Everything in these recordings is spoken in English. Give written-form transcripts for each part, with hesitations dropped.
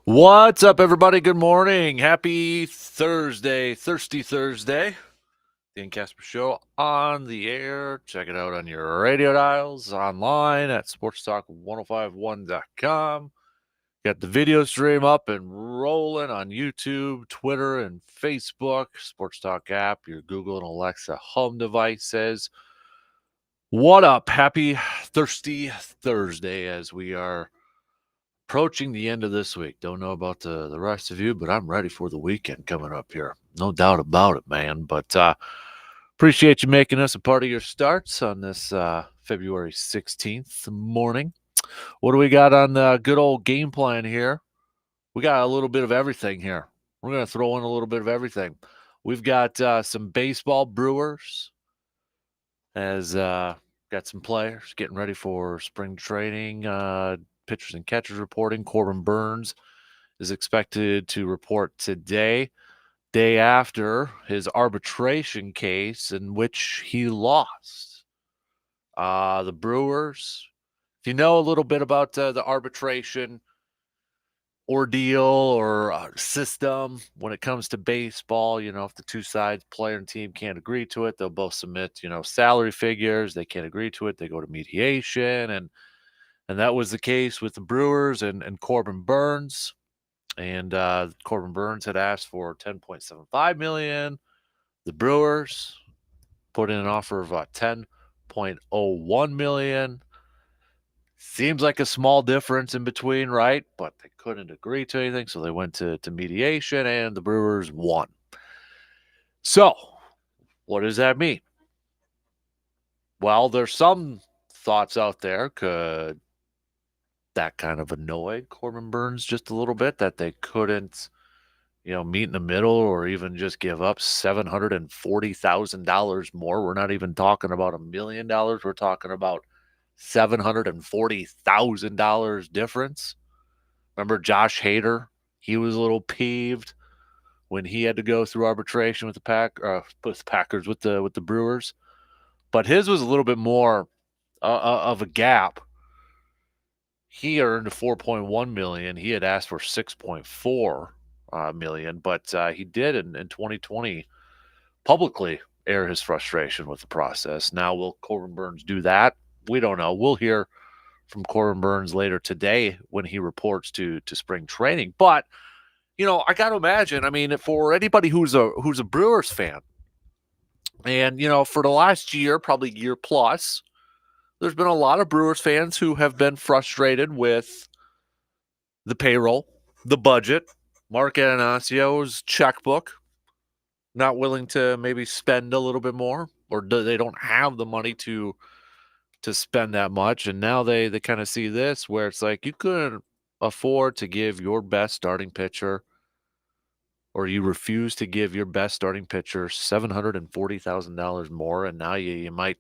What's up, everybody? Good morning. Happy Thursday, Thirsty Thursday. Dan Kasper Show on the air. Check it out on your radio dials, online at sportstalk1051.com. Got the video stream up and rolling on YouTube, Twitter, and Facebook. Sports Talk app, your Google and Alexa home devices. What up? Happy Thirsty Thursday as we are approaching the end of this week. Don't know about the rest of you, but I'm ready for the weekend coming up here. No doubt about it, man. But appreciate you making us a part of your starts on this February 16th morning. What do we got on the good old game plan here? We got a little bit of everything here. We're going to throw in a little bit of everything. We've got some baseball, Brewers, as got some players getting ready for spring training. Pitchers and catchers reporting. Corbin Burns is expected to report today, day after his arbitration case in which he lost. The Brewers, if you know a little bit about the arbitration ordeal or system when it comes to baseball, if the two sides, player and team, can't agree to it, they'll both submit, salary figures. They can't agree to it, they go to mediation, and that was the case with the Brewers and Corbin Burns. And Corbin Burns had asked for $10.75 million. The Brewers put in an offer of $10.01 million. Seems like a small difference in between, right? But they couldn't agree to anything, so they went to mediation, and the Brewers won. So, what does that mean? Well, there's some thoughts out there. Could that kind of annoy Corbin Burns just a little bit that they couldn't meet in the middle or even just give up $740,000 more? We're not even talking about $1 million. We're talking about $740,000 difference. Remember Josh Hader? He was a little peeved when he had to go through arbitration with the Packers with the Brewers, but his was a little bit more of a gap. He earned $4.1 million. He had asked for $6.4 million, but he did in 2020 publicly air his frustration with the process. Now, will Corbin Burns do that? We don't know. We'll hear from Corbin Burns later today when he reports to spring training. But I got to imagine. I mean, for anybody who's a Brewers fan, and for the last year, probably year plus, there's been a lot of Brewers fans who have been frustrated with the payroll, the budget, Mark Ananasio's checkbook, not willing to maybe spend a little bit more, or they don't have the money to spend that much. And now they kind of see this where it's like you couldn't afford to give your best starting pitcher, or you refuse to give your best starting pitcher $740,000 more, and now you might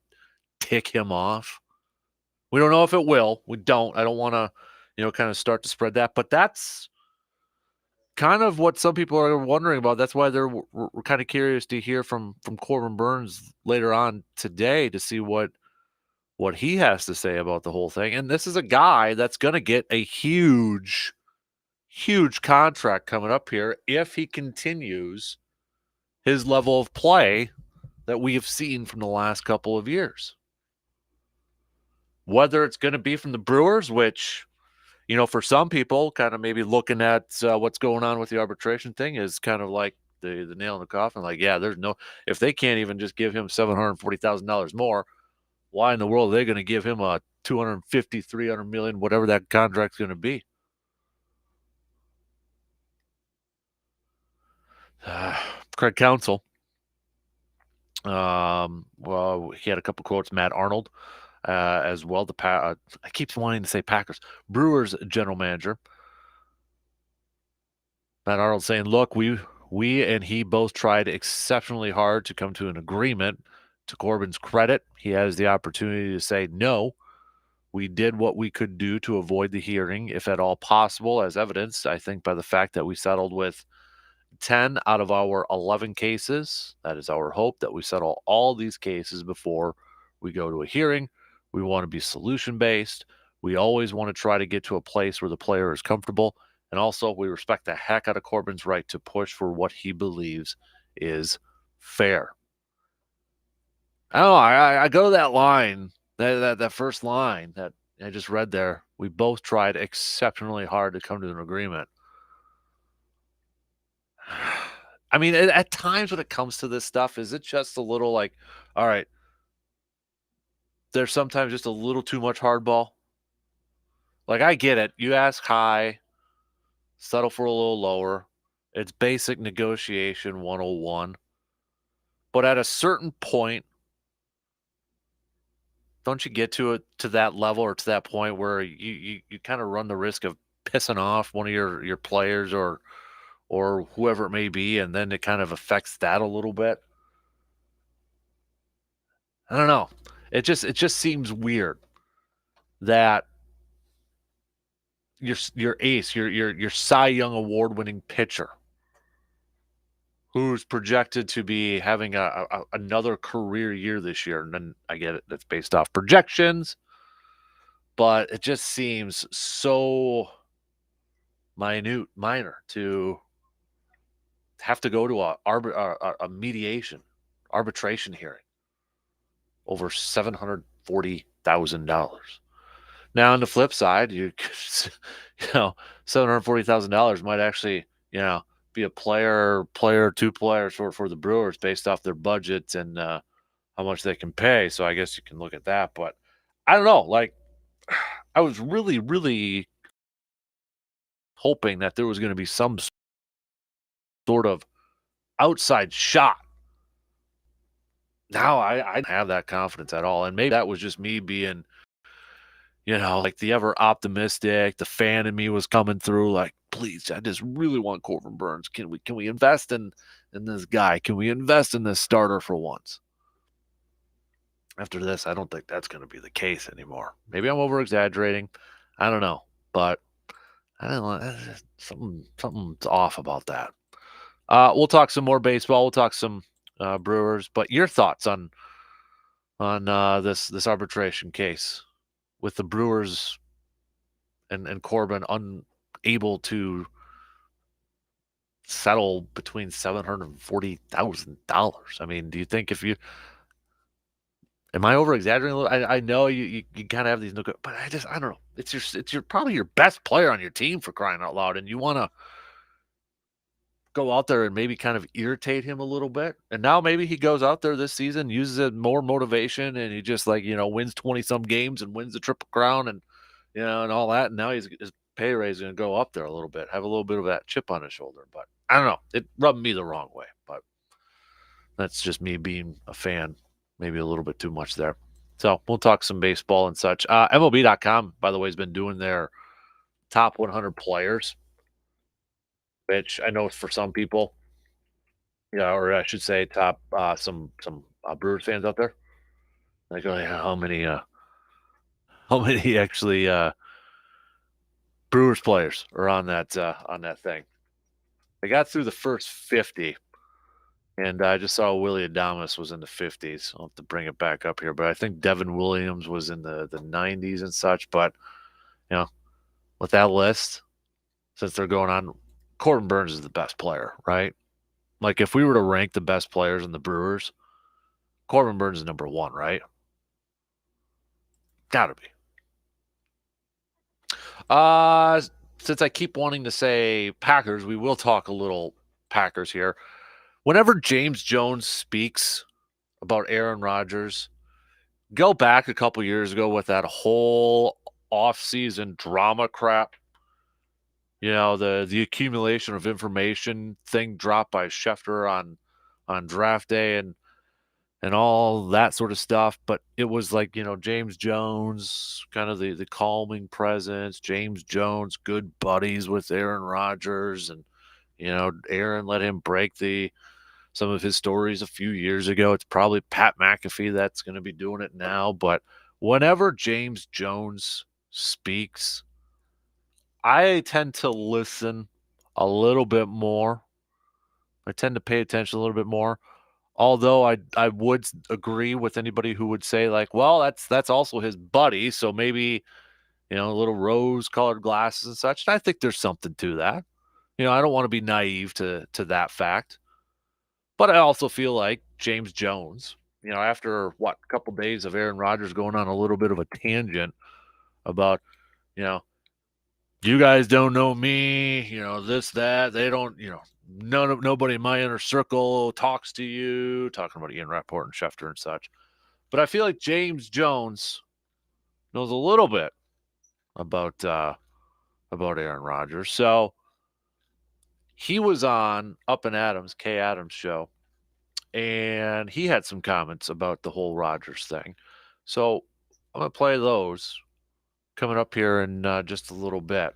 tick him off. We don't know if it will. We don't. I don't want to, kind of start to spread that, but that's kind of what some people are wondering about. That's why we're kind of curious to hear from Corbin Burns later on today to see what he has to say about the whole thing. And this is a guy that's going to get a huge contract coming up here if he continues his level of play that we have seen from the last couple of years. Whether it's going to be from the Brewers, which, for some people, kind of maybe looking at what's going on with the arbitration thing is kind of like the nail in the coffin. Like, yeah, if they can't even just give him $740,000 more, why in the world are they going to give him a $250, $300 million, whatever that contract's going to be? Craig Counsell. Well, he had a couple quotes. Matt Arnold, as well. I keep wanting to say Packers. Brewers general manager Matt Arnold saying, "Look, we and he both tried exceptionally hard to come to an agreement. To Corbin's credit, he has the opportunity to say no. We did what we could do to avoid the hearing, if at all possible, as evidenced, I think, by the fact that we settled with 10 out of our 11 cases. That is our hope, that we settle all these cases before we go to a hearing. We want to be solution-based. We always want to try to get to a place where the player is comfortable. And also, we respect the heck out of Corbin's right to push for what he believes is fair. I don't know. I go to that line, that first line that I just read there. We both tried exceptionally hard to come to an agreement. I mean, at times when it comes to this stuff, is it just a little like, all right, there's sometimes just a little too much hardball? Like, I get it. You ask high, settle for a little lower. It's basic negotiation 101. But at a certain point, don't you get to that level or to that point where you kind of run the risk of pissing off one of your players or whoever it may be, and then it kind of affects that a little bit? I don't know. It just seems weird that your ace, your Cy Young award winning pitcher, who's projected to be having another career year this year, and then I get it, that's based off projections, but it just seems so minor to have to go to a mediation, arbitration hearing over $740,000. Now, on the flip side, you know, $740,000 might actually, be a two players for the Brewers based off their budget and how much they can pay. So I guess you can look at that. But I don't know. Like, I was really, really hoping that there was going to be some sort of outside shot. Now I don't have that confidence at all. And maybe that was just me being, like the ever optimistic, the fan in me was coming through like, please, I just really want Corbin Burns. Can we invest in this guy? Can we invest in this starter for once? After this, I don't think that's going to be the case anymore. Maybe I'm over exaggerating. I don't know, but I don't know. Something's off about that. We'll talk some more baseball. We'll talk some Brewers. But your thoughts on this arbitration case with the Brewers and Corbin unable to settle between $740,000. I mean, do you think am I over exaggerating a little? I know you kind of have these, but I don't know. It's your probably your best player on your team, for crying out loud, and you want to go out there and maybe kind of irritate him a little bit. And now maybe he goes out there this season, uses it more motivation, and he just wins 20 some games and wins the Triple Crown and and all that. And now his pay raise is going to go up there a little bit, have a little bit of that chip on his shoulder. But I don't know. It rubbed me the wrong way, but that's just me being a fan, maybe a little bit too much there. So we'll talk some baseball and such. MLB.com, by the way, has been doing their top 100 players, which I know for some people, or I should say, top some Brewers fans out there. Like, oh, yeah, how many actually Brewers players are on that thing? I got through the first 50, and I just saw Willie Adames was in the 50s. I'll have to bring it back up here, but I think Devin Williams was in the 90s and such. But with that list, since they're going on, Corbin Burns is the best player, right? Like, if we were to rank the best players in the Brewers, Corbin Burns is number one, right? Gotta be. Since I keep wanting to say Packers, we will talk a little Packers here. Whenever James Jones speaks about Aaron Rodgers, go back a couple years ago with that whole offseason drama crap. The accumulation of information thing dropped by Schefter on draft day and all that sort of stuff. But it was like, James Jones, kind of the calming presence, James Jones, good buddies with Aaron Rodgers. And, Aaron let him break some of his stories a few years ago. It's probably Pat McAfee that's going to be doing it now. But whenever James Jones speaks, I tend to listen a little bit more. I tend to pay attention a little bit more. Although I would agree with anybody who would say, like, well, that's also his buddy, so maybe little rose-colored glasses and such. And I think there's something to that. I don't want to be naive to that fact. But I also feel like James Jones, after a couple days of Aaron Rodgers going on a little bit of a tangent about, you know, you guys don't know me, this, that, they don't, nobody in my inner circle talks to you, talking about Ian Rappaport and Schefter and such. But I feel like James Jones knows a little bit about Aaron Rodgers. So he was on Up and Adams, Kay Adams show, and he had some comments about the whole Rodgers thing. So I'm going to play those coming up here in just a little bit.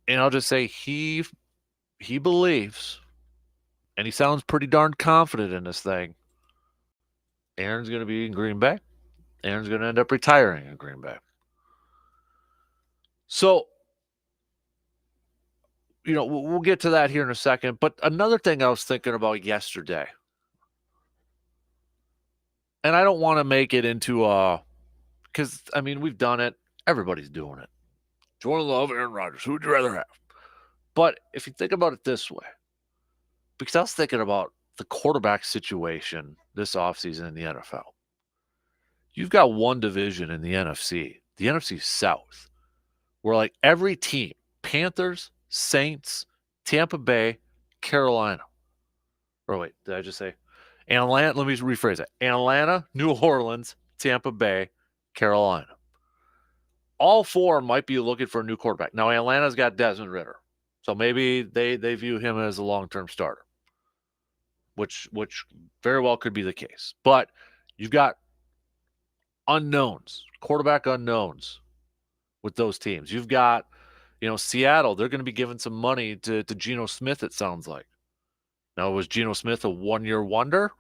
And I'll just say he believes, and he sounds pretty darn confident in this thing, Aaron's going to be in Green Bay. Aaron's going to end up retiring in Green Bay. So, we'll get to that here in a second. But another thing I was thinking about yesterday, and I don't want to make it into because, we've done it. Everybody's doing it. Jordan Love, Aaron Rodgers. Who would you rather have? But if you think about it this way, because I was thinking about the quarterback situation this offseason in the NFL. You've got one division in the NFC South, where like every team, Panthers, Saints, Tampa Bay, Carolina. Or wait, did I just say Atlanta? Let me rephrase it. Atlanta, New Orleans, Tampa Bay, Carolina. All four might be looking for a new quarterback. Now, Atlanta's got Desmond Ridder. So maybe they view him as a long-term starter, which very well could be the case. But you've got unknowns, quarterback unknowns with those teams. You've got, Seattle. They're going to be giving some money to Geno Smith, it sounds like. Now, was Geno Smith a one-year wonder?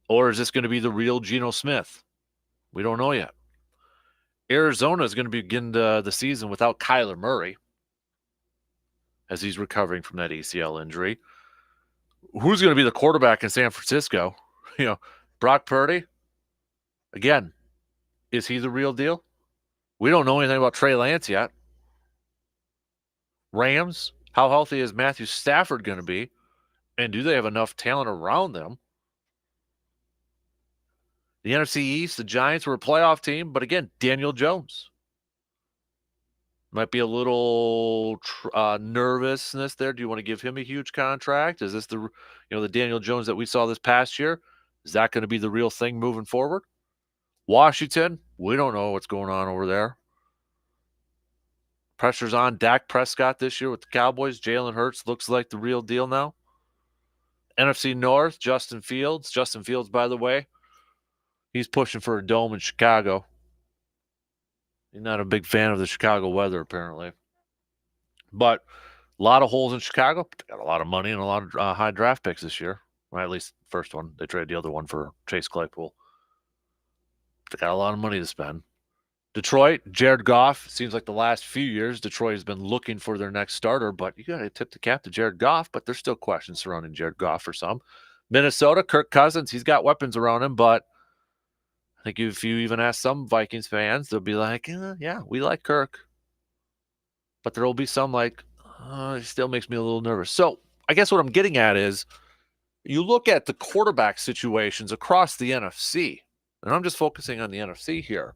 Or is this going to be the real Geno Smith? We don't know yet. Arizona is going to begin the season without Kyler Murray as he's recovering from that ACL injury. Who's going to be the quarterback in San Francisco? Brock Purdy. Again, is he the real deal? We don't know anything about Trey Lance yet. Rams, how healthy is Matthew Stafford going to be? And do they have enough talent around them? The NFC East, the Giants were a playoff team, but again, Daniel Jones. Might be a little nervousness there. Do you want to give him a huge contract? Is this the Daniel Jones that we saw this past year? Is that going to be the real thing moving forward? Washington, we don't know what's going on over there. Pressure's on Dak Prescott this year with the Cowboys. Jalen Hurts looks like the real deal now. NFC North, Justin Fields. Justin Fields, by the way, he's pushing for a dome in Chicago. He's not a big fan of the Chicago weather, apparently. But a lot of holes in Chicago. They got a lot of money and a lot of high draft picks this year. Or at least the first one. They traded the other one for Chase Claypool. They got a lot of money to spend. Detroit, Jared Goff. Seems like the last few years, Detroit has been looking for their next starter. But you got to tip the cap to Jared Goff. But there's still questions surrounding Jared Goff for some. Minnesota, Kirk Cousins. He's got weapons around him, but I think if you even ask some Vikings fans, they'll be like, yeah, we like Kirk. But there will be some like, it still makes me a little nervous. So I guess what I'm getting at is you look at the quarterback situations across the NFC, and I'm just focusing on the NFC here.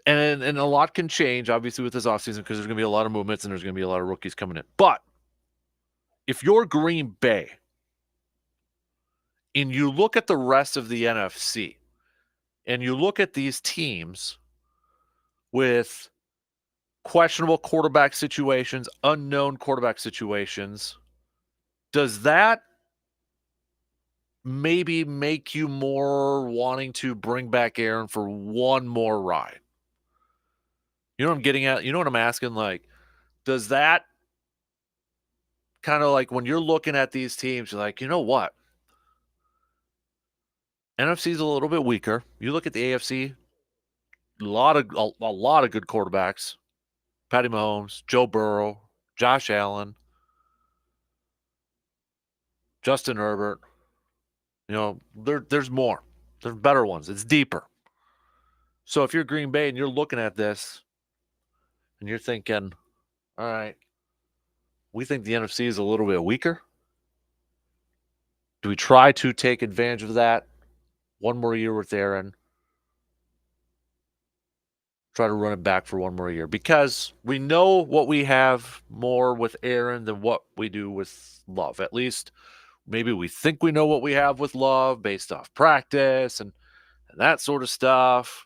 And a lot can change, obviously, with this offseason because there's going to be a lot of movements and there's going to be a lot of rookies coming in. But if you're Green Bay, and you look at the rest of the NFC, and you look at these teams with questionable quarterback situations, unknown quarterback situations, does that maybe make you more wanting to bring back Aaron for one more ride? You know what I'm getting at? You know what I'm asking? Like, does that kind of like when you're looking at these teams, you're like, you know what? NFC's a little bit weaker. You look at the AFC, a lot of good quarterbacks. Patty Mahomes, Joe Burrow, Josh Allen, Justin Herbert. There's more. There's better ones. It's deeper. So if you're Green Bay and you're looking at this and you're thinking, all right, we think the NFC is a little bit weaker. Do we try to take advantage of that? One more year with Aaron. Try to run it back for one more year because we know what we have more with Aaron than what we do with Love. At least maybe we think we know what we have with Love based off practice and that sort of stuff.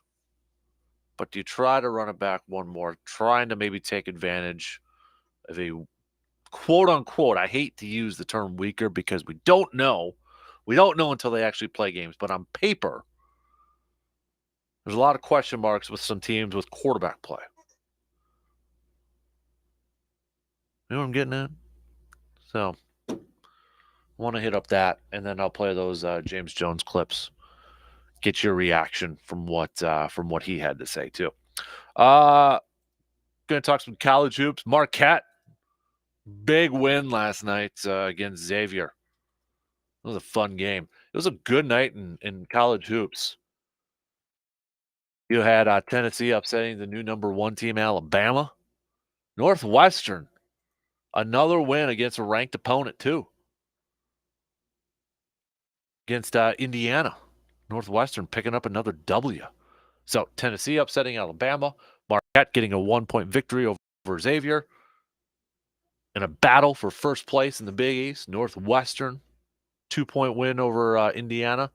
But do you try to run it back one more, trying to maybe take advantage of a quote unquote, I hate to use the term weaker because we don't know. We don't know until they actually play games. But on paper, there's a lot of question marks with some teams with quarterback play. You know what I'm getting at? So I want to hit up that, and then I'll play those James Jones clips. Get your reaction from what he had to say too. Going to talk some college hoops. Marquette, big win last night against Xavier. It was a fun game. It was a good night in college hoops. You had Tennessee upsetting the new number one team, Alabama. Northwestern, another win against a ranked opponent too, against Indiana. Northwestern picking up another W. So Tennessee upsetting Alabama. Marquette getting a 1-point victory over Xavier. In a battle for first place in the Big East. Northwestern, 2-point win over Indiana.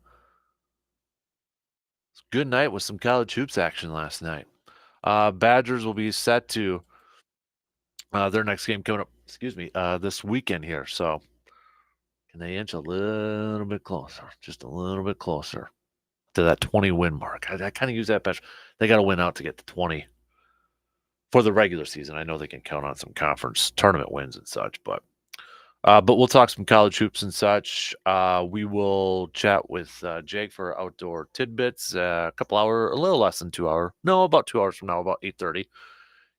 Good night with some college hoops action last night. Badgers will be set to their next game coming up, this weekend here. So can they inch a little bit closer, just a little bit closer to that 20-win mark? I kind of use that best. They got to win out to get to 20 for the regular season. I know they can count on some conference tournament wins and such, but we'll talk some college hoops and such. We will chat with Jake for outdoor tidbits. A little less than 2 hour. No, about 2 hours from now, about 8:30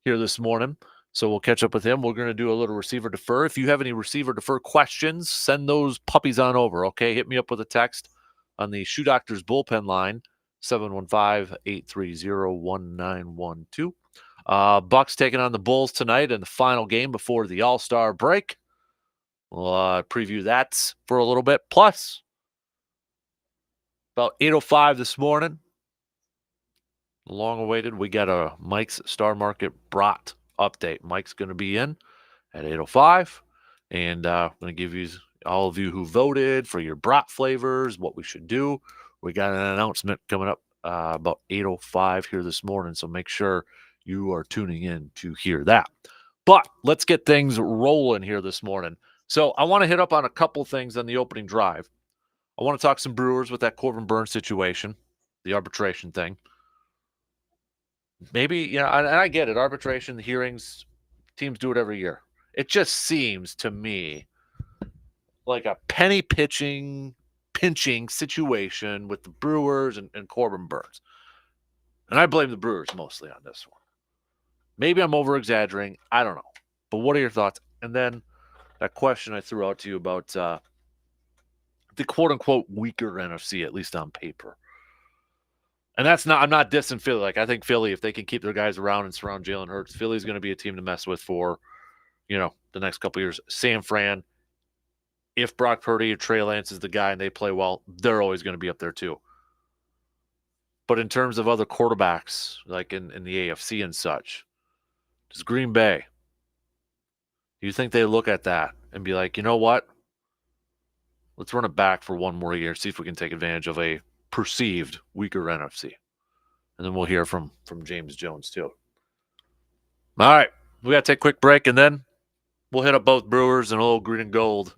here this morning. So we'll catch up with him. We're going to do a little receiver defer. If you have any receiver defer questions, send those puppies on over. Okay, hit me up with a text on the Shoe Doctors bullpen line, 715-830-1912. Bucks taking on the Bulls tonight in the final game before the All-Star break. We'll preview that for a little bit. Plus, about 8:05 this morning, long awaited, we got a Mike's Star Market brat update. Mike's going to be in at 8:05, and I'm going to give you all of you who voted for your brat flavors what we should do. We got an announcement coming up about 8:05 here this morning, so make sure you are tuning in to hear that. But let's get things rolling here this morning. So I want to hit up on a couple things on the opening drive. I want to talk some Brewers with that Corbin Burns situation, the arbitration thing. Maybe, and I get it. Arbitration, the hearings, teams do it every year. It just seems to me like a penny pinching situation with the Brewers and Corbin Burns. And I blame the Brewers mostly on this one. Maybe I'm over exaggerating. I don't know. But what are your thoughts? And then that question I threw out to you about the quote unquote weaker NFC, at least on paper. And I'm not dissing Philly. Like, I think Philly, if they can keep their guys around and surround Jalen Hurts, Philly's going to be a team to mess with for, the next couple years. San Fran, if Brock Purdy or Trey Lance is the guy and they play well, they're always going to be up there too. But in terms of other quarterbacks, like in the AFC and such, does Green Bay, do you think they look at that and be like, you know what? Let's run it back for one more year, see if we can take advantage of a perceived weaker NFC. And then we'll hear from James Jones too. All right, we got to take a quick break, and then we'll hit up both Brewers and a little green and gold.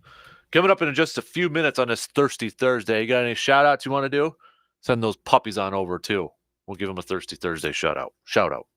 Coming up in just a few minutes on this Thirsty Thursday. You got any shout-outs you want to do? Send those puppies on over too. We'll give them a Thirsty Thursday shout-out. Shout-out.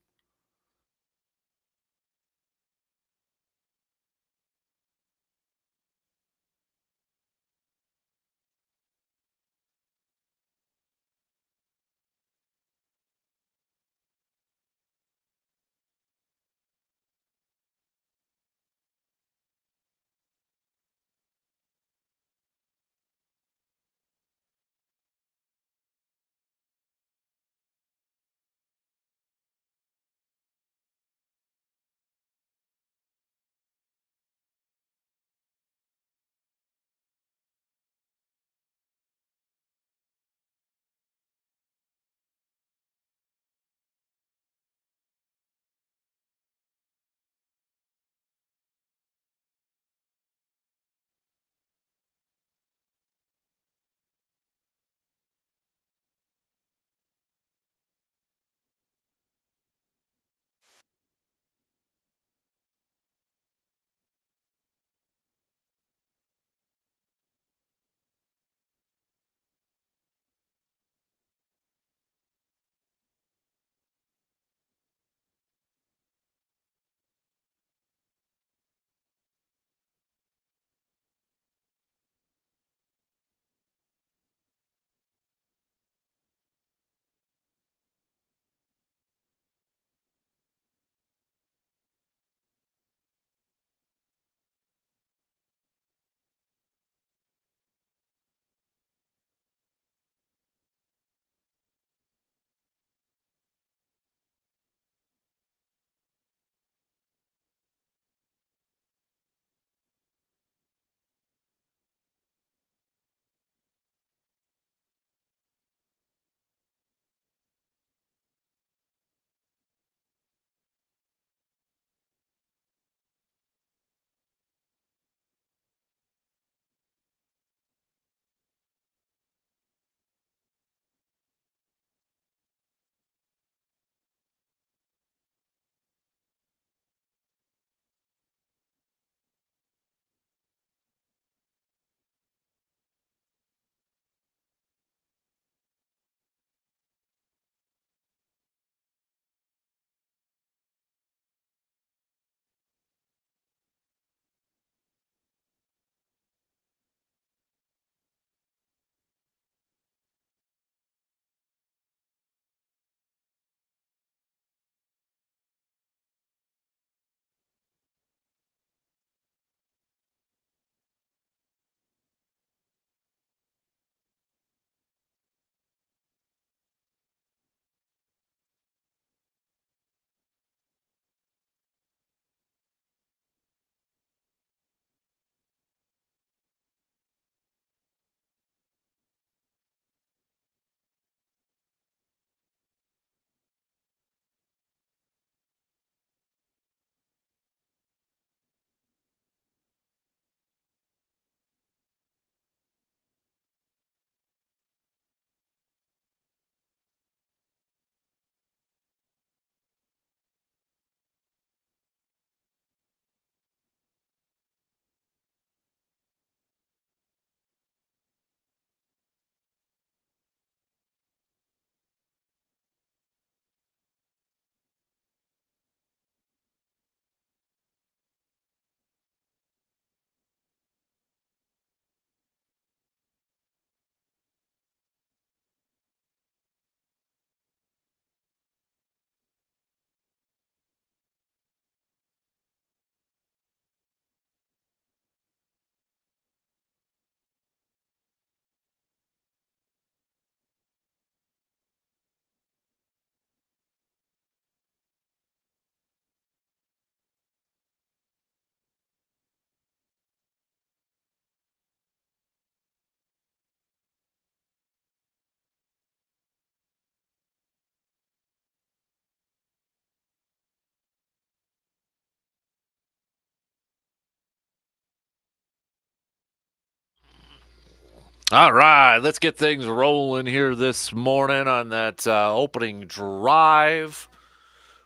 All right, let's get things rolling here this morning on that opening drive.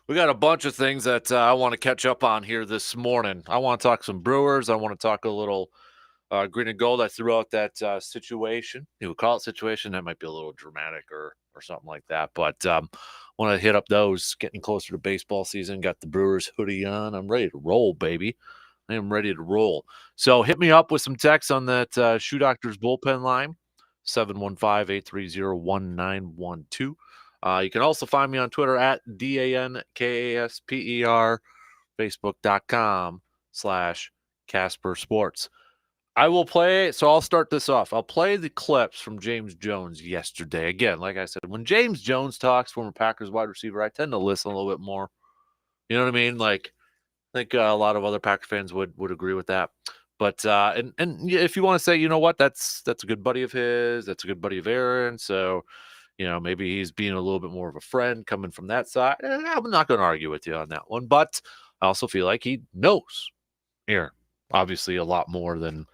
We got a bunch of things that I want to catch up on here this morning. I want to talk some Brewers. I want to talk a little green and gold. I threw out that situation. You would call it situation. That might be a little dramatic or something like that. But want to hit up those. Getting closer to baseball season. Got the Brewers hoodie on. I'm ready to roll, baby. I am ready to roll. So hit me up with some text on that Shoe Doctors bullpen line, 715-830-1912. You can also find me on Twitter at DANKASPER, Facebook.com/Kasper Sports. I will play. So I'll start this off. I'll play the clips from James Jones yesterday. Again, like I said, when James Jones talks, former Packers wide receiver, I tend to listen a little bit more. You know what I mean? Like, I think a lot of other Packer fans would agree with that. But and if you want to say, you know what, that's a good buddy of his, that's a good buddy of Aaron. So, maybe he's being a little bit more of a friend coming from that side. I'm not going to argue with you on that one. But I also feel like he knows Aaron, obviously, a lot more than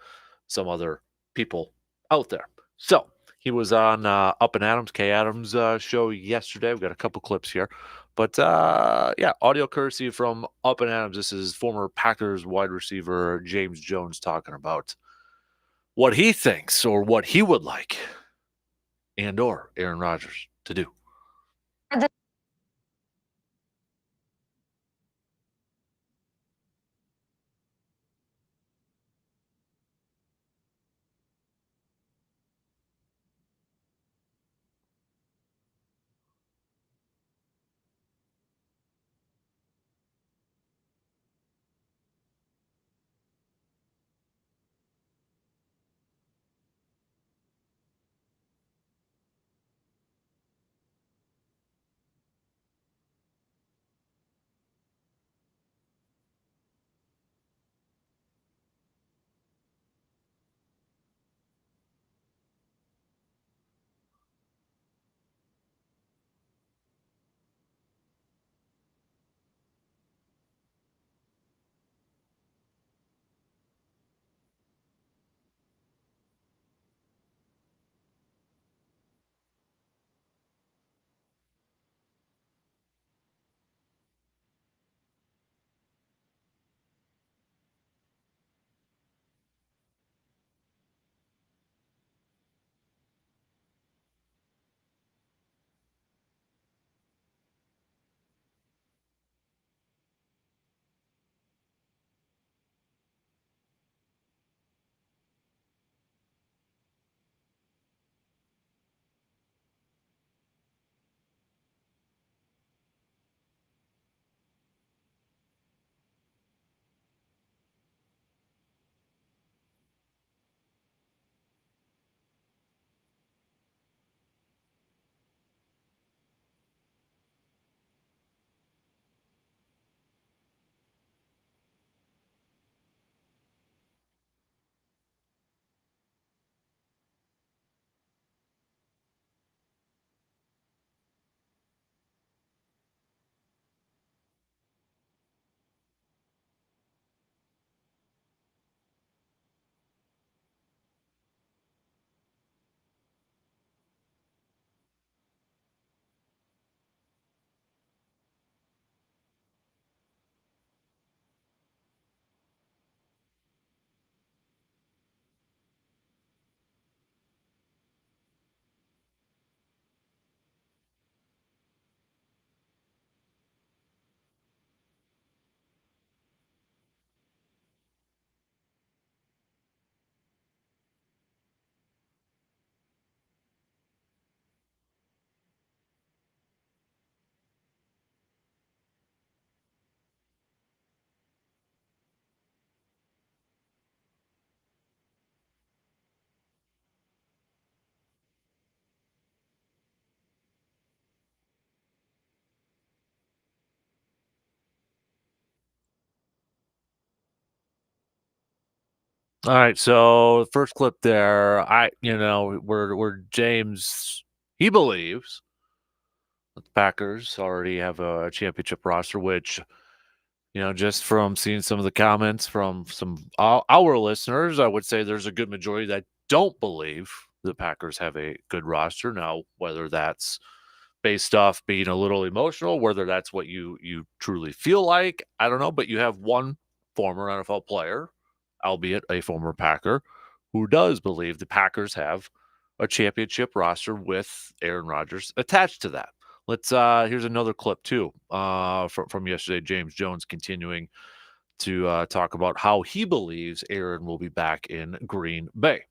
some other people out there. So he was on Up and Adams, K Adams show yesterday. We've got a couple clips here. But yeah, audio courtesy from Up and Adams. This is former Packers wide receiver James Jones talking about what he thinks or what he would like and or Aaron Rodgers to do. All right, so first clip there, where James he believes that the Packers already have a championship roster, which just from seeing some of the comments from some our listeners, I would say there's a good majority that don't believe the Packers have a good roster. Now, whether that's based off being a little emotional, whether that's what you truly feel like, I don't know, but you have one former NFL player, albeit a former Packer, who does believe the Packers have a championship roster with Aaron Rodgers attached to that. Let's here's another clip too from yesterday. James Jones continuing to talk about how he believes Aaron will be back in Green Bay.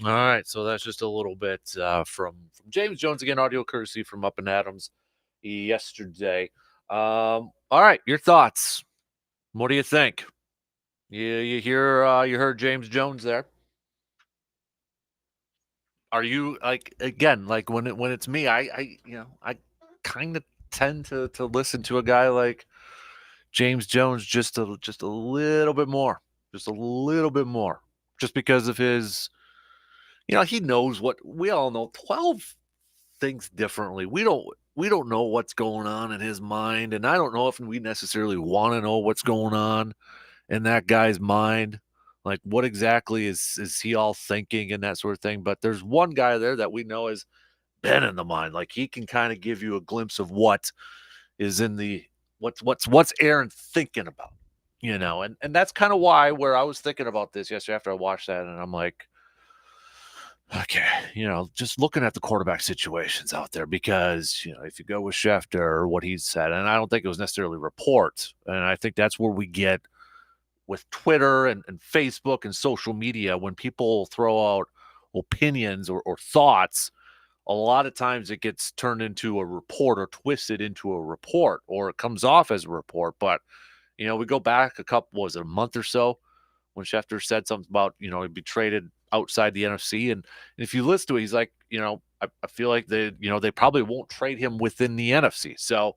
All right, so that's just a little bit from James Jones again, audio courtesy from Up and Adams yesterday. All right, your thoughts. What do you think? You heard James Jones there. Are you like again like when it's me? I kind of tend to listen to a guy like James Jones just a little bit more, just a little bit more, just because of his. He knows what we all know. 12 thinks differently. We don't know what's going on in his mind, and I don't know if we necessarily want to know what's going on in that guy's mind. Like what exactly is he all thinking and that sort of thing. But there's one guy there that we know has been in the mind. Like he can kind of give you a glimpse of what is in the what's Aaron thinking about. And that's kind of why where I was thinking about this yesterday after I watched that, and I'm like, okay, just looking at the quarterback situations out there, because if you go with Schefter or what he said, and I don't think it was necessarily reports, and I think that's where we get with Twitter and Facebook and social media, when people throw out opinions or thoughts, a lot of times it gets turned into a report or twisted into a report, or it comes off as a report. But we go back was it a month or so when Schefter said something about he'd be traded outside the NFC, and if you listen to it, he's like, I feel like they probably won't trade him within the NFC. So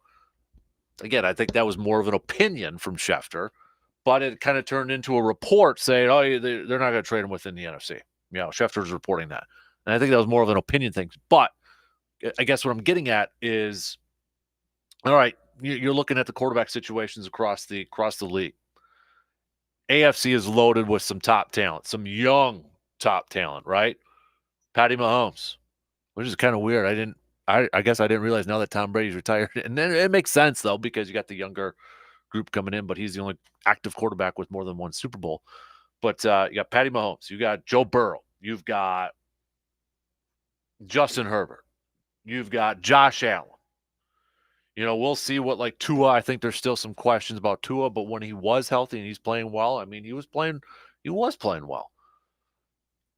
again, I think that was more of an opinion from Schefter, but it kind of turned into a report saying, oh, they're not going to trade him within the NFC. Schefter's reporting that, and I think that was more of an opinion thing. But I guess what I'm getting at is, all right, you're looking at the quarterback situations across the league. AFC is loaded with some top talent, some young top talent, right? Patty Mahomes, which is kind of weird. I guess I didn't realize now that Tom Brady's retired. And then it makes sense though, because you got the younger group coming in, but he's the only active quarterback with more than one Super Bowl. But you got Patty Mahomes, you got Joe Burrow, you've got Justin Herbert, you've got Josh Allen. We'll see what like Tua. I think there's still some questions about Tua, but when he was healthy and he's playing well, I mean, he was playing well.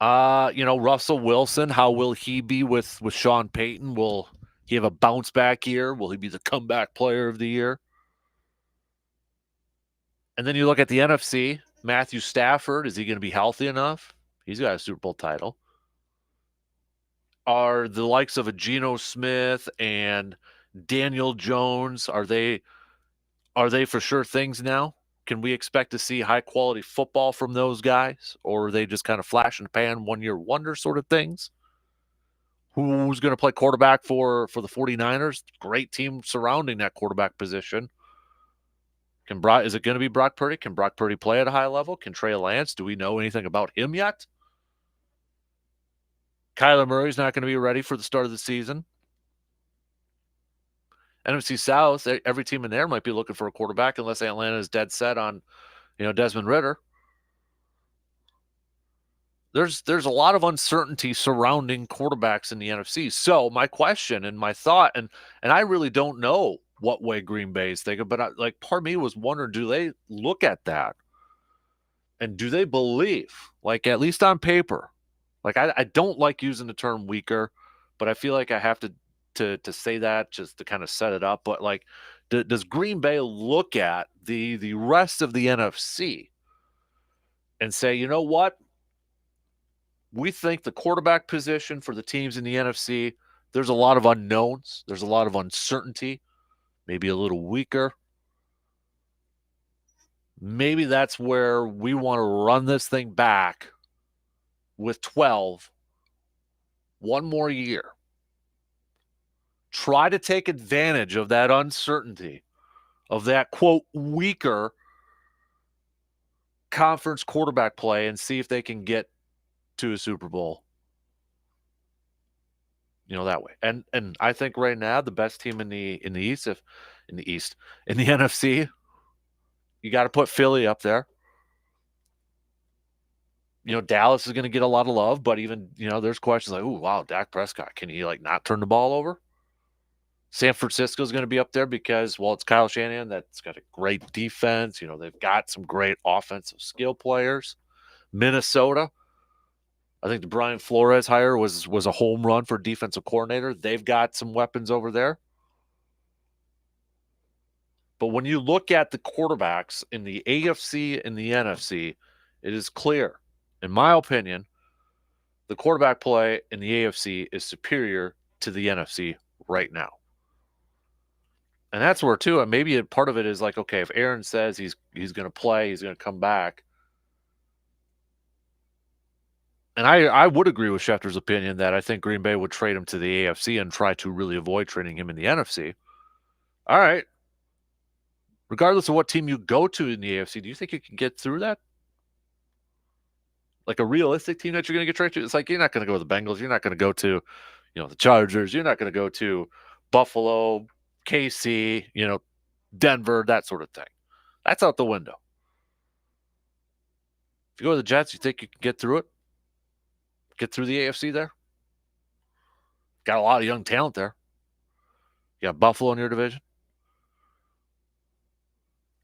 Russell Wilson, how will he be with Sean Payton? Will he have a bounce back year? Will he be the comeback player of the year? And then you look at the NFC, Matthew Stafford, is he going to be healthy enough? He's got a Super Bowl title. Are the likes of a Geno Smith and Daniel Jones, are they for sure things now? Can we expect to see high quality football from those guys? Or are they just kind of flash in the pan, 1 year wonder sort of things? Who's going to play quarterback for the 49ers? Great team surrounding that quarterback position. Is it going to be Brock Purdy? Can Brock Purdy play at a high level? Can Trey Lance? Do we know anything about him yet? Kyler Murray's not going to be ready for the start of the season. NFC South, every team in there might be looking for a quarterback unless Atlanta is dead set on, Desmond Ridder. There's a lot of uncertainty surrounding quarterbacks in the NFC. So my question and my thought, and I really don't know what way Green Bay is thinking, but part of me was wondering, do they look at that and do they believe, like at least on paper, like I don't like using the term weaker, but I feel like I have to say that just to kind of set it up. But like, does Green Bay look at the rest of the NFC and say, you know what? We think the quarterback position for the teams in the NFC, there's a lot of unknowns. There's a lot of uncertainty, maybe a little weaker. Maybe that's where we want to run this thing back with 12, one more year. Try to take advantage of that uncertainty, of that, quote, weaker conference quarterback play and see if they can get to a Super Bowl. That way. And I think right now the best team in the East, in the NFC, you got to put Philly up there. Dallas is going to get a lot of love, but even, there's questions like, oh, wow, Dak Prescott, can he not turn the ball over? San Francisco is going to be up there because, well, it's Kyle Shanahan that's got a great defense. They've got some great offensive skill players. Minnesota, I think the Brian Flores hire was a home run for defensive coordinator. They've got some weapons over there. But when you look at the quarterbacks in the AFC and the NFC, it is clear, in my opinion, the quarterback play in the AFC is superior to the NFC right now. And that's where, too, and maybe part of it is like, okay, if Aaron says he's going to play, he's going to come back. And I would agree with Schefter's opinion that I think Green Bay would trade him to the AFC and try to really avoid trading him in the NFC. All right. Regardless of what team you go to in the AFC, do you think you can get through that? Like a realistic team that you're going to get traded to? It's like you're not going to go to the Bengals. You're not going to go to, the Chargers. You're not going to go to Buffalo, KC, Denver, that sort of thing. That's out the window. If you go to the Jets, you think you can get through it? Get through the AFC there? Got a lot of young talent there. You got Buffalo in your division.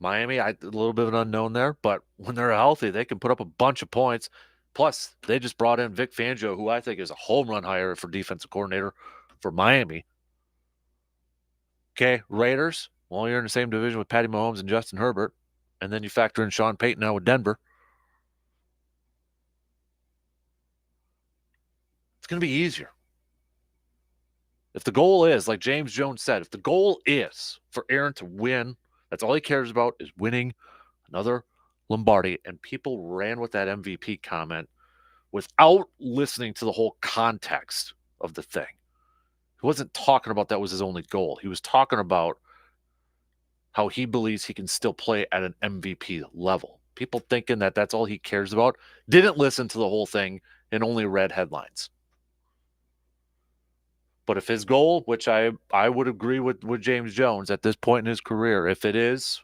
Miami, a little bit of an unknown there, but when they're healthy, they can put up a bunch of points. Plus, they just brought in Vic Fangio, who I think is a home run hire for defensive coordinator for Miami. Okay, Raiders, well, you're in the same division with Patty Mahomes and Justin Herbert, and then you factor in Sean Payton now with Denver. It's going to be easier. If the goal is, like James Jones said, if the goal is for Aaron to win, that's all he cares about is winning another Lombardi. And people ran with that MVP comment without listening to the whole context of the thing. He wasn't talking about that was his only goal. He was talking about how he believes he can still play at an MVP level. People thinking that that's all he cares about didn't listen to the whole thing and only read headlines. But if his goal, which I would agree with James Jones at this point in his career, if it is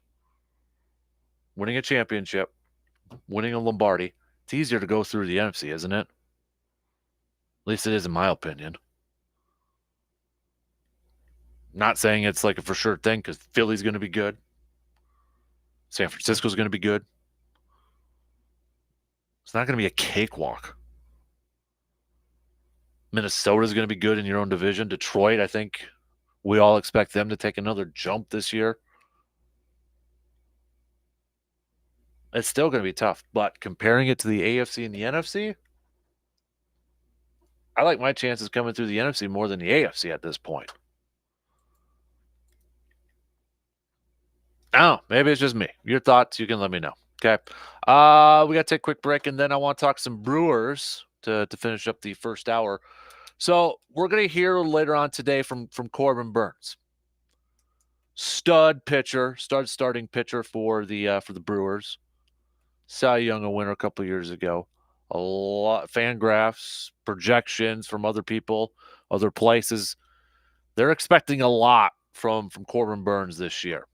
winning a championship, winning a Lombardi, it's easier to go through the NFC, isn't it? At least it is in my opinion. Not saying it's like a for sure thing because Philly's going to be good. San Francisco's going to be good. It's not going to be a cakewalk. Minnesota's going to be good in your own division. Detroit, I think we all expect them to take another jump this year. It's still going to be tough, but comparing it to the AFC and the NFC, I like my chances coming through the NFC more than the AFC at this point. Oh, maybe it's just me. Your thoughts, you can let me know. Okay. We got to take a quick break, and then I want to talk some Brewers to finish up the first hour. So we're going to hear later on today from Corbin Burns, stud pitcher, starting pitcher for the Brewers. Cy Young a winner a couple years ago. A lot fan graphs, projections from other people, other places. They're expecting a lot from Corbin Burns this year.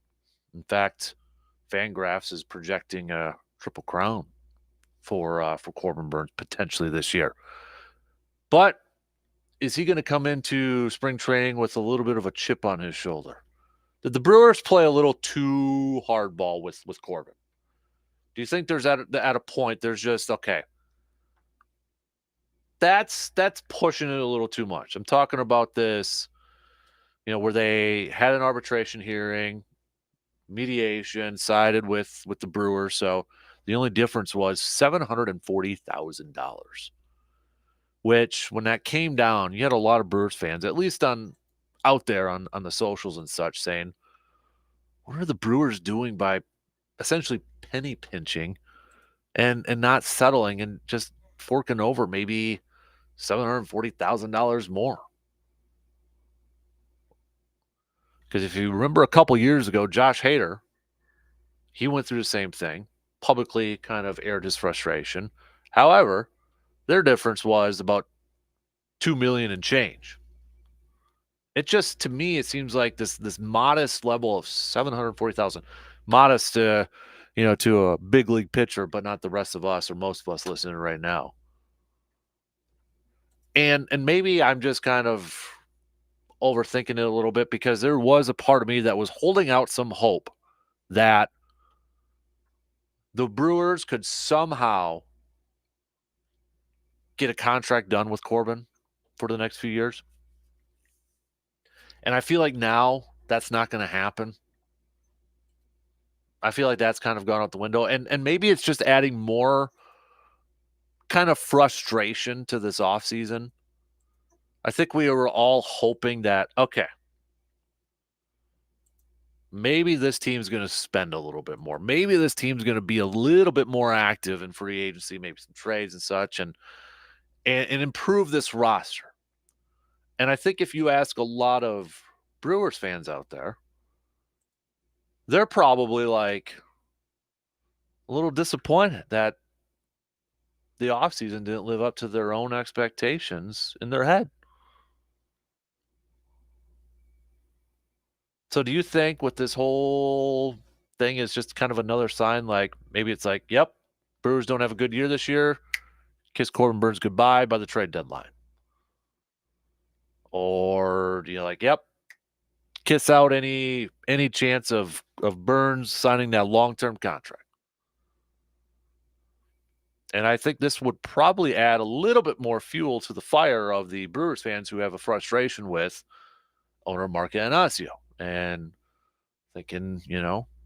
In fact, Fangraphs is projecting a triple crown for Corbin Burns potentially this year. But is he going to come into spring training with a little bit of a chip on his shoulder? Did the Brewers play a little too hardball with Corbin? Do you think there's at a point there's just okay? That's pushing it a little too much. I'm talking about this, where they had an arbitration hearing, mediation sided with the Brewers. So the only difference was $740,000, which when that came down, you had a lot of Brewers fans, at least out there on the socials and such, saying, what are the Brewers doing by essentially penny pinching and not settling and just forking over maybe $740,000 more? Because if you remember a couple years ago, Josh Hader, he went through the same thing, publicly kind of aired his frustration. However, their difference was about $2 million and change. It just, to me, it seems like this modest level of 740,000, modest to a big league pitcher, but not the rest of us or most of us listening right now. And maybe I'm just kind of overthinking it a little bit, because there was a part of me that was holding out some hope that the Brewers could somehow get a contract done with Corbin for the next few years. And I feel like now that's not going to happen. I feel like that's kind of gone out the window. And maybe it's just adding more kind of frustration to this offseason. I think we were all hoping that, okay, maybe this team's going to spend a little bit more. Maybe this team's going to be a little bit more active in free agency, maybe some trades and such, and improve this roster. And I think if you ask a lot of Brewers fans out there, they're probably like a little disappointed that the offseason didn't live up to their own expectations in their head. So do you think with this whole thing is just kind of another sign, like maybe it's like, yep, Brewers don't have a good year this year, kiss Corbin Burns goodbye by the trade deadline? Or do you like, yep, kiss out any chance of Burns signing that long-term contract? And I think this would probably add a little bit more fuel to the fire of the Brewers fans who have a frustration with owner Mark Anasio and thinking,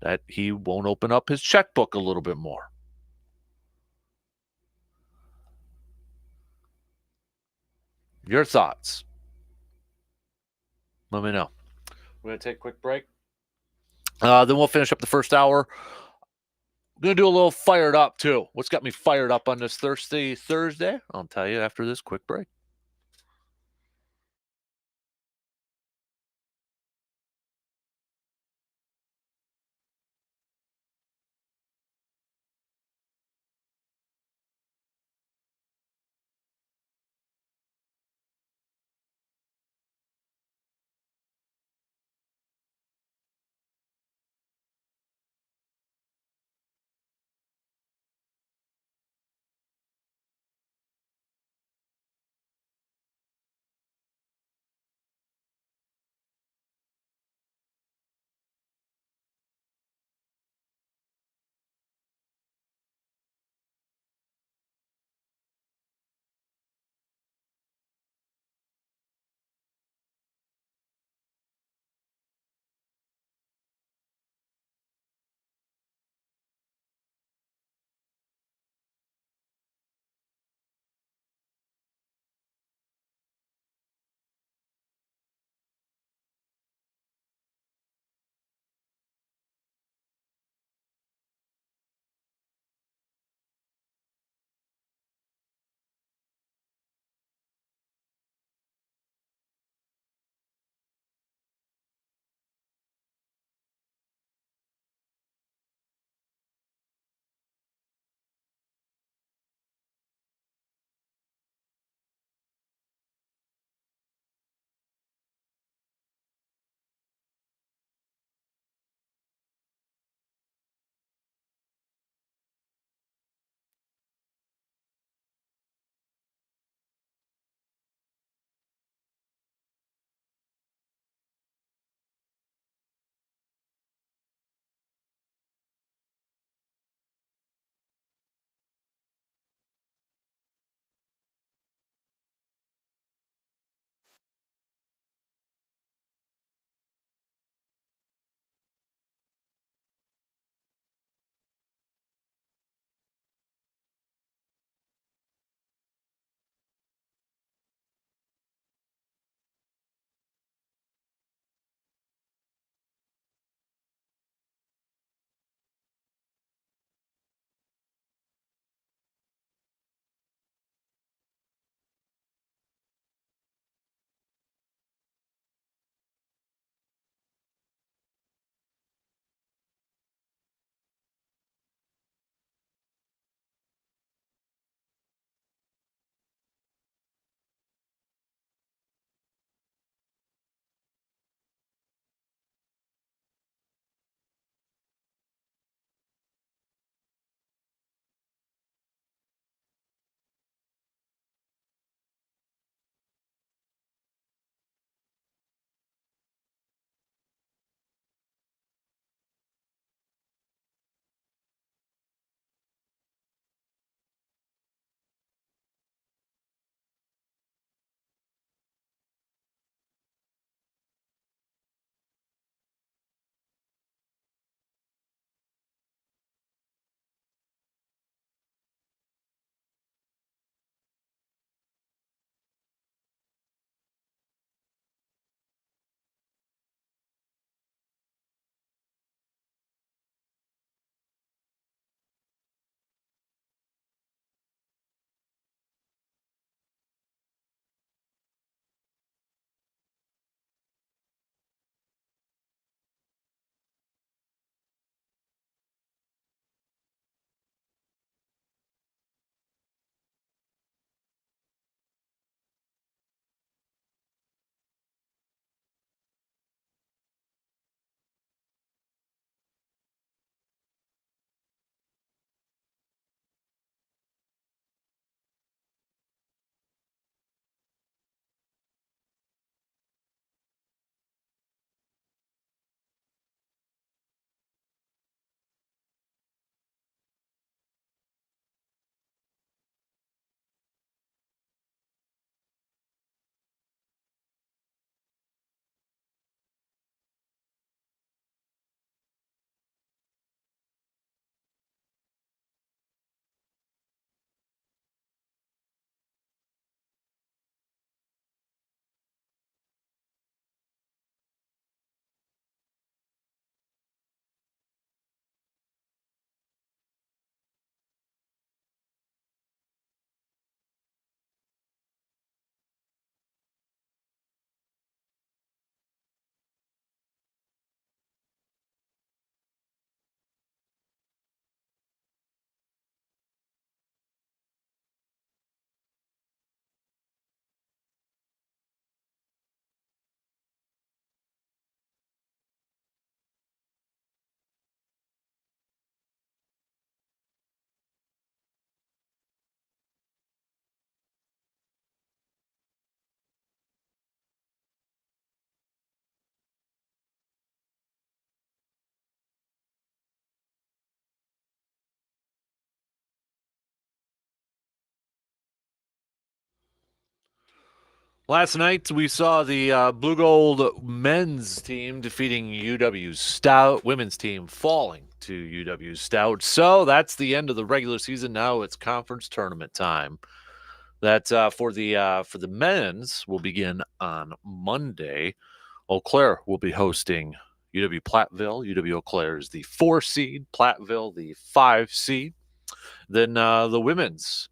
that he won't open up his checkbook a little bit more. Your thoughts? Let me know. We're going to take a quick break. Then we'll finish up the first hour. I'm going to do a little fired up, too. What's got me fired up on this Thursday? I'll tell you after this quick break. Last night, we saw the Blue Gold men's team defeating UW Stout, women's team falling to UW Stout. So that's the end of the regular season. Now it's conference tournament time. That for the men's will begin on Monday. Eau Claire will be hosting UW Platteville. UW Eau Claire is the 4 seed, Platteville the 5 seed. Then the women's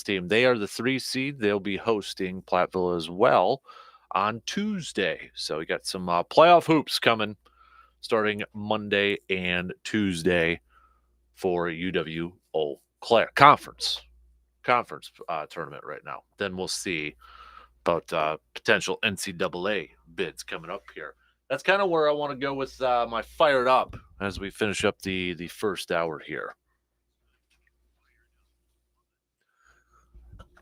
team, they are the 3 seed. They'll be hosting Platteville as well on Tuesday. So we got some playoff hoops coming starting Monday and Tuesday for UW Eau Claire conference tournament right now. Then we'll see about potential NCAA bids coming up here. That's kind of where I want to go with my fired up as we finish up the first hour here.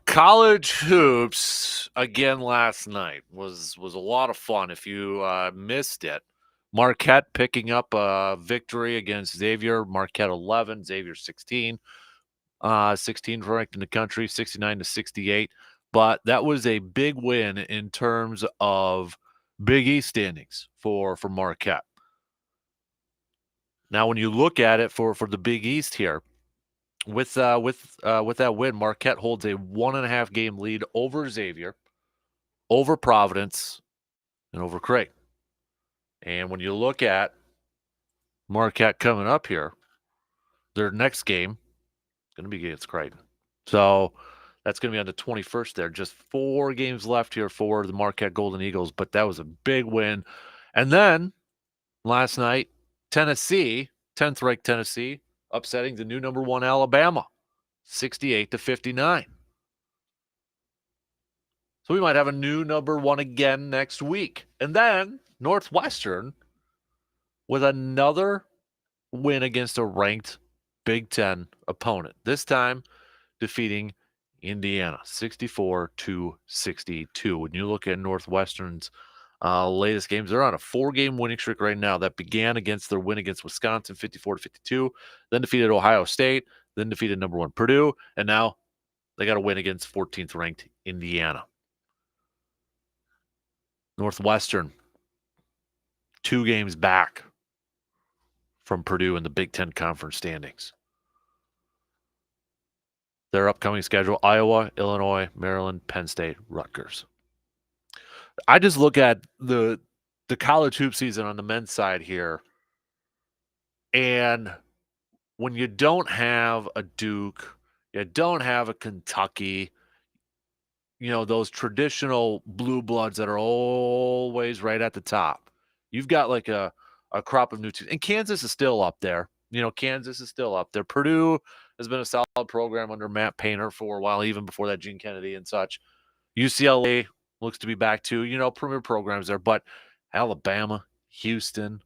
College hoops again last night was a lot of fun. If you missed it, Marquette picking up a victory against Xavier. Marquette 11, Xavier 16. 16 ranked in the country, 69-68. But that was a big win in terms of Big East standings for Marquette. Now, when you look at it for the Big East here, with that win, Marquette holds a 1.5 game lead over Xavier, over Providence, and over Creighton. And when you look at Marquette coming up here, their next game is going to be against Creighton. So that's going to be on the 21st there. Just 4 games left here for the Marquette Golden Eagles, but that was a big win. And then last night, Tennessee, 10th ranked Tennessee, upsetting the new number 1 Alabama, 68-59. So we might have a new number 1 again next week. And then Northwestern with another win against a ranked Big Ten opponent. This time defeating Indiana, 64-62. When you look at Northwestern's latest games, they're on a 4-game winning streak right now. That began against their win against Wisconsin, 54-52, then defeated Ohio State, then defeated number 1 Purdue, and now they got a win against 14th ranked Indiana. Northwestern, 2 games back from Purdue in the Big Ten Conference standings. Their upcoming schedule: Iowa, Illinois, Maryland, Penn State, Rutgers. I just look at the college hoop season on the men's side here, and when you don't have a Duke, you don't have a Kentucky, those traditional blue bloods that are always right at the top. You've got like a crop of new teams. And Kansas is still up there. Kansas is still up there. Purdue has been a solid program under Matt Painter for a while, even before that Gene Kennedy and such. UCLA looks to be back to, premier programs there. But Alabama, Houston,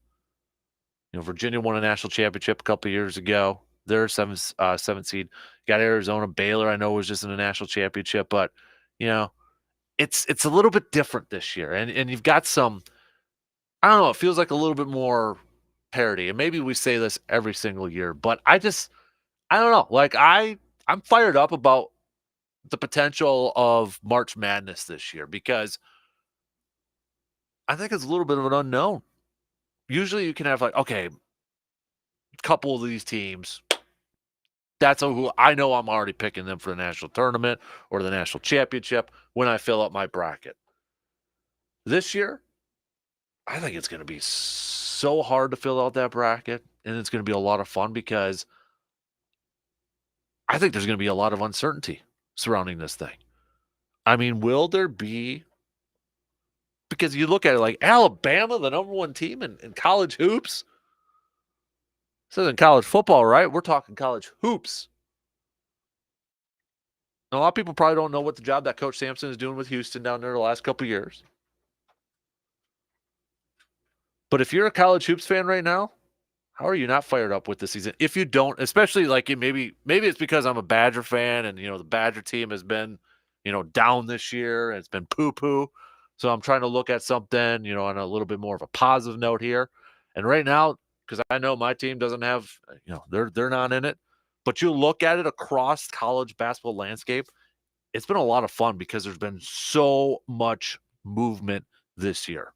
Virginia won a national championship a couple of years ago. They're seventh seed. Got Arizona. Baylor, I know, was just in a national championship. But, it's a little bit different this year. And you've got some, I don't know, it feels like a little bit more parity. And maybe we say this every single year. But I don't know. Like, I'm fired up about the potential of March Madness this year because I think it's a little bit of an unknown. Usually you can have a couple of these teams. That's who I know I'm already picking them for the national tournament or the national championship when I fill up my bracket. This year, I think it's going to be so hard to fill out that bracket, and it's going to be a lot of fun because I think there's going to be a lot of uncertainty surrounding this thing. I mean, will there be? Because you look at it like Alabama, the number 1 team in college hoops. This isn't college football, right? We're talking college hoops. And a lot of people probably don't know what the job that Coach Sampson is doing with Houston down there the last couple of years. But if you're a college hoops fan right now, how are you not fired up with the season? If you don't, especially like maybe it's because I'm a Badger fan and, the Badger team has been, down this year and it's been poo-poo. So I'm trying to look at something, on a little bit more of a positive note here. And right now, because I know my team doesn't have, they're not in it. But you look at it across college basketball landscape, It's been a lot of fun because there's been so much movement this year.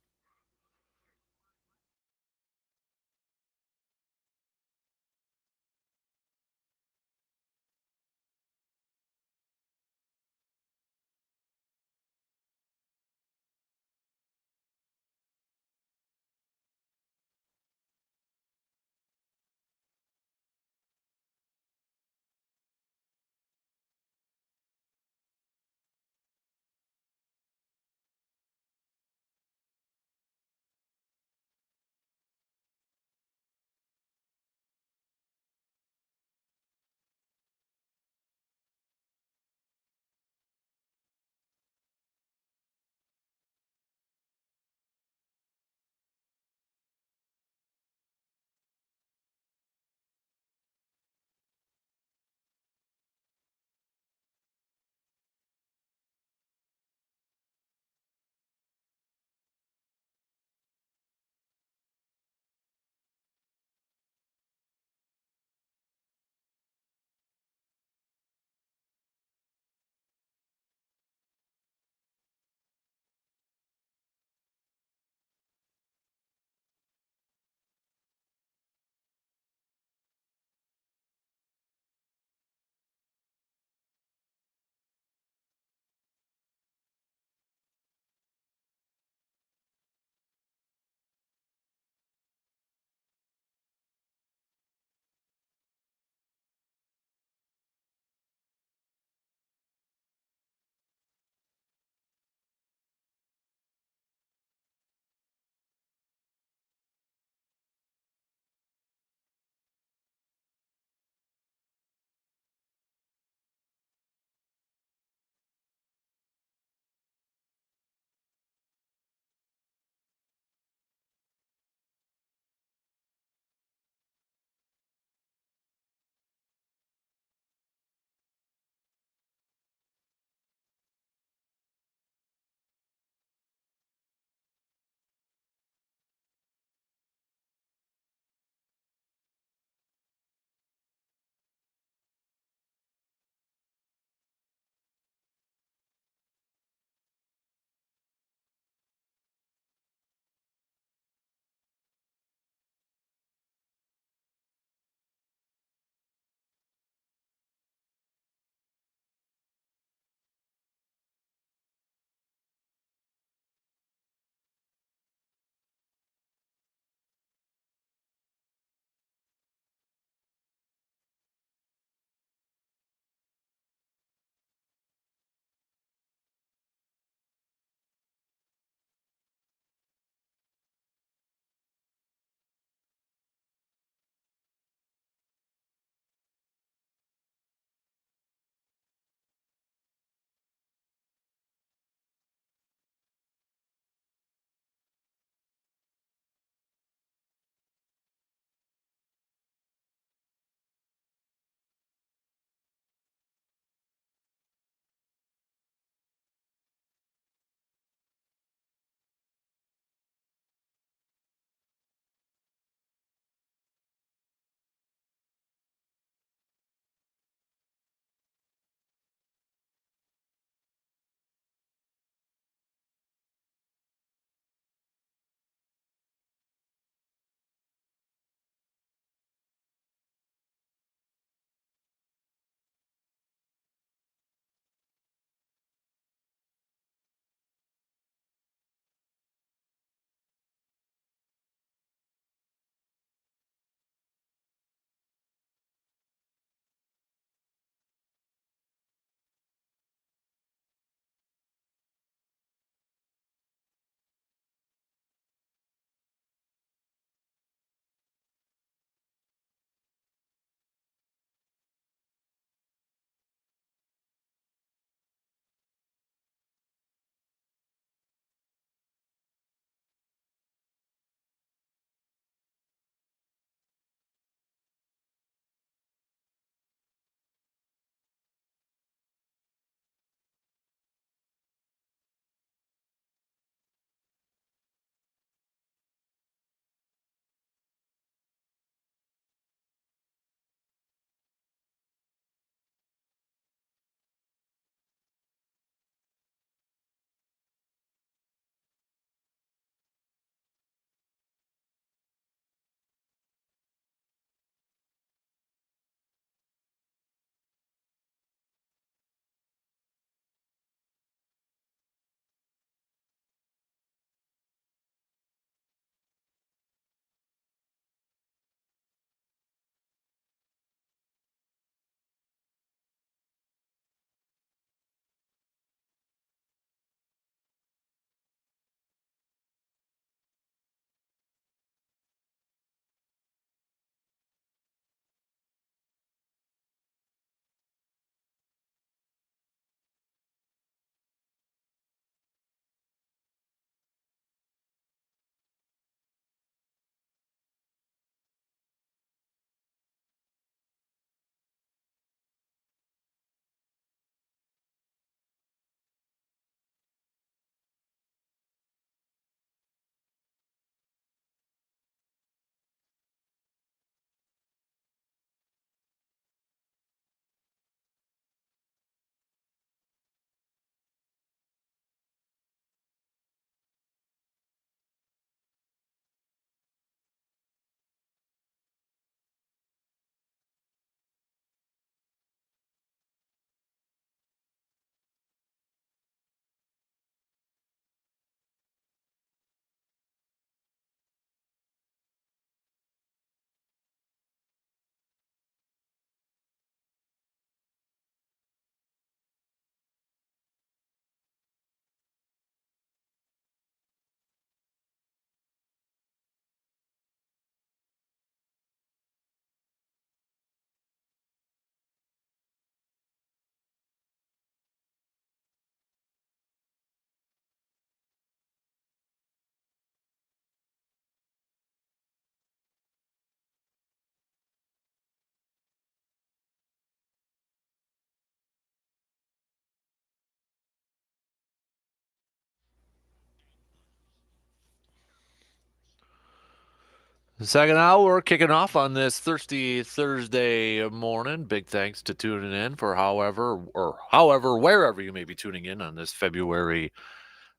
Second hour kicking off on this thirsty Thursday morning. Big thanks to tuning in for however, wherever you may be tuning in on this February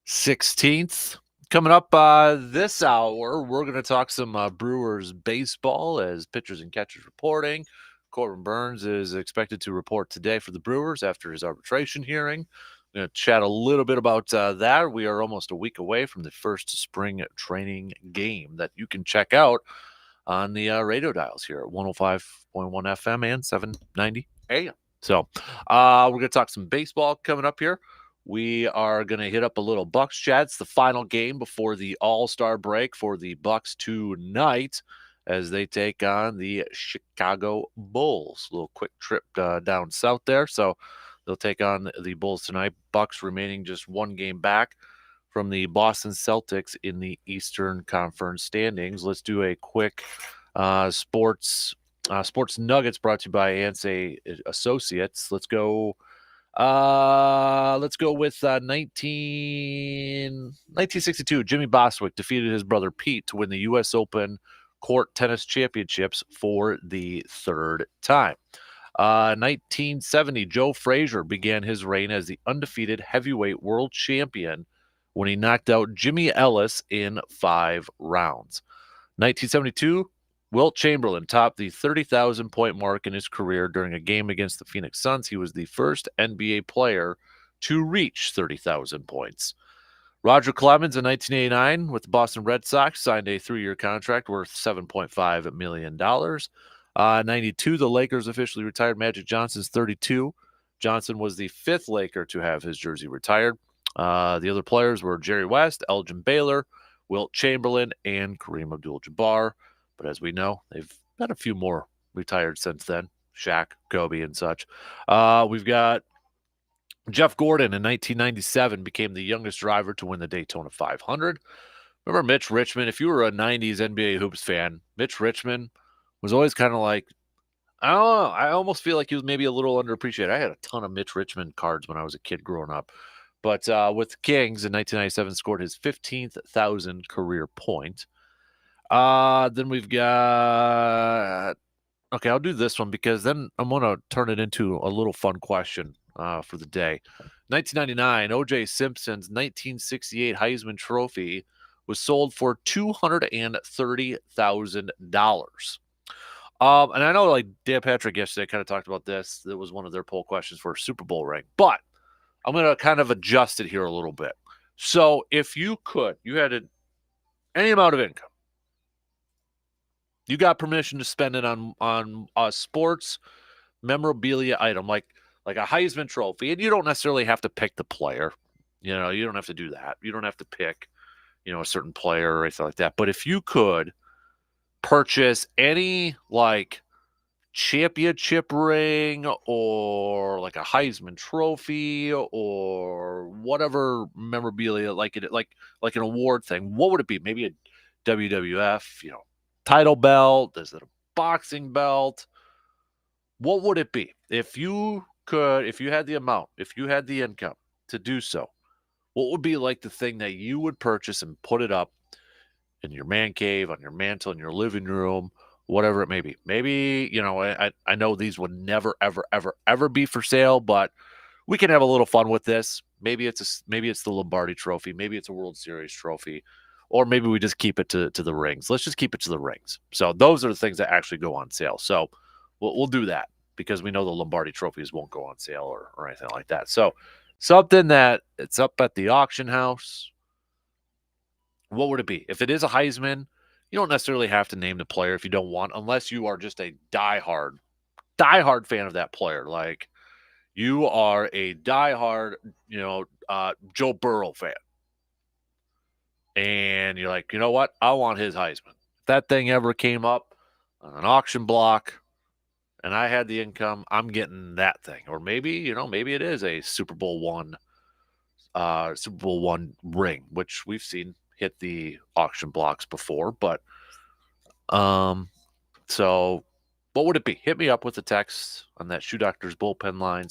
16th. Coming up this hour, we're going to talk some Brewers baseball as pitchers and catchers reporting. Corbin Burns is expected to report today for the Brewers after his arbitration hearing. I'm going to chat a little bit about that. We are almost a week away from the first spring training game that you can check out on the radio dials here at 105.1 FM and 790 AM. So we're going to talk some baseball coming up here. We are going to hit up a little Bucks chat. It's the final game before the All-Star break for the Bucks tonight as they take on the Chicago Bulls. A little quick trip down south there. So they'll take on the Bulls tonight. Bucks remaining just one game back from the Boston Celtics in the Eastern Conference standings. Let's do a quick sports nuggets brought to you by Ansay Associates. Let's go with 1962. Jimmy Bostwick defeated his brother Pete to win the U.S. Open Court Tennis Championships for the third time. 1970, Joe Frazier began his reign as the undefeated heavyweight world champion when he knocked out Jimmy Ellis in 5 rounds. 1972, Wilt Chamberlain topped the 30,000-point mark in his career during a game against the Phoenix Suns. He was the first NBA player to reach 30,000 points. Roger Clemens in 1989 with the Boston Red Sox signed a 3-year contract worth $7.5 million. 92, the Lakers officially retired Magic Johnson's 32. Johnson was the 5th Laker to have his jersey retired. The other players were Jerry West, Elgin Baylor, Wilt Chamberlain, and Kareem Abdul-Jabbar. But as we know, they've had a few more retired since then. Shaq, Kobe, and such. We've got Jeff Gordon in 1997 became the youngest driver to win the Daytona 500. Remember Mitch Richmond? If you were a 90s NBA Hoops fan, Mitch Richmond was always kind of like, I don't know, I almost feel like he was maybe a little underappreciated. I had a ton of Mitch Richmond cards when I was a kid growing up. But with the Kings in 1997, scored his 15,000 career point. Then we've got, okay, I'll do this one because then I'm going to turn it into a little fun question for the day. 1999, O.J. Simpson's 1968 Heisman Trophy was sold for $230,000. And I know like Dan Patrick yesterday kind of talked about this. That was one of their poll questions for a Super Bowl ring. But I'm going to kind of adjust it here a little bit. So if you had any amount of income, you got permission to spend it on a sports memorabilia item like a Heisman Trophy, and you don't necessarily have to pick the player. You know, you don't have to do that. You don't have to pick, a certain player or anything like that. But if you could purchase any like championship ring or like a Heisman Trophy or whatever memorabilia, like an award thing, what would it be? Maybe a WWF, title belt? Is it a boxing belt? What would it be? If you had the amount, if you had the income to do so, what would be like the thing that you would purchase and put it up in your man cave, on your mantle, in your living room, whatever it may be? Maybe, I know these would never, ever, ever, ever be for sale, but we can have a little fun with this. Maybe it's the Lombardi Trophy. Maybe it's a World Series trophy. Or maybe we just keep it to the rings. Let's just keep it to the rings. So those are the things that actually go on sale. So we'll do that because we know the Lombardi trophies won't go on sale or anything like that. So something that it's up at the auction house. What would it be? If it is a Heisman, you don't necessarily have to name the player if you don't want, unless you are just a diehard fan of that player. Like you are a diehard, Joe Burrow fan. And you're like, you know what? I want his Heisman. If that thing ever came up on an auction block and I had the income, I'm getting that thing. Or maybe, maybe it is a Super Bowl I ring, which we've seen hit the auction blocks before. But so what would it be? Hit me up with a text on that Shoe Doctors bullpen line,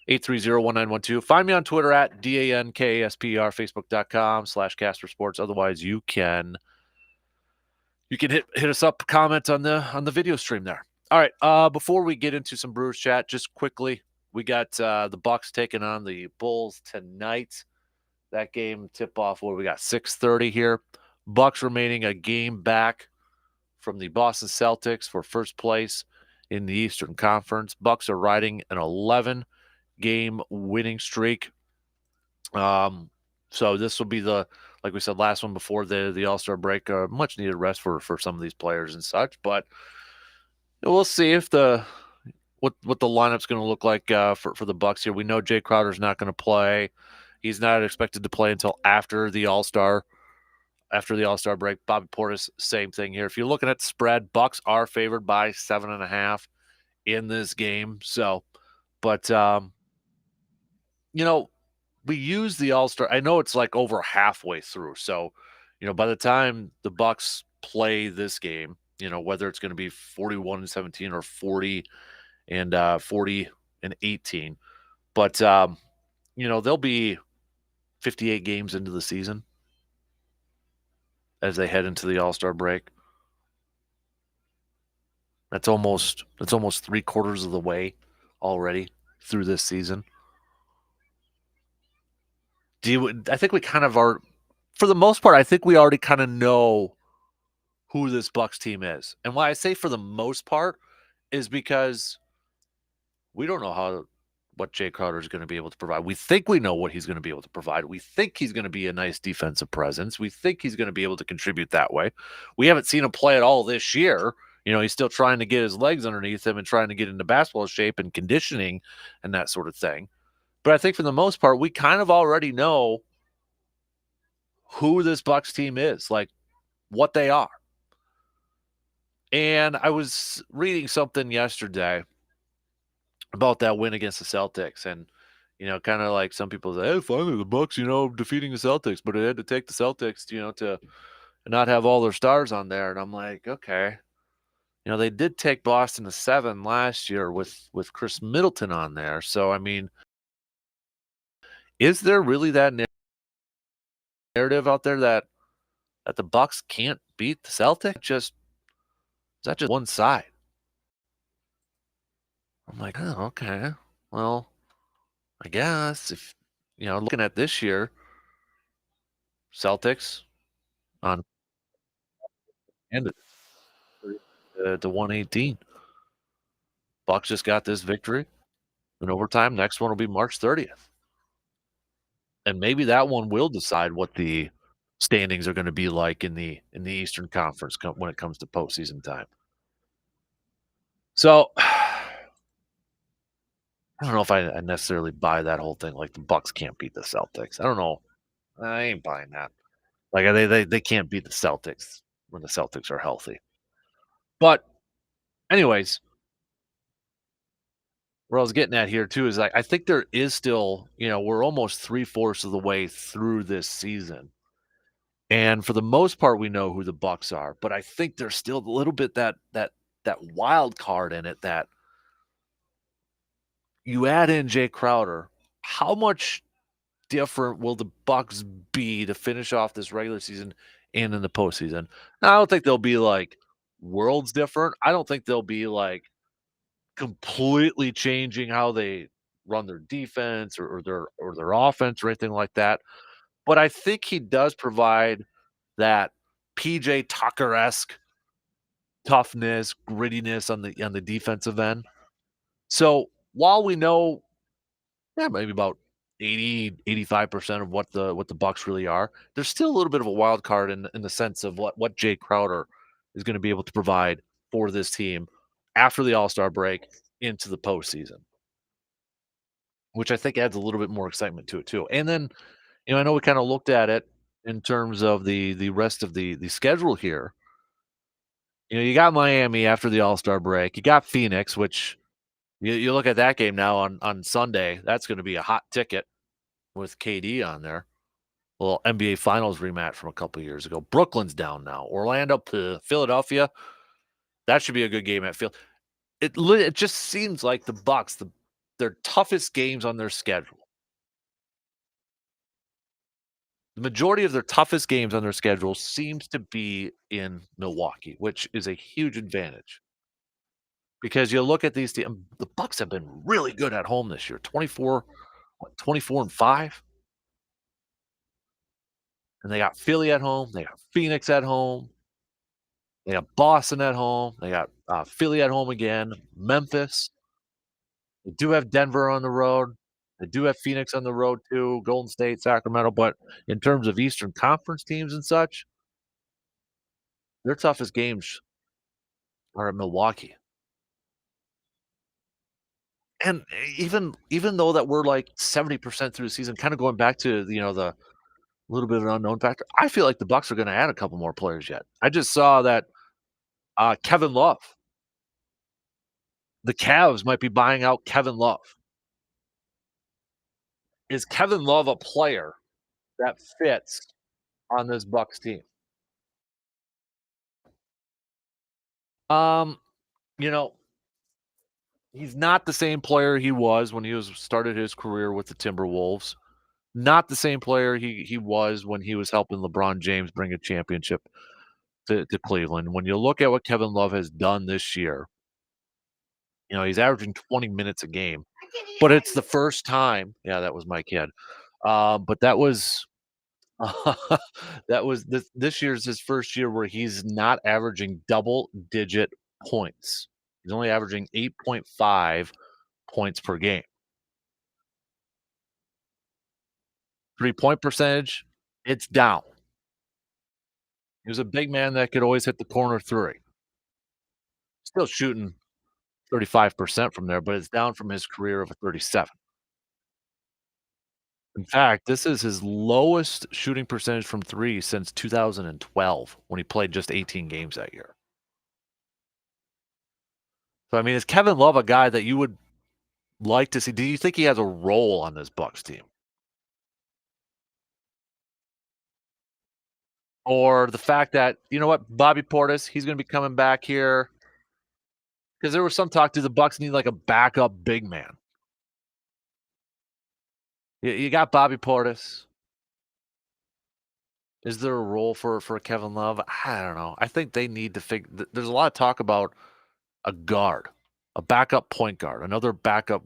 715-830-1912. Find me on Twitter at DANKASPR, Facebook.com/Kasper Sports. Otherwise, you can You can hit us up, comment on the video stream there. All right. Before we get into some Brewers chat, just quickly, we got the Bucks taking on the Bulls tonight. That game tip off. What we got? 6:30 here. Bucks remaining a game back from the Boston Celtics for first place in the Eastern Conference. Bucks are riding an 11 game winning streak. So this will be the, like we said, last one before the All-Star break. Much needed rest for some of these players and such, but we'll see if what the lineup's going to look like for the Bucks here. We know Jay Crowder's not going to play. He's not expected to play until after the All-Star break. Bobby Portis, same thing here. If you're looking at the spread, Bucks are favored by 7.5 in this game. So, but you know, we use the All-Star. I know it's like over halfway through. So, by the time the Bucks play this game, whether it's going to be 41-17 or 40-18, but they'll be 58 games into the season as they head into the All-Star break. That's almost 3/4 of the way already through this season. I think we kind of are, for the most part, I think we already kind of know who this Bucks team is. And why I say for the most part is because we don't know what Jay Crowder is going to be able to provide. We think we know what he's going to be able to provide. We think he's going to be a nice defensive presence. We think he's going to be able to contribute that way. We haven't seen him play at all this year. He's still trying to get his legs underneath him and trying to get into basketball shape and conditioning and that sort of thing. But I think for the most part, we kind of already know who this Bucks team is, like what they are. And I was reading something yesterday about that win against the Celtics, and kind of like some people say, "Hey, finally the Bucks, defeating the Celtics," but it had to take the Celtics, to not have all their stars on there. And I'm like, okay, they did take Boston to 7 last year with Chris Middleton on there. So I mean, is there really that narrative out there that the Bucks can't beat the Celtics? Is that just one side? I'm like, oh, okay. Well, I guess if looking at this year, Celtics on ended to 118. Bucks just got this victory in overtime. Next one will be March 30th, and maybe that one will decide what the standings are going to be like in the Eastern Conference when it comes to postseason time. So I don't know if I necessarily buy that whole thing. Like the Bucks can't beat the Celtics. I don't know. I ain't buying that. Like they can't beat the Celtics when the Celtics are healthy. But anyways, where I was getting at here too is like I think there is still, we're almost 3/4 of the way through this season. And for the most part, we know who the Bucks are, but I think there's still a little bit that wild card in it that you add in Jay Crowder. How much different will the Bucks be to finish off this regular season and in the postseason? Now, I don't think they'll be like worlds different. I don't think they'll be like completely changing how they run their defense or their offense or anything like that. But I think he does provide that PJ Tucker-esque toughness, grittiness on the defensive end. So while we know, yeah, maybe about 85% of what the Bucks really are, there's still a little bit of a wild card in the sense of what Jay Crowder is going to be able to provide for this team after the All-Star break into the postseason, which I think adds a little bit more excitement to it too. And then, I know we kind of looked at it in terms of the rest of the schedule here. You got Miami after the All-Star break. You got Phoenix, which you look at that game now on Sunday. That's going to be a hot ticket with KD on there. Little NBA Finals rematch from a couple years ago. Brooklyn's down now. Orlando, Philadelphia. That should be a good game at Phil. It just seems like the Bucks, their toughest games on their schedule. The majority of their toughest games on their schedule seems to be in Milwaukee, which is a huge advantage because you look at these the Bucks have been really good at home this year. 24 and 5, and they got Philly at home, they got Phoenix at home, they got Boston at home, they got, Philly at home again, Memphis. They do have Denver on the road. They do have Phoenix on the road too, Golden State, Sacramento, but in terms of Eastern Conference teams and such, their toughest games are at Milwaukee. And even though that we're like 70% through the season, kinda going back to, the little bit of an unknown factor, I feel like the Bucks are gonna add a couple more players yet. I just saw that, Kevin Love, the Cavs might be buying out Kevin Love. Is Kevin Love a player that fits on this Bucks team? Um, you know, he's not the same player he was when he was started his career with the Timberwolves. Not the same player he was when he was helping LeBron James bring a championship to Cleveland. When you look at what Kevin Love has done this year, he's averaging 20 minutes a game, but it's the first time. Yeah, that was my kid. But that was that was this year's his first year where he's not averaging double digit points. He's only averaging 8.5 points per game. 3-point percentage, it's down. He was a big man that could always hit the corner three. Still shooting 35% from there, but it's down from his career of a 37. In fact, this is his lowest shooting percentage from 3 since 2012 when he played just 18 games that year. So, I mean, is Kevin Love a guy that you would like to see? Do you think he has a role on this Bucks team? Or the fact that, you know what, Bobby Portis, he's gonna be coming back here because there was some talk, do the Bucks need, like, a backup big man? You got Bobby Portis. Is there a role for Kevin Love? I don't know. I think they need to there's a lot of talk about a guard, a backup point guard, another backup,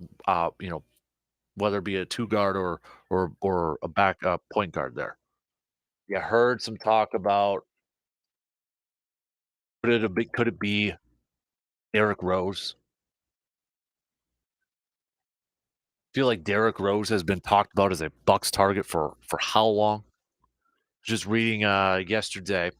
whether it be a 2 guard or a backup point guard there. You heard some talk about could it be Derrick Rose? Feel like Derrick Rose has been talked about as a Bucks target for how long? Just reading, yesterday,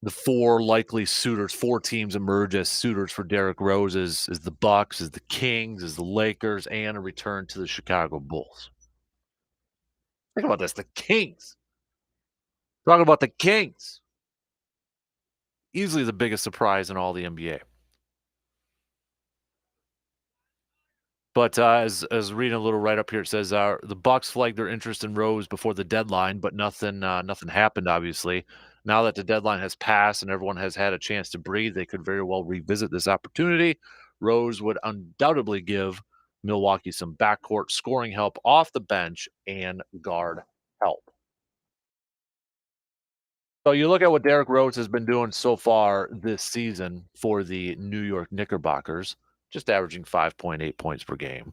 the 4 likely suitors, 4 teams emerge as suitors for Derrick Rose is the Bucks, is the Kings, is the Lakers, and a return to the Chicago Bulls. Think about this, the Kings. Talking about the Kings. Easily the biggest surprise in all the NBA. But, as reading a little write up here, it says, the Bucks flagged their interest in Rose before the deadline, but nothing happened, obviously. Now that the deadline has passed and everyone has had a chance to breathe, they could very well revisit this opportunity. Rose would undoubtedly give Milwaukee some backcourt scoring help off the bench and guard help. So you look at what Derrick Rose has been doing so far this season for the New York Knickerbockers, just averaging 5.8 points per game.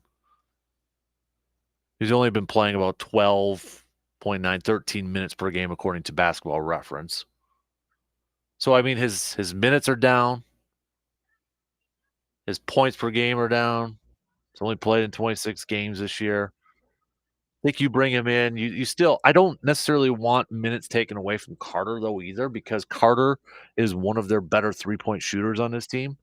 He's only been playing about 12.9, 13 minutes per game according to Basketball Reference. So, I mean, his minutes are down. His points per game are down. He's only played in 26 games this year. I think you bring him in, you still I don't necessarily want minutes taken away from Carter, though, either, because Carter is one of their better three-point shooters on this team.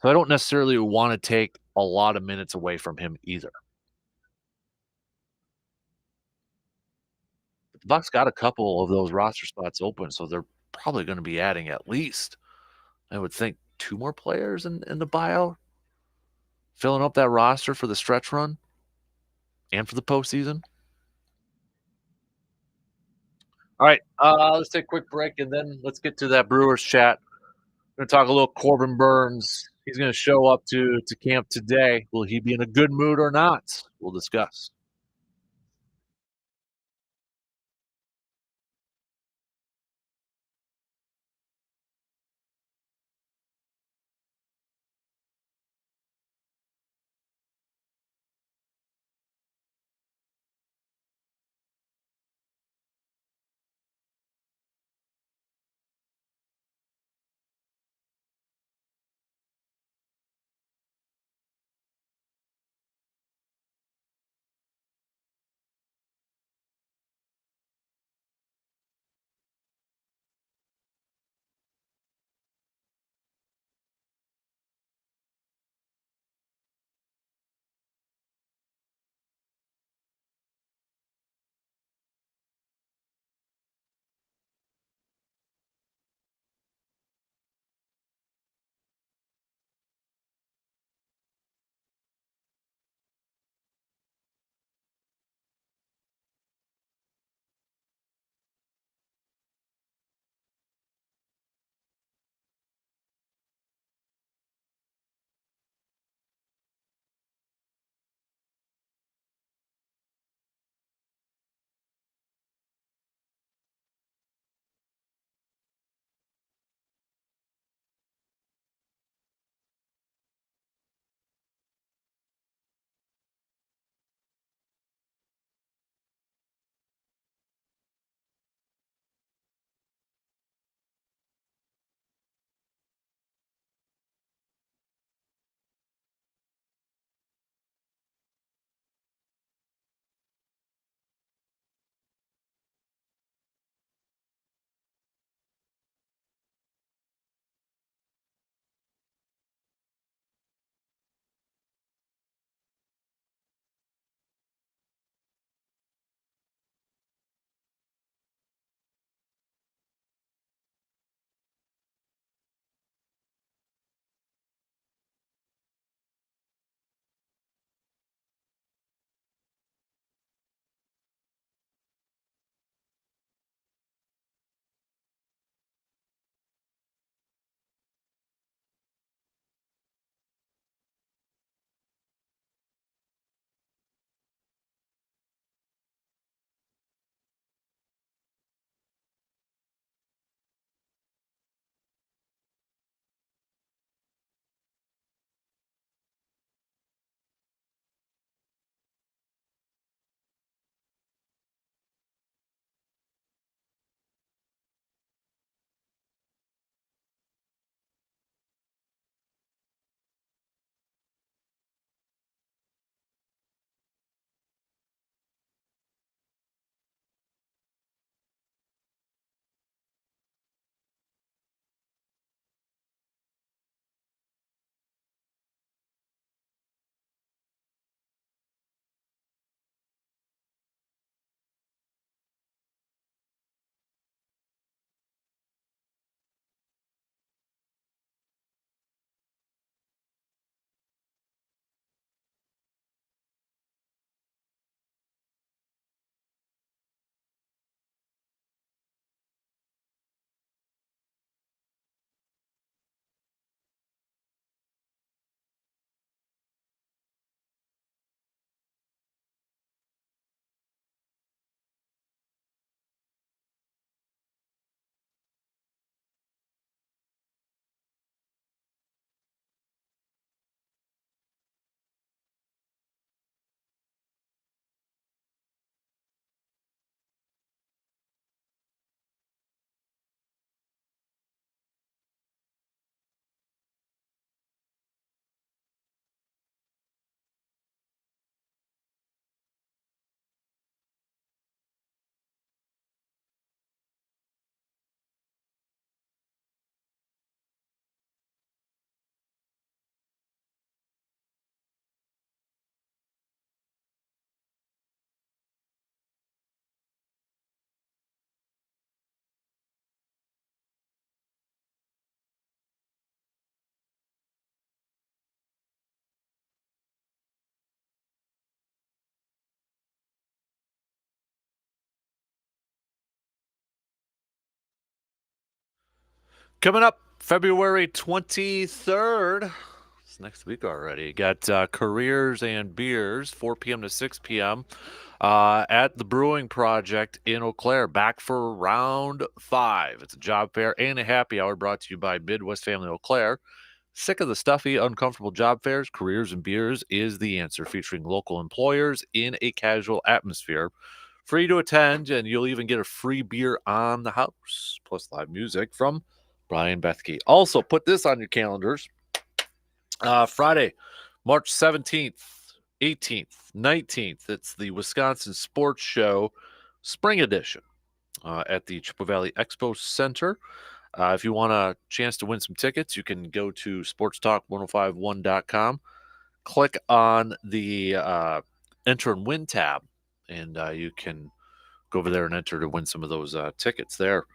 So I don't necessarily wanna take a lot of minutes away from him either. The Bucks got a couple of those roster spots open, so they're probably gonna be adding at least, I would think, 2 more players in the buyout, filling up that roster for the stretch run and for the postseason. Alright, let's take a quick break, and then let's get to that Brewers chat. We're gonna talk a little Corbin Burns. He's gonna show up to camp today. Will he be in a good mood or not? We'll discuss. Coming up February 23rd. It's next week already. Got Careers and Beers, 4 p.m. to 6 p.m. At the Brewing Project in Eau Claire. Back for round 5. It's a job fair and a happy hour brought to you by Midwest Family Eau Claire. Sick of the stuffy, uncomfortable job fairs? Careers and Beers is the answer, featuring local employers in a casual atmosphere. Free to attend, and you'll even get a free beer on the house, plus live music from Brian Bethke. Also, put this on your calendars. Friday, March 17th, 18th, 19th. It's the Wisconsin Sports Show Spring Edition at the Chippewa Valley Expo Center. If you want a chance to win some tickets, you can go to sportstalk1051.com, click on the enter and win tab, and you can go over there and enter to win some of those tickets there.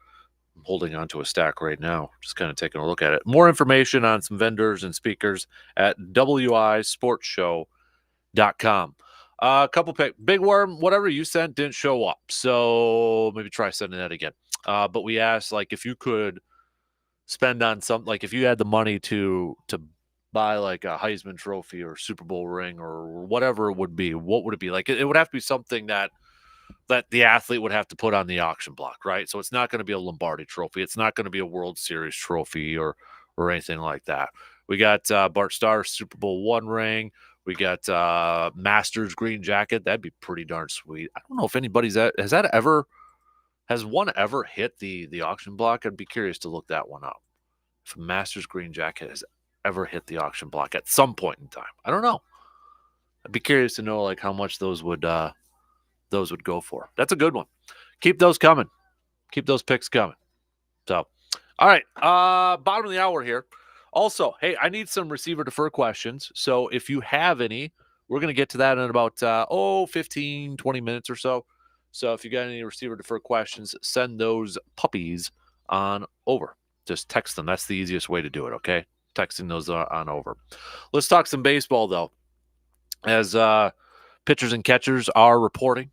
I'm holding on to a stack right now, just kind of taking a look at it. More information on some vendors and speakers at wisportshow.com. A couple Big Worm, whatever you sent didn't show up, so maybe try sending that again. But we asked, like, if you could spend on something, like if you had the money to buy like a Heisman Trophy or Super Bowl ring or whatever it would be, what would it be? Like it would have to be something that the athlete would have to put on the auction block, right? So it's not going to be a Lombardi Trophy. It's not going to be a World Series trophy or anything like that. We got Bart Starr's Super Bowl I ring. We got Masters green jacket. That'd be pretty darn sweet. I don't know if anybody's has one ever hit the auction block? I'd be curious to look that one up. If a Masters green jacket has ever hit the auction block at some point in time, I don't know. I'd be curious to know like how much those would go for. That's a good one. Keep those coming. Keep those picks coming. So, all right, bottom of the hour here. Also, hey, I need some receiver defer questions. So if you have any, we're going to get to that in about 15, 20 minutes or so. So if you got any receiver defer questions, send those puppies on over. Just text them. That's the easiest way to do it, okay? Texting those on over. Let's talk some baseball, though. As pitchers and catchers are reporting,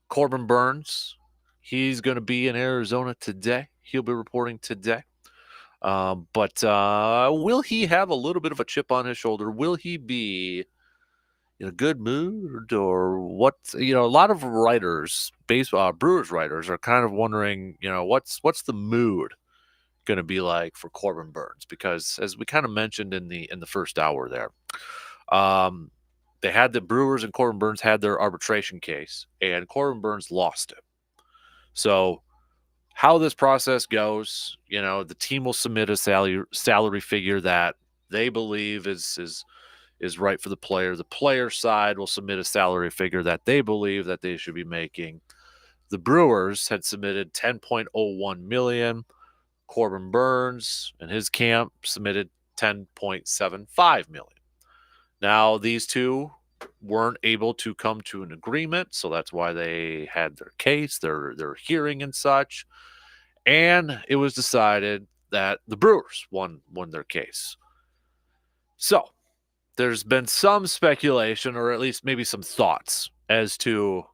Corbin Burns, he's going to be in Arizona today. He'll be reporting today. But will he have a little bit of a chip on his shoulder? Will he be in a good mood or what? A lot of writers, Brewers writers, are kind of wondering, what's the mood going to be like for Corbin Burns? Because as we kind of mentioned in the first hour there, they had the Brewers and Corbin Burns had their arbitration case, and Corbin Burns lost it. So how this process goes, the team will submit a salary figure that they believe is right for the player. The player side will submit a salary figure that they believe that they should be making. The Brewers had submitted $10.01 million. Corbin Burns and his camp submitted $10.75 million. Now, these two weren't able to come to an agreement, so that's why they had their case, their hearing and such. And it was decided that the Brewers won their case. So there's been some speculation, or at least maybe some thoughts, as to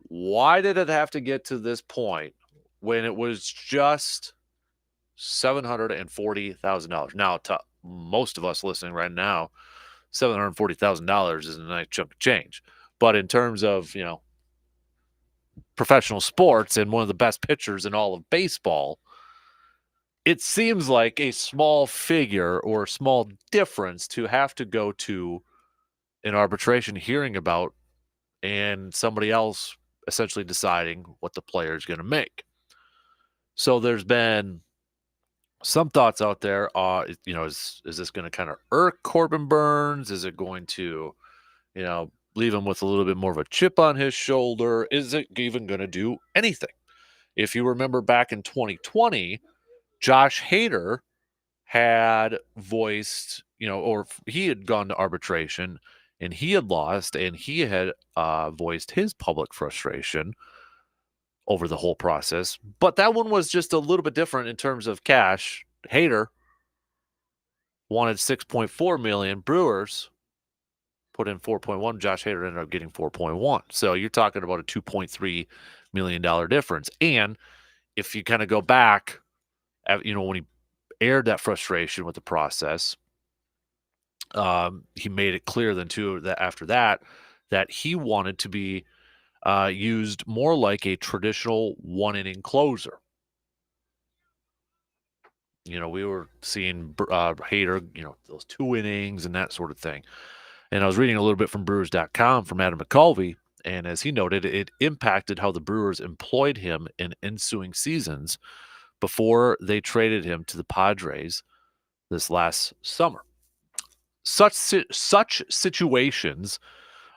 why did it have to get to this point when it was just $740,000. Now, to most of us listening right now, $740,000 is a nice chunk of change. But in terms of, professional sports and one of the best pitchers in all of baseball, it seems like a small figure or a small difference to have to go to an arbitration hearing about and somebody else essentially deciding what the player is going to make. So there's been some thoughts out there. Is this going to kind of irk Corbin Burns? Is it going to, leave him with a little bit more of a chip on his shoulder? Is it even going to do anything? If you remember back in 2020, Josh Hader had voiced, or he had gone to arbitration and he had lost, and he had voiced his public frustration over the whole process. But that one was just a little bit different in terms of cash. Hader wanted $6.4 million. Brewers put in 4.1. Josh Hader ended up getting 4.1. So you're talking about a $2.3 million difference. And if you kind of go back when he aired that frustration with the process, he made it clear then too that after that, that he wanted to be used more like a traditional one-inning closer. We were seeing Hader, those 2 innings and that sort of thing. And I was reading a little bit from Brewers.com from Adam McCulvey, and as he noted, it impacted how the Brewers employed him in ensuing seasons before they traded him to the Padres this last summer. Such situations,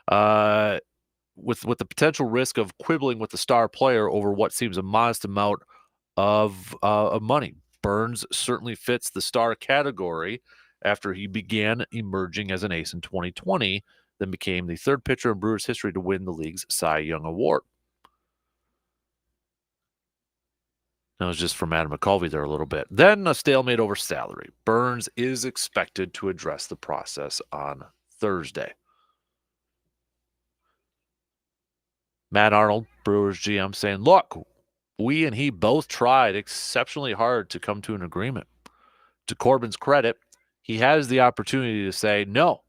uh, with the potential risk of quibbling with the star player over what seems a modest amount of money. Burns certainly fits the star category after he began emerging as an ace in 2020, then became the third pitcher in Brewers history to win the league's Cy Young Award. That was just from Adam McCulvey there a little bit. Then a stalemate over salary. Burns is expected to address the process on Thursday. Matt Arnold, Brewers GM, saying, look, we and he both tried exceptionally hard to come to an agreement. To Corbin's credit, he has the opportunity to say, no,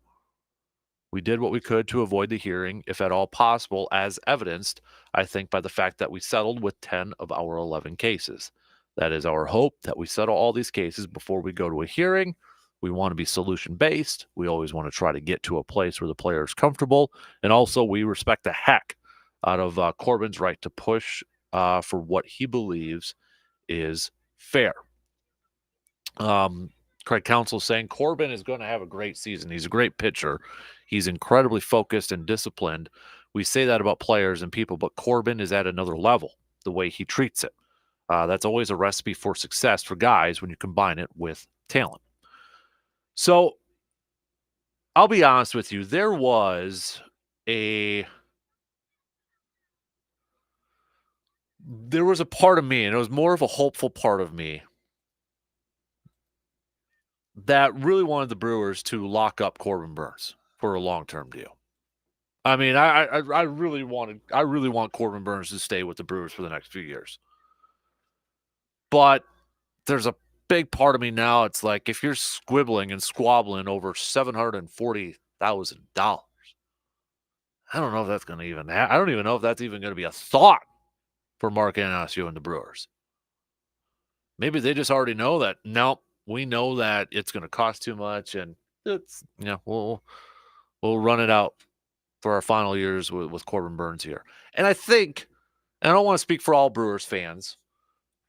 we did what we could to avoid the hearing, if at all possible, as evidenced, I think, by the fact that we settled with 10 of our 11 cases. That is our hope, that we settle all these cases before we go to a hearing. We want to be solution-based. We always want to try to get to a place where the player is comfortable. And also, we respect the heck out of Corbin's right to push for what he believes is fair. Craig Counsell saying Corbin is going to have a great season. He's a great pitcher. He's incredibly focused and disciplined. We say that about players and people, but Corbin is at another level, the way he treats it. That's always a recipe for success for guys when you combine it with talent. So I'll be honest with you. There was a part of me, and it was more of a hopeful part of me, that really wanted the Brewers to lock up Corbin Burns for a long-term deal. I mean, I really want Corbin Burns to stay with the Brewers for the next few years. But there's a big part of me now. It's like, if you're squibbling and squabbling over $740,000, I don't know if that's going to even I don't even know if that's even going to be a thought for Mark Anasio and the Brewers. Maybe they just already know that. No, we know that it's going to cost too much, and it's we'll run it out for our final years with Corbin Burns here. And I think, and I don't want to speak for all Brewers fans,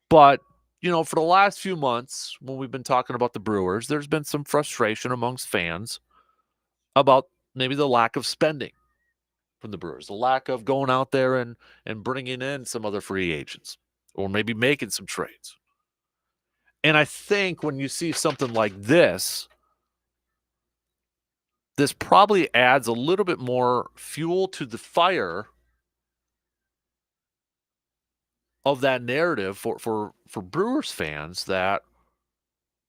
but for the last few months when we've been talking about the Brewers, there's been some frustration amongst fans about maybe the lack of spending from the Brewers, the lack of going out there and bringing in some other free agents, or maybe making some trades. And I think when you see something like this probably adds a little bit more fuel to the fire of that narrative for Brewers fans, that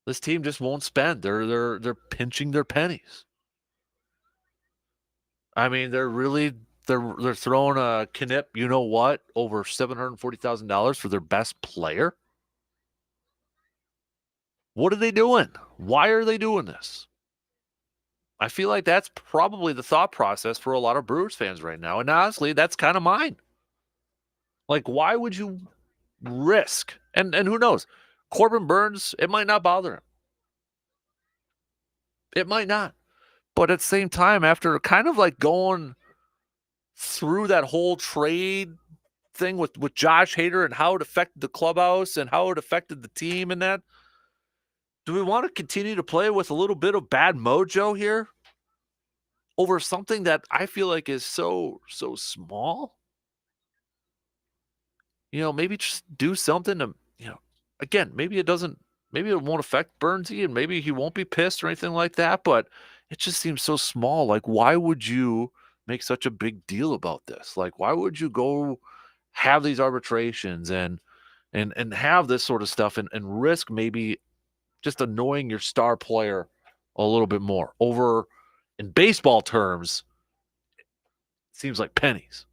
this team just won't spend. They're pinching their pennies. I mean, they're throwing a Knipp, over $740,000 for their best player. What are they doing? Why are they doing this? I feel like that's probably the thought process for a lot of Brewers fans right now. And honestly, that's kind of mine. Like, why would you risk? And who knows? Corbin Burns, it might not bother him. It might not. But at the same time, after kind of like going through that whole trade thing with Josh Hader and how it affected the clubhouse and how it affected the team and that, do we want to continue to play with a little bit of bad mojo here over something that I feel like is so small? Maybe just do something to, again, maybe it won't affect Burnsy, and maybe he won't be pissed or anything like that, but it just seems so small. Like, why would you make such a big deal about this? Like, why would you go have these arbitrations and have this sort of stuff and risk maybe just annoying your star player a little bit more over, in baseball terms, it seems like pennies.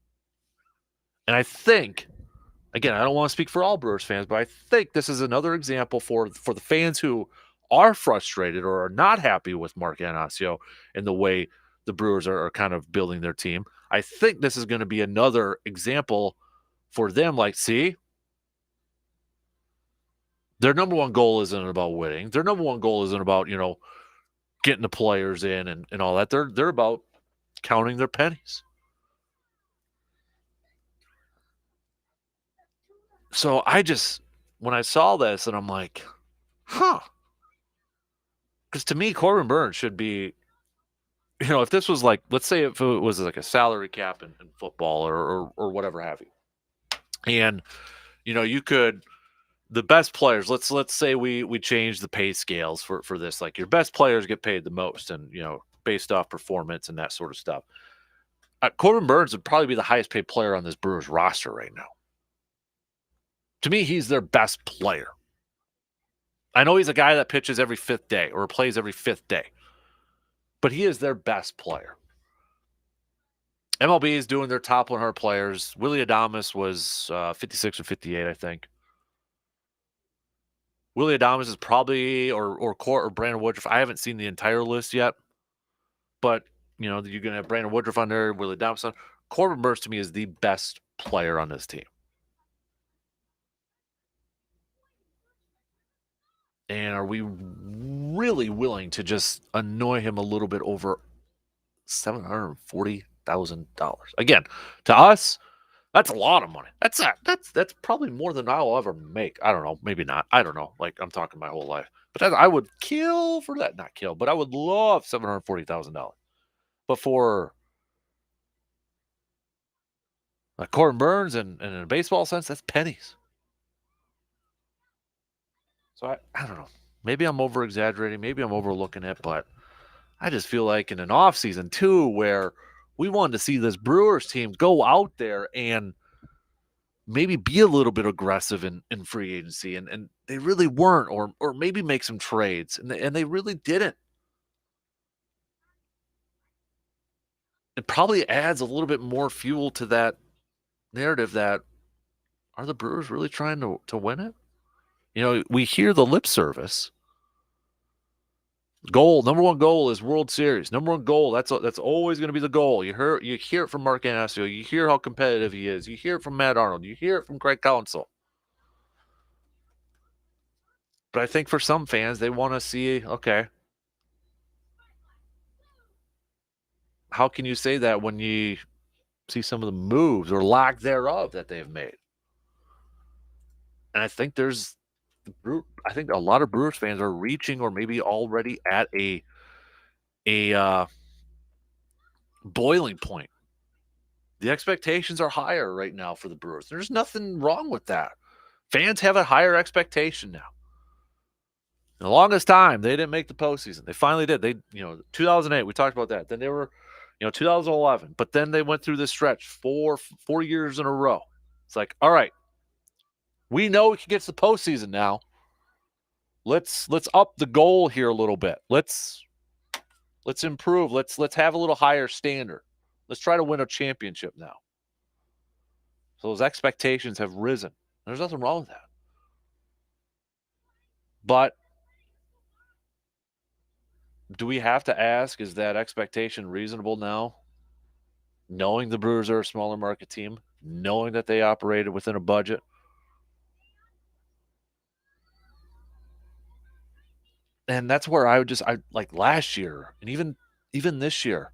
And I think Again, I don't want to speak for all Brewers fans, but I think this is another example for the fans who are frustrated or are not happy with Mark Anasio and the way the Brewers are kind of building their team. I think this is going to be another example for them. Like, see, their number one goal isn't about winning. Their number one goal isn't about, getting the players in and all that. They're about counting their pennies. So when I saw this and I'm like, huh. Because to me, Corbin Burns should be, if this was like, let's say if it was like a salary cap in football or whatever have you. And, you could, the best players, let's say we change the pay scales for this. Like your best players get paid the most and, based off performance and that sort of stuff. Corbin Burns would probably be the highest paid player on this Brewers roster right now. To me, he's their best player. I know he's a guy that pitches every fifth day or plays every fifth day, but he is their best player. MLB is doing their top 100 players. Willie Adames was 56 or 58, I think. Willie Adames is probably or Brandon Woodruff. I haven't seen the entire list yet, but you're going to have Brandon Woodruff on there, Willie Adames on. Corbin Burns to me is the best player on this team. And are we really willing to just annoy him a little bit over $740,000? Again, to us, that's a lot of money. That's probably more than I'll ever make. I don't know, maybe not. I don't know. Like I'm talking my whole life, but I would kill for that. Not kill, but I would love $740,000. But for like Corbin Burns and in a baseball sense, that's pennies. So I don't know. Maybe I'm over exaggerating. Maybe I'm overlooking it, but I just feel like in an off season too, where we wanted to see this Brewers team go out there and maybe be a little bit aggressive in free agency, and they really weren't, or maybe make some trades, and they really didn't. It probably adds a little bit more fuel to that narrative that are the Brewers really trying to win it? We hear the lip service. Number one goal is World Series. Number one goal, that's always going to be the goal. You hear it from Mark Anasio. You hear how competitive he is. You hear it from Matt Arnold. You hear it from Craig Counsell. But I think for some fans, they want to see, okay, how can you say that when you see some of the moves or lack thereof that they've made? And I think I think a lot of Brewers fans are reaching or maybe already at a boiling point. The expectations are higher right now for the Brewers. There's nothing wrong with that. Fans have a higher expectation now. In the longest time, they didn't make the postseason. They finally did. 2008, we talked about that. Then they were, 2011. But then they went through this stretch 4 years in a row. It's like, all right, we know we can get to the postseason now. Let's up the goal here a little bit. Let's improve. Let's have a little higher standard. Let's try to win a championship now. So those expectations have risen. There's nothing wrong with that. But do we have to ask, is that expectation reasonable now? Knowing the Brewers are a smaller market team, knowing that they operated within a budget. And that's where I like last year and even this year.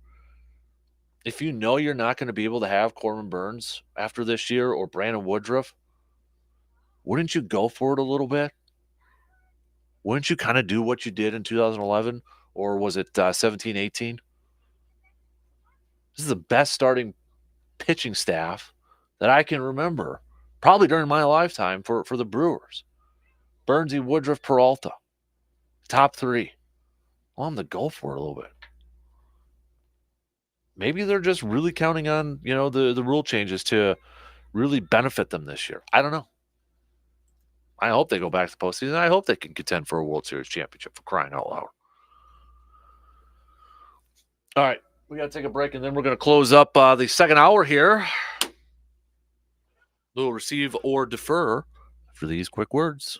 If you know you're not going to be able to have Corbin Burns after this year or Brandon Woodruff, wouldn't you go for it a little bit? Wouldn't you kind of do what you did in 2011? Or was it 17, 18? This is the best starting pitching staff that I can remember, probably during my lifetime for the Brewers. Burnsy, Woodruff, Peralta, top three. I want them to go for it a little bit. Maybe they're just really counting on, the rule changes to really benefit them this year. I don't know. I hope they go back to the postseason. I hope they can contend for a World Series championship, for crying out loud. All right, we got to take a break, and then we're going to close up the second hour here. We'll receive or defer for these quick words.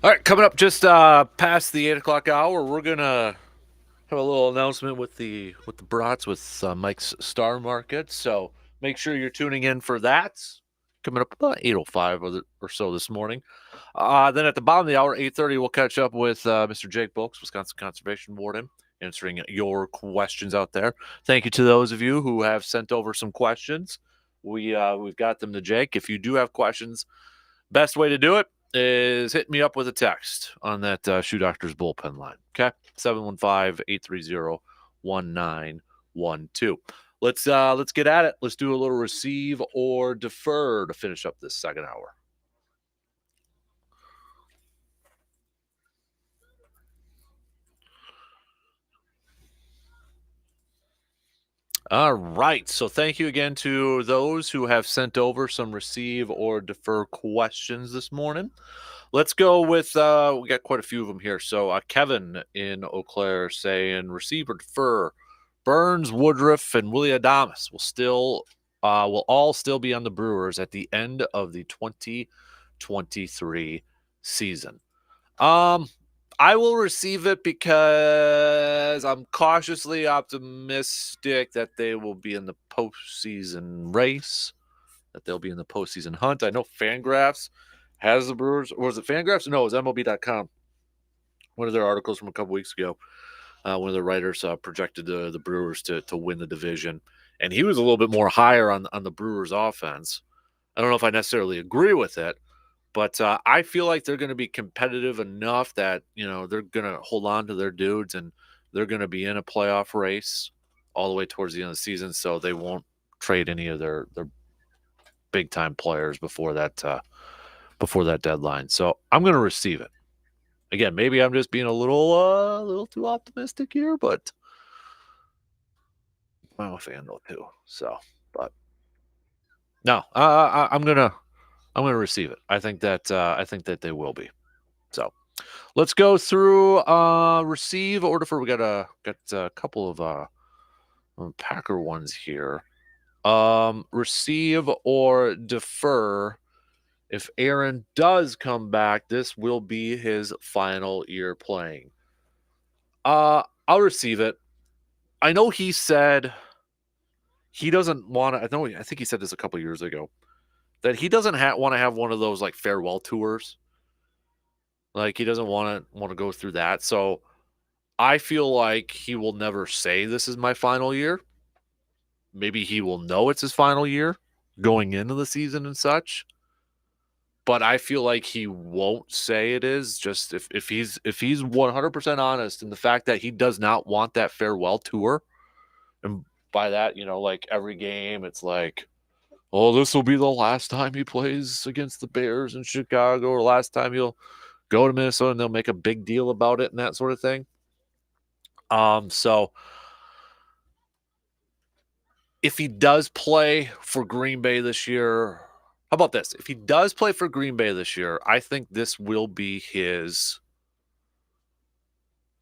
All right, coming up just past the 8 o'clock hour, we're gonna have a little announcement with the brats with Mike's Star Market. So make sure you're tuning in for that. Coming up about 8:05 or so this morning. Then at the bottom of the hour, 8:30, we'll catch up with Mr. Jake Bolks, Wisconsin Conservation Warden, answering your questions out there. Thank you to those of you who have sent over some questions. We've got them to Jake. If you do have questions, best way to do it is hit me up with a text on that Shoe Doctor's bullpen line. Okay, 715-830-1912. Let's get at it. Let's do a little receive or defer to finish up this second hour. All right. So thank you again to those who have sent over some receive or defer questions this morning. Let's go with we got quite a few of them here. So Kevin in Eau Claire saying receive or defer. Burns, Woodruff, and Willie Adames will all still be on the Brewers at the end of the 2023 season. I will receive it because I'm cautiously optimistic that they will be in the postseason race, that they'll be in the postseason hunt. I know Fangraphs has the Brewers, or was it Fangraphs? No, it was MLB.com. One of their articles from a couple weeks ago, one of the writers projected the Brewers to win the division, and he was a little bit more higher on the Brewers offense. I don't know if I necessarily agree with it, but I feel like they're going to be competitive enough that, they're going to hold on to their dudes and they're going to be in a playoff race all the way towards the end of the season. So they won't trade any of their big time players before that deadline. So I'm going to receive it. Again, maybe I'm just being a little too optimistic here, but I'm a fan though too. So, but no, I'm gonna receive it. I think that they will be. So let's go through receive or defer. We got a couple of Packer ones here. Receive or defer. If Aaron does come back, this will be his final year playing. I'll receive it. I know he said he doesn't want to. I think he said this a couple years ago that he doesn't want to have one of those like farewell tours. Like he doesn't want to go through that. So I feel like he will never say this is my final year. Maybe he will know it's his final year going into the season and such. But I feel like he won't say it is, just if he's 100% honest in the fact that he does not want that farewell tour. And by that, like every game, it's like, oh, this will be the last time he plays against the Bears in Chicago, or last time he'll go to Minnesota, and they'll make a big deal about it and that sort of thing. So if he does play for Green Bay this year, how about this? If he does play for Green Bay this year, I think this will be his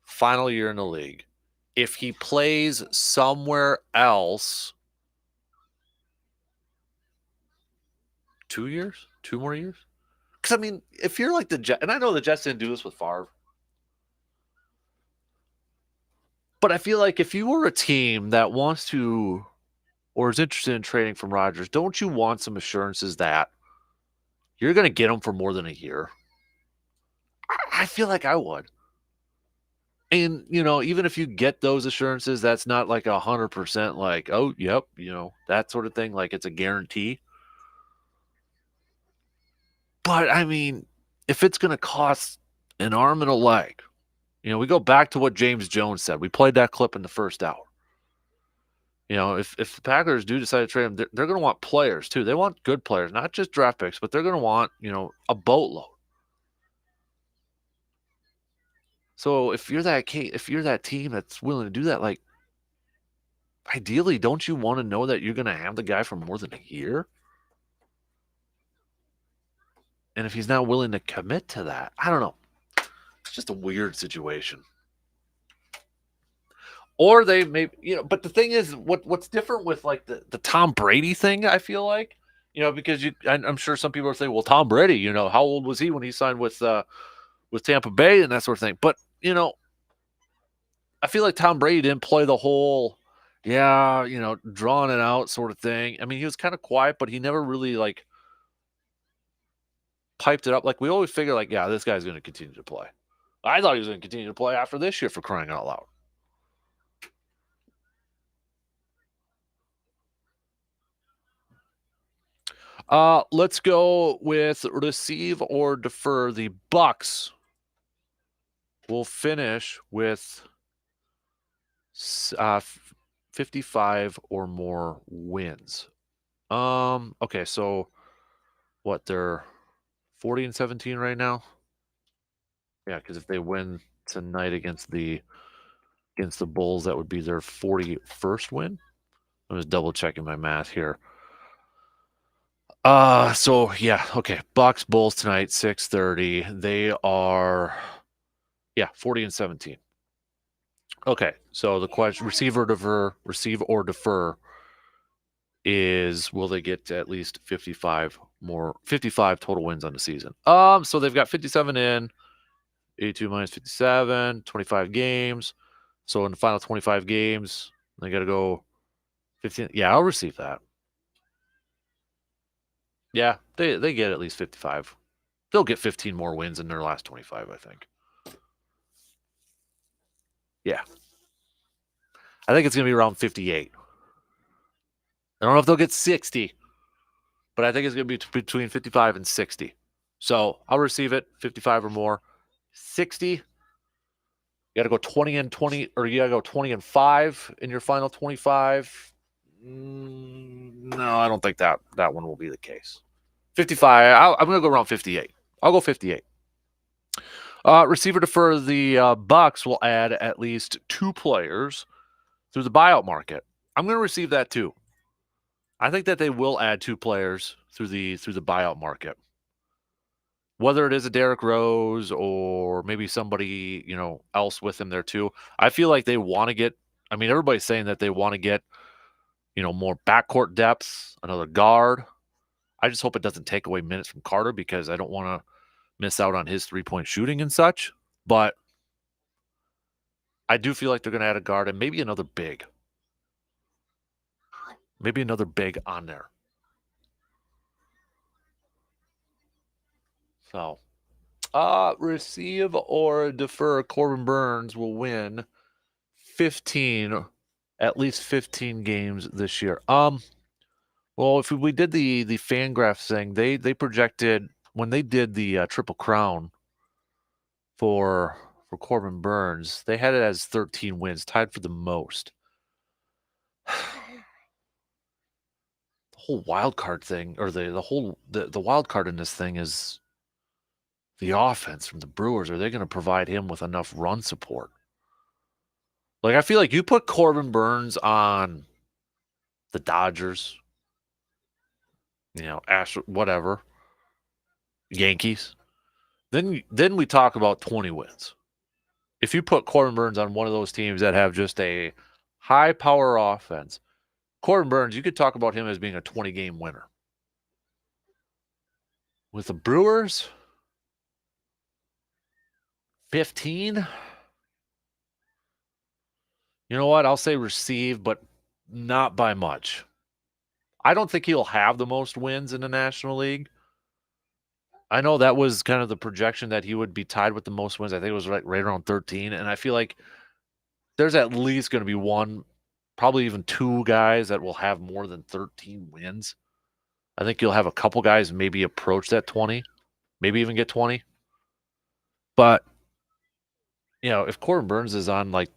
final year in the league. If he plays somewhere else, 2 years, 2 more years. Because I mean, if you're like the Jets, and I know the Jets didn't do this with Favre, but I feel like if you were a team that wants to or is interested in trading from Rodgers, don't you want some assurances that you're going to get him for more than a year? I feel like I would. And, even if you get those assurances, that's not like 100% like, oh, yep, that sort of thing. Like it's a guarantee. But I mean, if it's going to cost an arm and a leg, we go back to what James Jones said. We played that clip in the first hour. If the Packers do decide to trade him, they're going to want players too. They want good players, not just draft picks, but they're going to want, a boatload. So if you're that team that's willing to do that, like, ideally, don't you want to know that you're going to have the guy for more than a year? And if he's not willing to commit to that, I don't know. It's just a weird situation. Or they may, but the thing is, what's different with like the Tom Brady thing, I feel like, because I'm sure some people are saying, well, Tom Brady, how old was he when he signed with with Tampa Bay and that sort of thing. But, I feel like Tom Brady didn't play the whole, drawing it out sort of thing. I mean, he was kind of quiet, but he never really like piped it up. Like we always figure, like, yeah, this guy's going to continue to play. I thought he was going to continue to play after this year, for crying out loud. Let's go with receive or defer. The Bucks will finish with 55 or more wins. Okay, so what, they're 40-17 right now? Yeah, because if they win tonight against the Bulls, that would be their 41st win. I'm just double checking my math here. So yeah, okay. Bucks Bulls tonight, 6:30. They are 40-17. Okay, so the question receive or defer is, will they get to at least 55 total wins on the season? So they've got 57 in, 82 minus 57, 25 games. So in the final 25 games, they got to go 15. Yeah, I'll receive that. Yeah, they get at least 55. They'll get 15 more wins in their last 25, I think. Yeah. I think it's going to be around 58. I don't know if they'll get 60, but I think it's going to be between 55 and 60. So I'll receive it, 55 or more. 60, you got to go 20-20, or you got to go 20-5 in your final 25. No, I don't think that one will be the case. 55, I'm going to go around 58. I'll go 58. Receiver defer, the Bucks will add at least 2 players through the buyout market. I'm going to receive that too. I think that they will add 2 players through the buyout market. Whether it is a Derrick Rose or maybe somebody, else with him there too. I feel like they want to get, I mean, everybody's saying that they want to get, more backcourt depth, another guard. I just hope it doesn't take away minutes from Carter, because I don't want to miss out on his 3-point shooting and such. But I do feel like they're going to add a guard and maybe another big. Maybe another big on there. So, receive or defer, Corbin Burns will win 15, at least 15 games this year. Well, if we did the Fangraph thing, they projected when they did the Triple Crown for Corbin Burns, they had it as 13 wins, tied for the most. The whole wild card thing, or the wild card in this thing is the offense from the Brewers. Are they going to provide him with enough run support? Like, I feel like you put Corbin Burns on the Dodgers, whatever, Yankees, then we talk about 20 wins. If you put Corbin Burns on one of those teams that have just a high power offense, Corbin Burns, you could talk about him as being a 20-game winner. With the Brewers, 15? You know what? I'll say receive, but not by much. I don't think he'll have the most wins in the National League. I know that was kind of the projection, that he would be tied with the most wins. I think it was right around 13. And I feel like there's at least going to be one, probably even 2 guys that will have more than 13 wins. I think you'll have a couple guys maybe approach that 20, maybe even get 20. But, if Corbin Burns is on like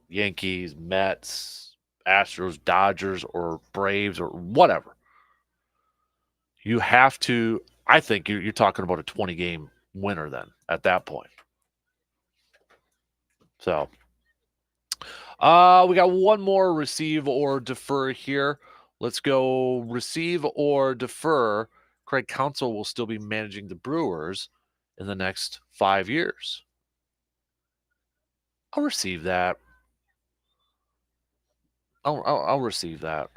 Yankees, Mets, Astros, Dodgers, or Braves, or whatever, you have to, I think you're talking about a 20-game winner then at that point. So, we got one more receive or defer here. Let's go receive or defer. Craig Counsell will still be managing the Brewers in the next 5 years. I'll receive that. I'll receive that.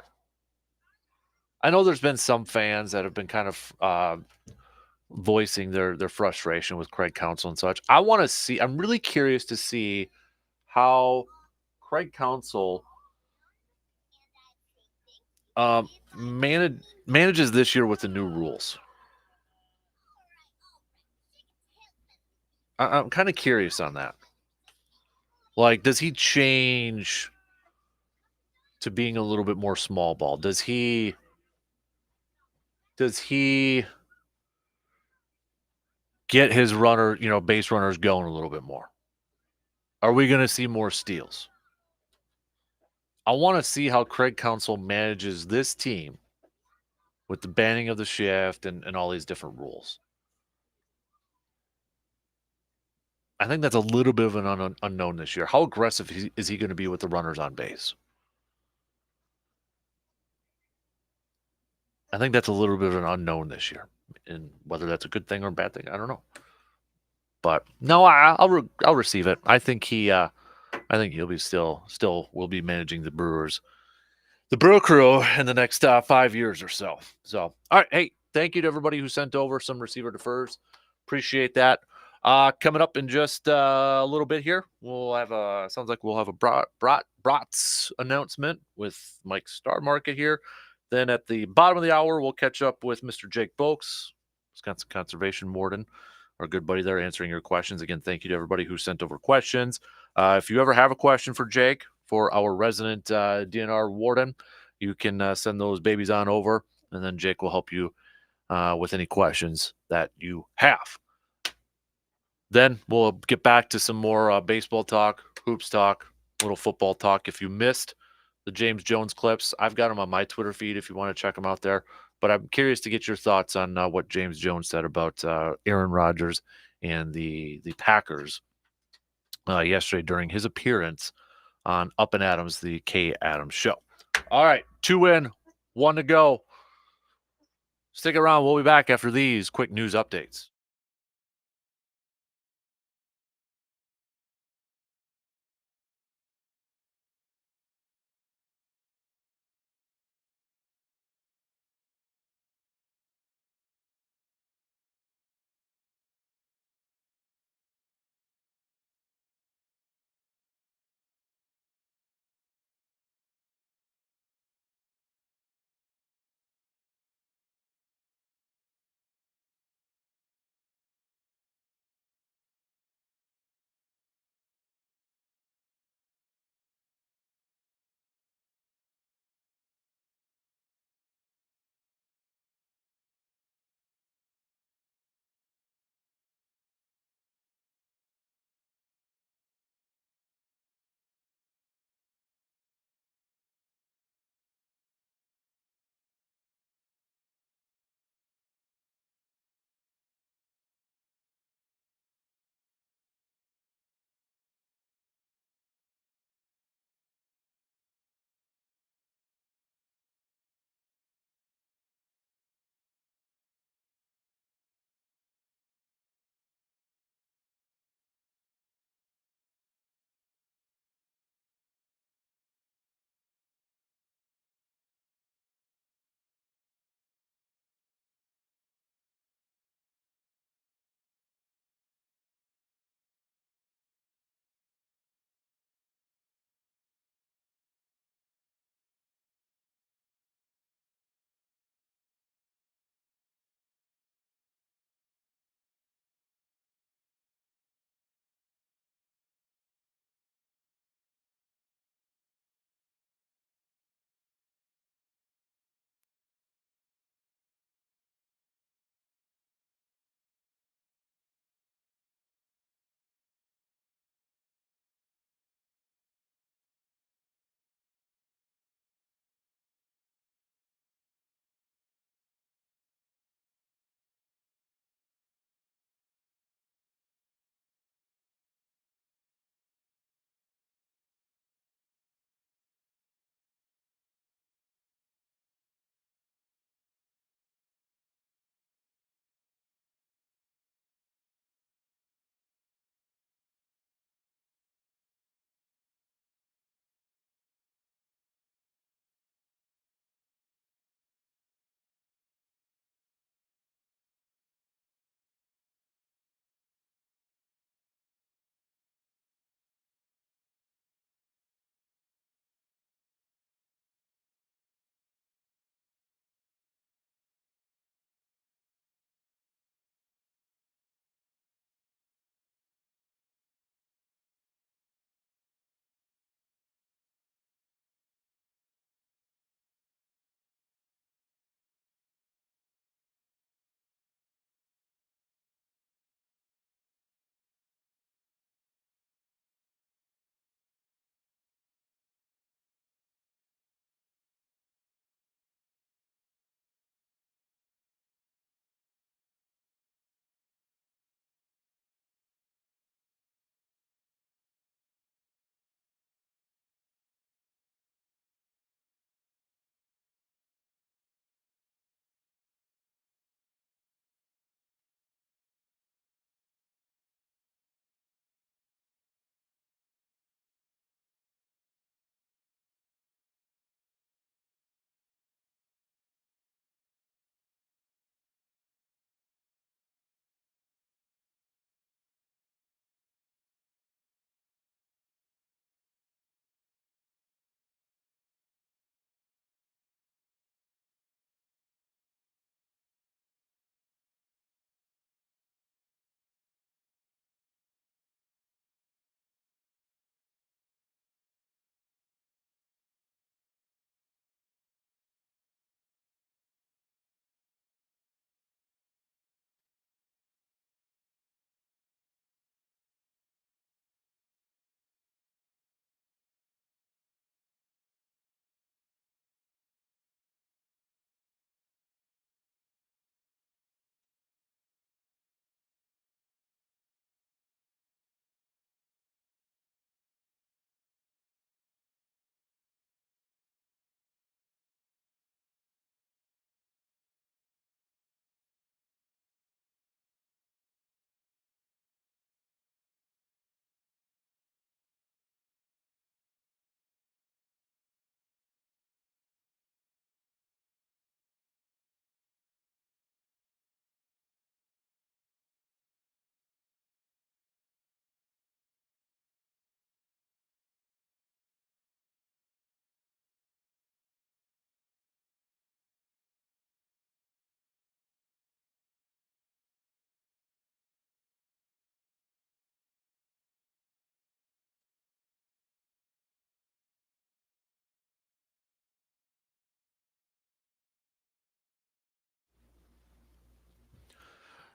I know there's been some fans that have been kind of voicing their frustration with Craig Counsell and such. I want to see. I'm really curious to see how Craig Counsell manages this year with the new rules. I'm kind of curious on that. Like, does he change to being a little bit more small ball? Does he get his base runners going a little bit more? Are we going to see more steals? I want to see how Craig Counsell manages this team with the banning of the shift and all these different rules. I think that's a little bit of an unknown this year. How aggressive is he going to be with the runners on base? I think that's a little bit of an unknown this year, and whether that's a good thing or a bad thing, I don't know. But no, I'll receive it. I think he'll be still will be managing the Brewers, the Brew Crew in the next 5 years or so. So, all right, hey, thank you to everybody who sent over some receiver defers. Appreciate that. Coming up in just a little bit here, we'll have a Brats announcement with Mike Star Market here. Then at the bottom of the hour, we'll catch up with Mr. Jake Boakes, Wisconsin Conservation Warden, our good buddy there, answering your questions. Again, thank you to everybody who sent over questions. If you ever have a question for Jake, for our resident DNR warden, you can send those babies on over, and then Jake will help you with any questions that you have. Then we'll get back to some more baseball talk, hoops talk, little football talk. If you missed the James Jones clips, I've got them on my Twitter feed if you want to check them out there. But I'm curious to get your thoughts on what James Jones said about Aaron Rodgers and the Packers yesterday during his appearance on Up and Adams, the K Adams Show. All right, 2 in, 1 to go. Stick around. We'll be back after these quick news updates.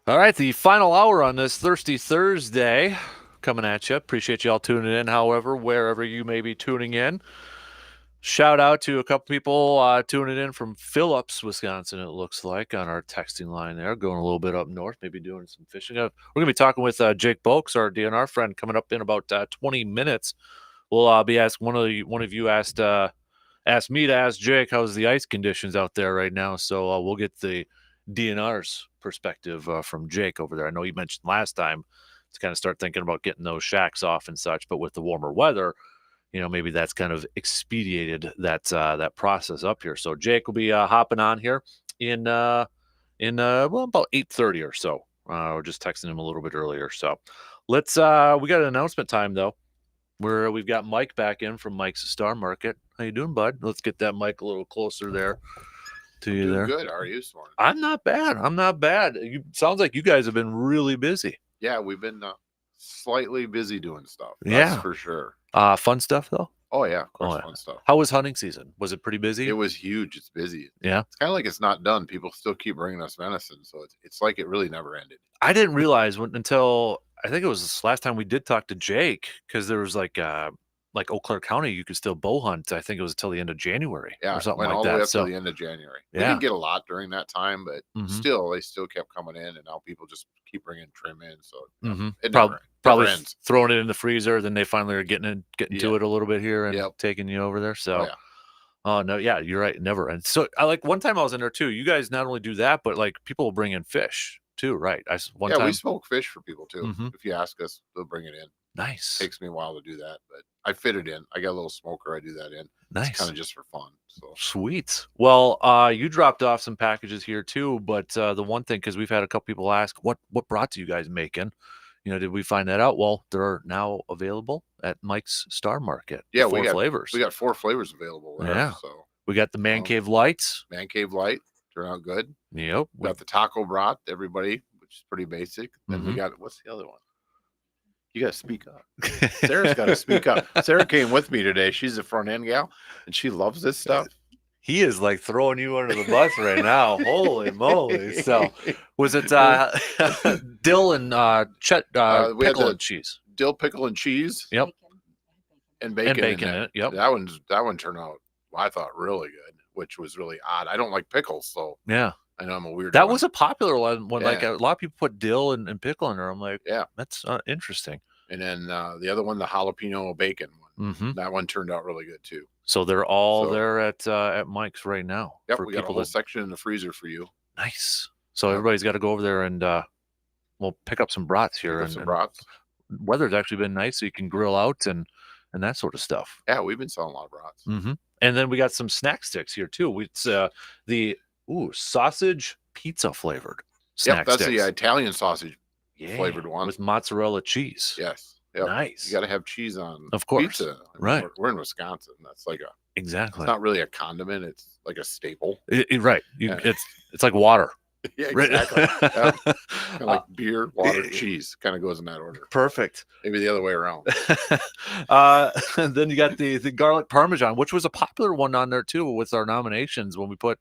All right, the final hour on this Thirsty Thursday coming at you. Appreciate you all tuning in, however, wherever you may be tuning in. Shout out to a couple people tuning in from Phillips, Wisconsin, it looks like, on our texting line there, going a little bit up north, maybe doing some fishing. We're going to be talking with Jake Bolks, our DNR friend, coming up in about 20 minutes. We'll be asking one of you asked me to ask Jake how's the ice conditions out there right now. So we'll get the DNR's perspective from Jake over there. I know you mentioned last time to kind of start thinking about getting those shacks off and such, but with the warmer weather, maybe that's kind of expedited that process up here. So Jake will be hopping on here in about 8:30 or so. We're just texting him a little bit earlier. So let's we got an announcement time though. We've got Mike back in from Mike's Star Market. How you doing, bud? Let's get that mic a little closer there to you there. Good. How are you this morning? I'm not bad. Sounds like you guys have been really busy. Yeah, we've been slightly busy doing stuff. That's for sure. Fun stuff though. Oh yeah, of course, fun stuff. How was hunting season? Was it pretty busy? It was huge. It's busy. Yeah. It's kind of like it's not done. People still keep bringing us venison, so it's like it really never ended. I didn't realize until I think it was this last time we did talk to Jake, because there was like Eau Claire County, you could still bow hunt. I think it was until the end of January or something like that. All the way up to the end of January. We didn't get a lot during that time, but they still kept coming in, and now people just keep bringing trim in. So it probably ends. Throwing it in the freezer. Then they finally are getting to it a little bit here and taking you over there. So, oh no, yeah, you're right. It never ends. So I one time I was in there too. You guys not only do that, but like people will bring in fish too, right? One time we smoke fish for people too. If you ask us, they'll bring it in. Nice. Takes me a while to do that, but I fit it in. I got a little smoker. I do that in. Nice. It's kind of just for fun. So sweet. Well, you dropped off some packages here too, but the one thing, because we've had a couple people ask, what brats are you guys making? Did we find that out? Well, they're now available at Mike's Star Market. Yeah, 4 flavors. We got 4 flavors available there. Yeah. So we got the Man Cave Lights. Man Cave Light turned out good. Yep. We got the Taco Brat, everybody, which is pretty basic. Then we got, what's the other one? You got to speak up. Sarah's got to speak up. Sarah came with me today. She's a front end gal, and she loves this stuff. He is like throwing you under the bus right now. Holy moly. So was it dill and pickle and cheese? Dill, pickle, and cheese. Yep. And bacon. And bacon in it. Yep. That one turned out, I thought, really good, which was really odd. I don't like pickles, so yeah. I know I'm a weird. That was a popular one. Like a lot of people put dill and pickle in there. I'm like, yeah, that's interesting. And then the other one, the jalapeno bacon one, that one turned out really good too. So they're all there at Mike's right now. Yep, we got a whole section in the freezer for you. Nice. So everybody's got to go over there and we'll pick up some brats here. And brats. Weather's actually been nice, so you can grill out and that sort of stuff. Yeah, we've been selling a lot of brats. And then we got some snack sticks here too. It's the sausage pizza flavored snack that's sticks. The Italian sausage flavored one with mozzarella cheese. Yes. Yep. Nice. You got to have cheese on of course. Pizza. Right. We're in Wisconsin. That's like exactly. It's not really a condiment. It's like a staple. Right. It's like water. Yeah, exactly. Kind of like beer, water, cheese. Kind of goes in that order. Perfect. Maybe the other way around. And then you got the garlic parmesan, which was a popular one on there too with our nominations when we put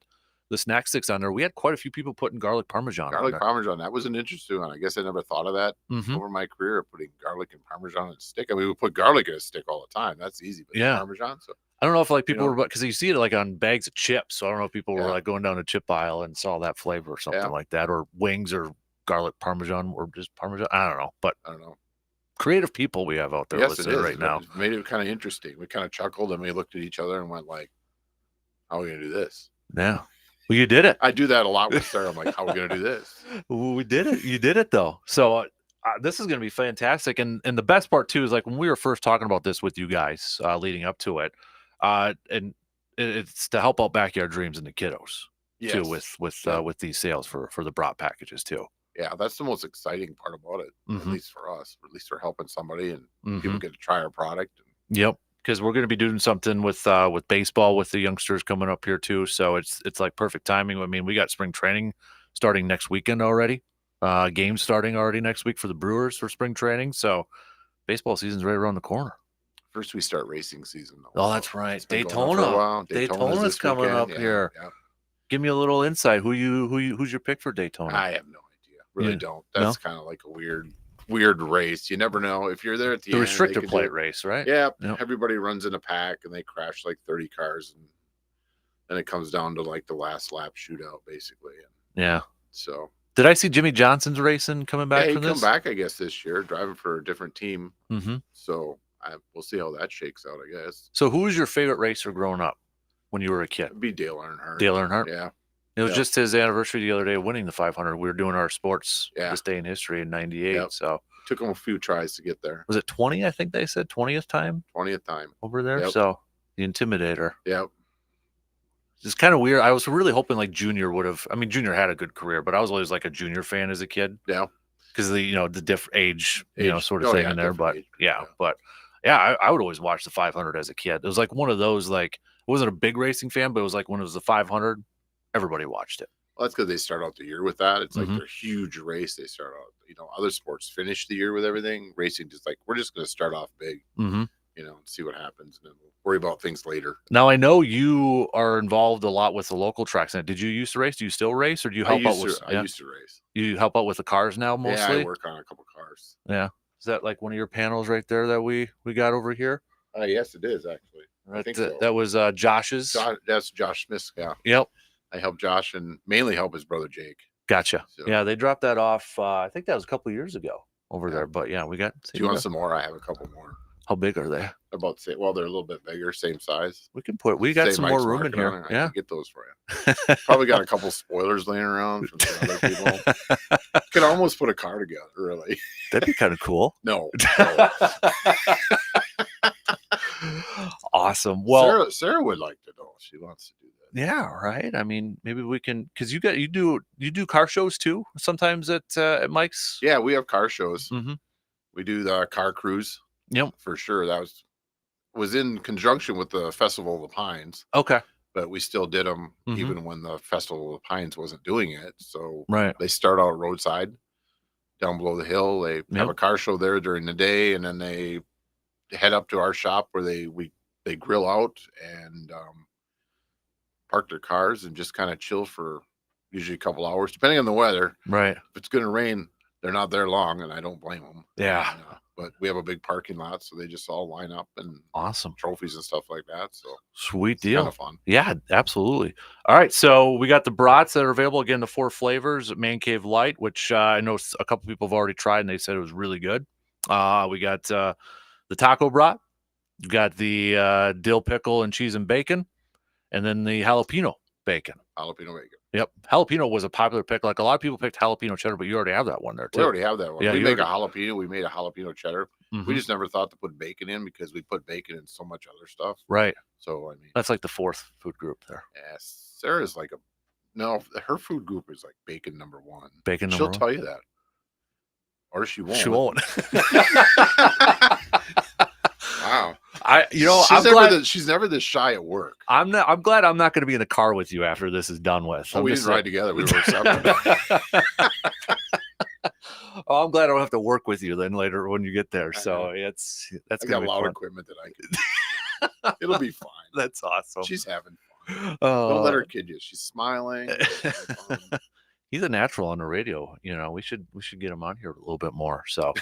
the snack sticks on there. We had quite a few people putting garlic parmesan. Garlic parmesan. That was an interesting one. I guess I never thought of that over my career, putting garlic and parmesan in a stick. I mean, we put garlic in a stick all the time. That's easy. But parmesan. So I don't know if like people were, because you see it like on bags of chips. So I don't know if people were like going down a chip aisle and saw that flavor or something like that, or wings or garlic parmesan or just parmesan. I don't know, but I don't know. Creative people we have out there listening right now. It made it kind of interesting. We kind of chuckled and we looked at each other and went like, "How are we gonna do this?" Yeah. Well, you did it. I do that a lot with Sarah. I'm like, how are we going to do this? We did it. You did it, though. So this is going to be fantastic. And the best part, too, is like when we were first talking about this with you guys leading up to it, and it's to help out Backyard Dreams and the kiddos, too, with these sales for the brat packages, too. Yeah, that's the most exciting part about it, at least for us. At least we're helping somebody and people get to try our product. Yep. Because we're going to be doing something with baseball with the youngsters coming up here too, so it's like perfect timing. I mean, we got spring training starting next weekend already. Games starting already next week for the Brewers for spring training. So baseball season's right around the corner. First, we start racing season, though. Oh, that's right. Daytona. Daytona's coming up here. Yeah. Give me a little insight. Who's your pick for Daytona? I have no idea. really don't. That's kind of like a weird race. You never know if you're there at the end. The restrictor plate race, right? Yeah, everybody runs in a pack and they crash like 30 cars, and then it comes down to like the last lap shootout, basically. Yeah. So did I see Jimmy Johnson's racing coming back? Yeah, from this? Come back, I guess, this year, driving for a different team. Mm-hmm. So we'll see how that shakes out, I guess. So who was your favorite racer growing up when you were a kid? It'd be Dale Earnhardt. Dale Earnhardt? Yeah. It was just his anniversary the other day of winning the 500. We were doing our sports this day in history in 98. Yep. So took him a few tries to get there. Was it 20? I think they said 20th time. 20th time over there. Yep. So the Intimidator. Yep. It's kind of weird. I was really hoping like Junior would have. I mean, Junior had a good career, but I was always like a Junior fan as a kid. Yeah. Because the different age sort of thing in there. But age. But I would always watch the 500 as a kid. It was like one of those, like, I wasn't a big racing fan, but it was like when it was the 500, everybody watched it. Well, that's because they start out the year with that. It's like their huge race. They start out, other sports finish the year with everything. Racing just like, we're just going to start off big, and see what happens, and then we'll worry about things later. Now, I know you are involved a lot with the local tracks. Did you used to race? Do you still race, or do you help out with? I used to race. You help out with the cars now mostly? Yeah, I work on a couple cars. Yeah. Is that like one of your panels right there that we got over here? Yes, it is actually. Right. I think so. That was Josh's. That's Josh Smith. Yeah. Yep. I help Josh and mainly help his brother Jake. Gotcha. So, yeah, they dropped that off. I think that was a couple of years ago over there. But yeah, we got. Do you want some more? I have a couple more. How big are they? They're about they're a little bit bigger, same size. We got some more room in here. I can get those for you. Probably got a couple spoilers laying around from some other people. Could almost put a car together, really. That'd be kind of cool. No. Awesome. Well, Sarah would like to know. She wants to do that. Yeah, right. I mean, maybe we can, because you do car shows too sometimes at Mike's. Yeah, we have car shows. Mm-hmm. We do the car cruise. Yep, for sure. That was in conjunction with the Festival of the Pines. Okay, but we still did them even when the Festival of the Pines wasn't doing it. So they start out roadside down below the hill. They have a car show there during the day, and then they head up to our shop where they grill out and park their cars and just kind of chill for usually a couple hours, depending on the weather. Right. If it's going to rain, they're not there long, and I don't blame them. Yeah. But we have a big parking lot, so they just all line up and awesome trophies and stuff like that. So sweet deal. Kind of fun. Yeah, absolutely. All right, so we got the brats that are available again. The 4 flavors: Man Cave Light, which I know a couple people have already tried and they said it was really good. We got the taco brat. We got the dill pickle and cheese and bacon, and then the jalapeno bacon. Jalapeno bacon. Yep. Jalapeno was a popular pick. Like a lot of people picked jalapeno cheddar, but you already have that one there too. We already have that one. Yeah, we make a jalapeno. We made a jalapeno cheddar. Mm-hmm. We just never thought to put bacon in because we put bacon in so much other stuff. Right. So, I mean. That's like the 4th food group there. Yeah. Sarah's like her food group is like bacon number 1. Bacon number 1? She'll tell you that. Or she won't. She won't. Wow. She's never this shy at work. I'm glad I'm not going to be in the car with you after this is done with. We didn't ride together. We were separate. I'm glad I don't have to work with you then later when you get there. So that's I got a lot of equipment that I can. It'll be fine. That's awesome. She's having fun. Don't let her kid you. She's smiling. He's a natural on the radio. We should get him on here a little bit more. So,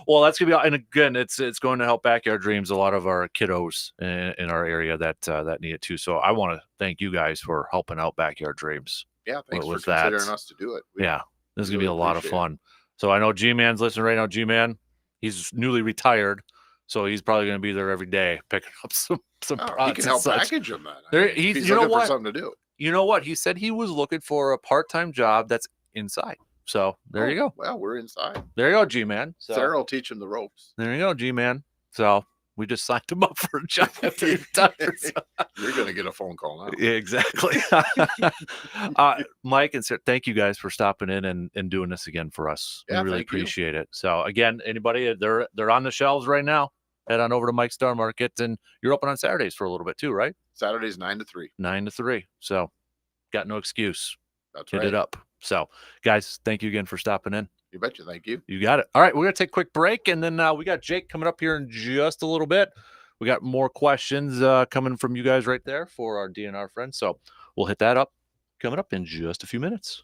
well, that's gonna be. And again, it's going to help Backyard Dreams. A lot of our kiddos in our area that need it too. So I want to thank you guys for helping out Backyard Dreams. Yeah, thanks for considering us to do it. This is gonna be a lot of fun. So I know G-Man's listening right now. G-Man, he's newly retired, so he's probably gonna be there every day picking up some. He can help package them. He's looking for something to do. You know what? He said he was looking for a part-time job that's inside. So there you go. Well, we're inside. There you go, G-Man. So, Sarah will teach him the ropes. There you go, G-Man. So we just signed him up for a job after he retires. You're going to get a phone call now. Yeah, exactly. Mike and Sarah, thank you guys for stopping in and doing this again for us. Yeah, we really appreciate it. So again, anybody, they're on the shelves right now. Head on over to Mike's Star Market, and you're open on Saturdays for a little bit too, right? Saturdays 9 to 3. 9 to 3. So, got no excuse. That's right. Hit it up. So, guys, thank you again for stopping in. You betcha. Thank you. You got it. All right, we're gonna take a quick break, and then we got Jake coming up here in just a little bit. We got more questions coming from you guys right there for our DNR friends. So, we'll hit that up coming up in just a few minutes.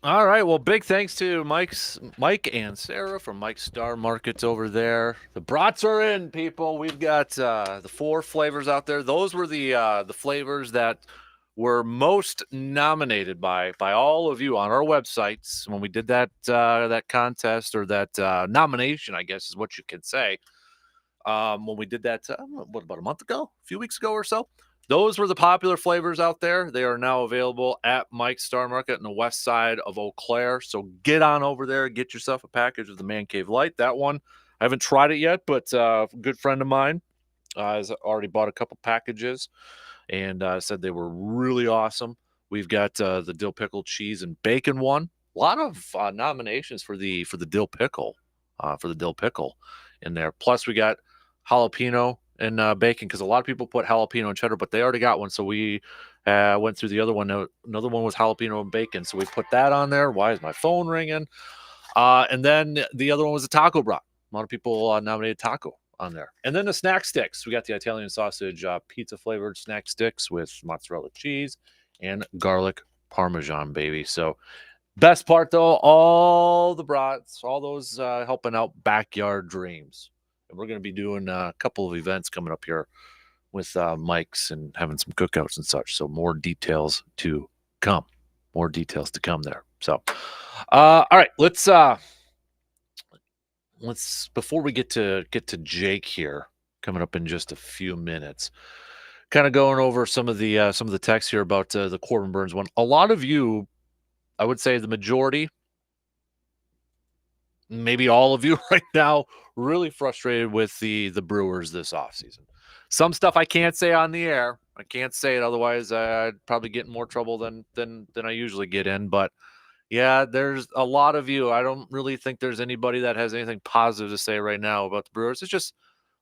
All right. Well, big thanks to Mike and Sarah from Mike's Star Markets over there. The brats are in, people. We've got the 4 flavors out there. Those were the flavors that were most nominated by all of you on our websites when we did that contest, or that nomination, I guess is what you could say. When we did that, about a month ago, a few weeks ago or so. Those were the popular flavors out there. They are now available at Mike's Star Market in the west side of Eau Claire. So get on over there, get yourself a package of the Man Cave Light. That one, I haven't tried it yet, but a good friend of mine has already bought a couple packages and said they were really awesome. We've got the dill pickle cheese and bacon one. A lot of nominations for the dill pickle, in there. Plus, we got jalapeno and bacon, because a lot of people put jalapeno and cheddar, but they already got one. So we went through the other one. Another one was jalapeno and bacon. So we put that on there. Why is my phone ringing? And then the other one was a taco brat. A lot of people nominated taco on there. And then the snack sticks. We got the Italian sausage pizza flavored snack sticks with mozzarella cheese and garlic parmesan, baby. So best part, though, all the brats, all those helping out backyard dreams. And we're going to be doing a couple of events coming up here with Mike's and having some cookouts and such. So more details to come. More details to come there. So, all right, let's before we get to Jake here, coming up in just a few minutes, kind of going over some of the text here about the Corbin Burns one. A lot of you, I would say the majority, maybe all of you right now, really frustrated with the Brewers this offseason. Some stuff I can't say on the air. I can't say it, otherwise I'd probably get in more trouble than I usually get in. But yeah, there's a lot of you. I don't really think there's anybody that has anything positive to say right now about the Brewers. It's just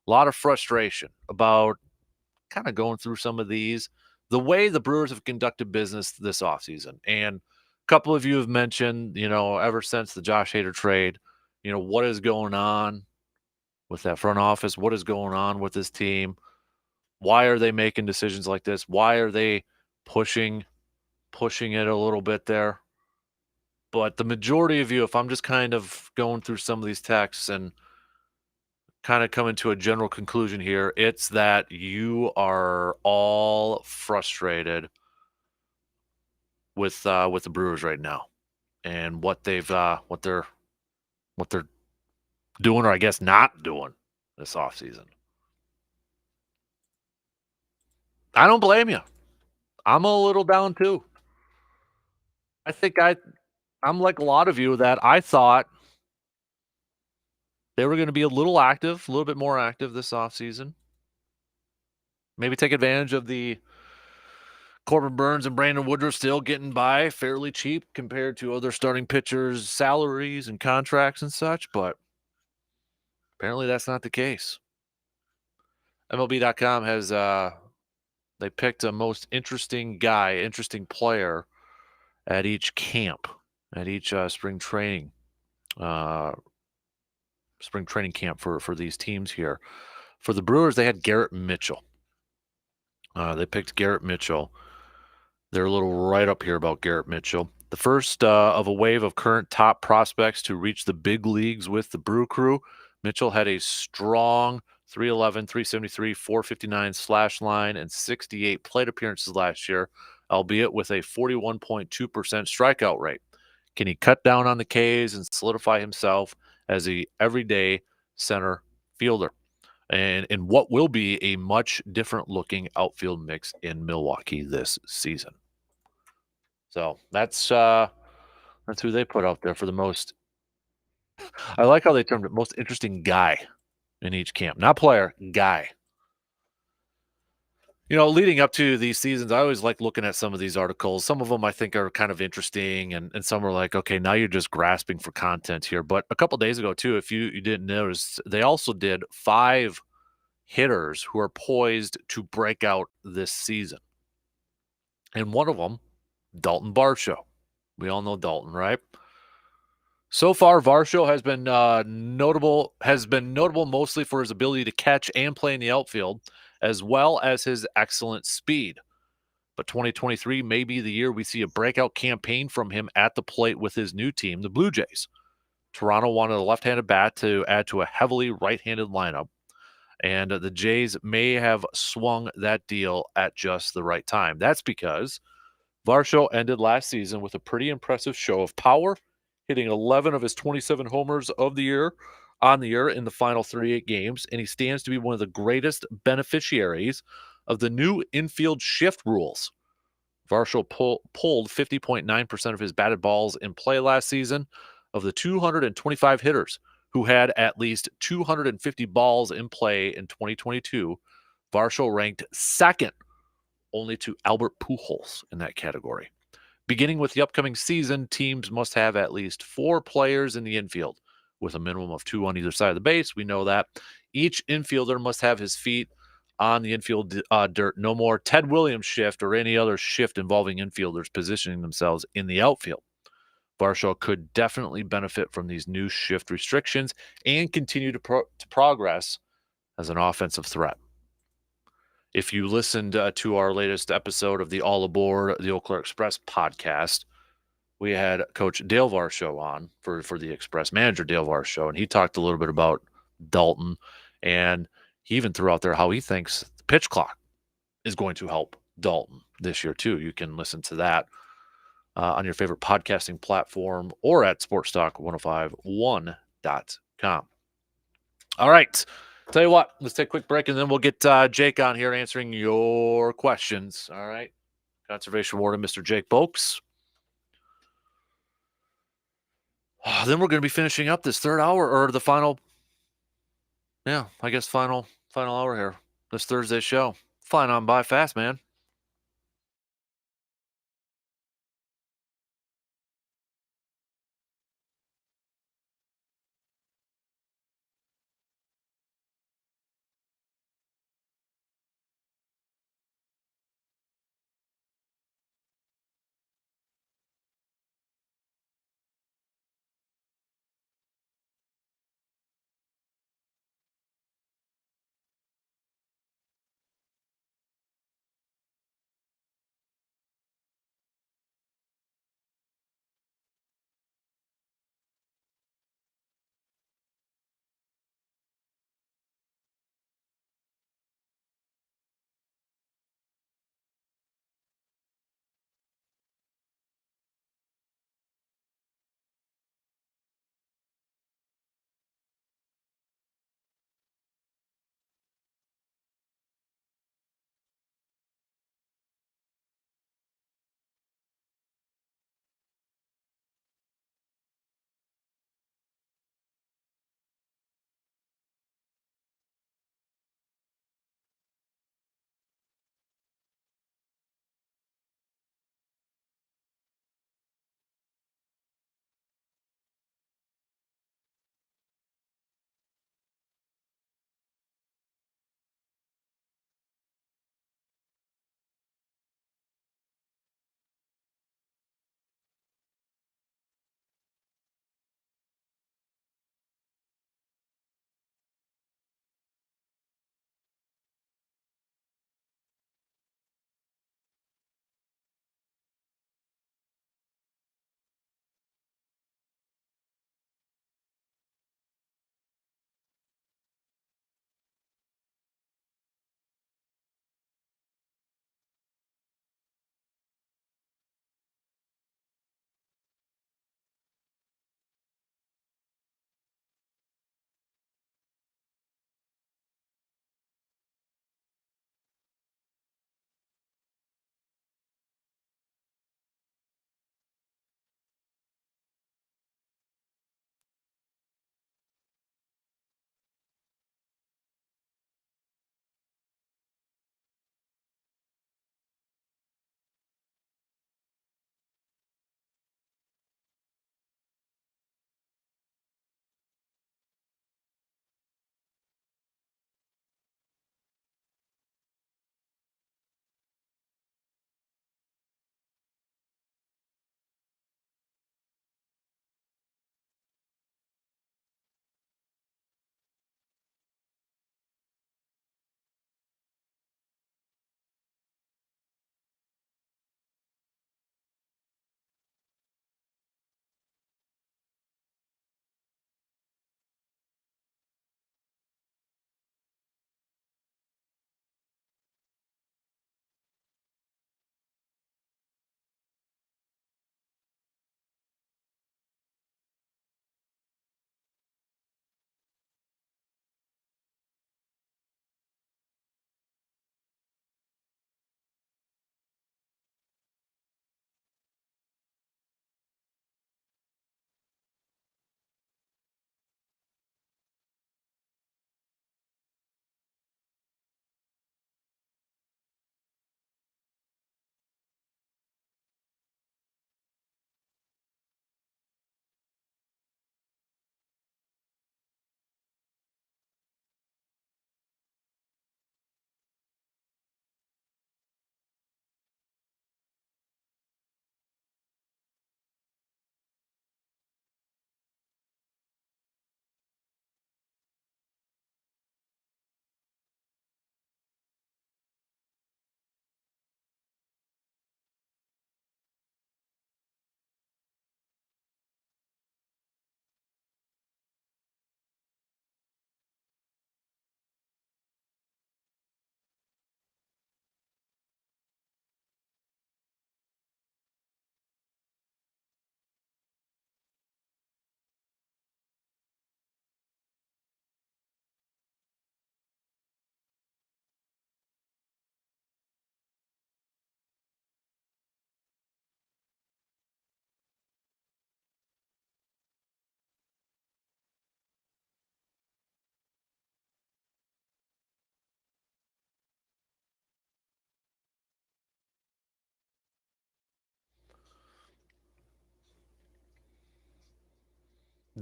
a lot of frustration about kind of going through some of these, the way the Brewers have conducted business this offseason. And a couple of you have mentioned, ever since the Josh Hader trade, what is going on with that front office? What is going on with this team? Why are they making decisions like this? Why are they pushing it a little bit there? But the majority of you, if I'm just kind of going through some of these texts and kind of coming to a general conclusion here, it's that you are all frustrated with the Brewers right now and what they're doing, or I guess not doing this offseason. I don't blame you. I'm a little down too. I think I'm like a lot of you, that I thought they were going to be a little bit more active this offseason. Maybe take advantage of the Corbin Burns and Brandon Woodruff still getting by fairly cheap compared to other starting pitchers' salaries and contracts and such, but apparently that's not the case. MLB.com has they picked a most interesting player at each camp, at each spring training camp for these teams here. For the Brewers, they had Garrett Mitchell. They picked Garrett Mitchell. They're a little right up here about Garrett Mitchell. The first of a wave of current top prospects to reach the big leagues with the Brew Crew. Mitchell had a strong 311, 373, 459 slash line and 68 plate appearances last year, albeit with a 41.2% strikeout rate. Can he cut down on the Ks and solidify himself as a everyday center fielder, and in what will be a much different looking outfield mix in Milwaukee this season? So that's who they put out there for the most. I like how they termed it most interesting guy in each camp, not player, guy. Leading up to these seasons, I always like looking at some of these articles. Some of them I think are kind of interesting, and some are like, okay, now you're just grasping for content here. But a couple days ago, too, if you didn't notice, they also did 5 hitters who are poised to break out this season. And one of them, Dalton Varsho. We all know Dalton, right? So far, Varsho has been notable mostly for his ability to catch and play in the outfield, as well as his excellent speed. but 2023 may be the year we see a breakout campaign from him at the plate with his new team, the Blue Jays. Toronto wanted a left-handed bat to add to a heavily right-handed lineup, and the Jays may have swung that deal at just the right time. That's because Varsho ended last season with a pretty impressive show of power, hitting 11 of his 27 homers of the year in the final 38 games, and he stands to be one of the greatest beneficiaries of the new infield shift rules. Varsho pulled 50.9% of his batted balls in play last season. Of the 225 hitters who had at least 250 balls in play in 2022, Varsho ranked second only to Albert Pujols in that category. Beginning with the upcoming season, teams must have at least 4 players in the infield, with a minimum of 2 on either side of the base. We know that. Each infielder must have his feet on the infield dirt. No more Ted Williams shift or any other shift involving infielders positioning themselves in the outfield. Varsho could definitely benefit from these new shift restrictions and continue to progress as an offensive threat. If you listened to our latest episode of the All Aboard the Eau Claire Express podcast, we had Coach Dale Varsho on for the Express, manager Dale Varsho, and he talked a little bit about Dalton, and he even threw out there how he thinks the pitch clock is going to help Dalton this year too. You can listen to that on your favorite podcasting platform or at sportstalk1051.com. All right. Tell you what, let's take a quick break and then we'll get Jake on here answering your questions. All right. Conservation Warden, Mr. Jake Boakes. Then we're going to be finishing up this third hour or the final, final hour here. This Thursday show. Flying on by fast, man.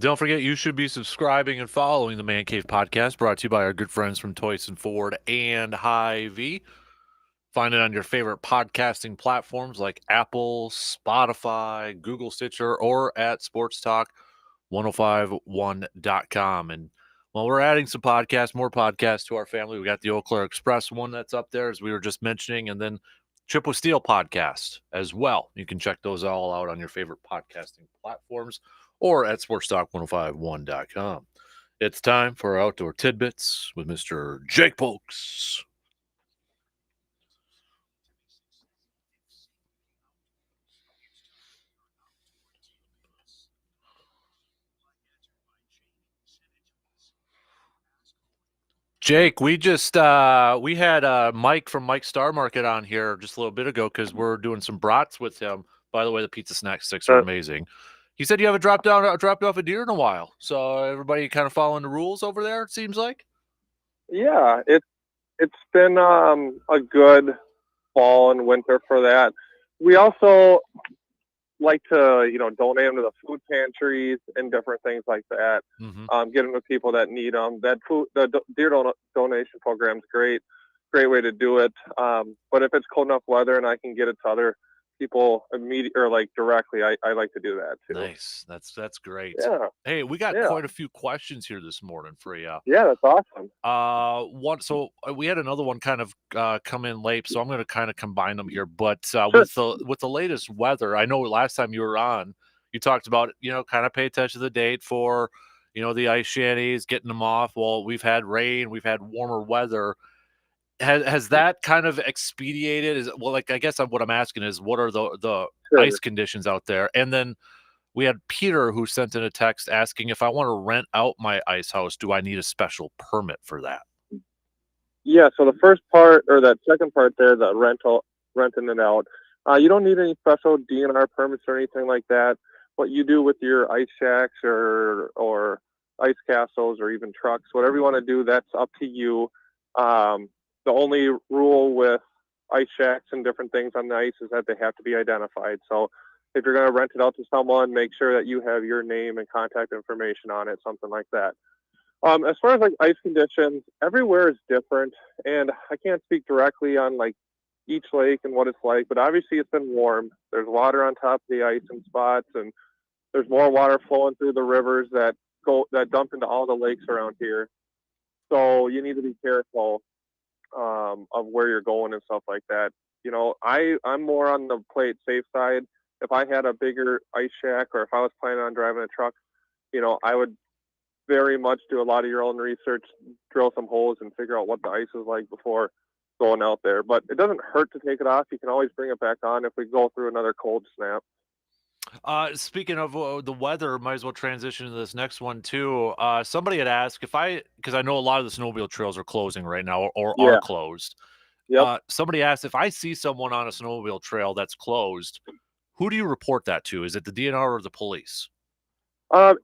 Don't forget, you should be subscribing and following the Man Cave Podcast, brought to you by our good friends from Toyson Ford and Hy-Vee. Find it on your favorite podcasting platforms like Apple, Spotify, Google Stitcher, or at sportstalk1051.com. And while we're adding some podcasts, more podcasts to our family, we got the Eau Claire Express one that's up there, as we were just mentioning, and then Chip with Steel podcast as well. You can check those all out on your favorite podcasting platforms or at sportstalk1051.com. It's time for our Outdoor Tidbits with Mr. Jake Polks. Jake, we just we had Mike from Mike Star Market on here just a little bit ago because we're doing some brats with him. By the way, the pizza snack sticks are amazing. He said you haven't dropped off a deer in a while. So everybody kind of following the rules over there, it seems like. Yeah, it's been a good fall and winter for that. We also like to, donate them to the food pantries and different things like that. Get them to people that need them. The deer donation program is great way to do it. But if it's cold enough weather and I can get it to other people directly, I like to do that too. Nice. That's great. Yeah. Hey, we got quite a few questions here this morning for you. Yeah, that's awesome. So we had another one kind of come in late, so I'm going to kind of combine them here. But Sure. with the latest weather, I know last time you were on, you talked about kind of pay attention to the date for the ice shanties, getting them off. Well, we've had rain, we've had warmer weather. Has that kind of expedited? I guess what I'm asking is, what are the Sure. ice conditions out there? And then we had Peter who sent in a text asking if I want to rent out my ice house, do I need a special permit for that? Yeah. So the first part or that second part there, the renting it out, you don't need any special DNR permits or anything like that. What you do with your ice shacks or ice castles or even trucks, whatever you want to do, that's up to you. The only rule with ice shacks and different things on the ice is that they have to be identified. So if you're going to rent it out to someone, make sure that you have your name and contact information on it, something like that. As far as like ice conditions, everywhere is different, and I can't speak directly on like each lake and what it's like, but obviously it's been warm. There's water on top of the ice in spots, and there's more water flowing through the rivers that dump into all the lakes around here. So you need to be careful of where you're going and stuff like that. I'm more on the play it safe side. If I had a bigger ice shack or if I was planning on driving a truck, I would very much do a lot of your own research, drill some holes and figure out what the ice is like before going out there. But it doesn't hurt to take it off. You can always bring it back on if we go through another cold snap. Speaking of the weather, might as well transition to this next one too. Somebody had asked because I know a lot of the snowmobile trails are closing right now or are closed. Yep. Somebody asked if I see someone on a snowmobile trail that's closed, who do you report that to? Is it the DNR or the police? You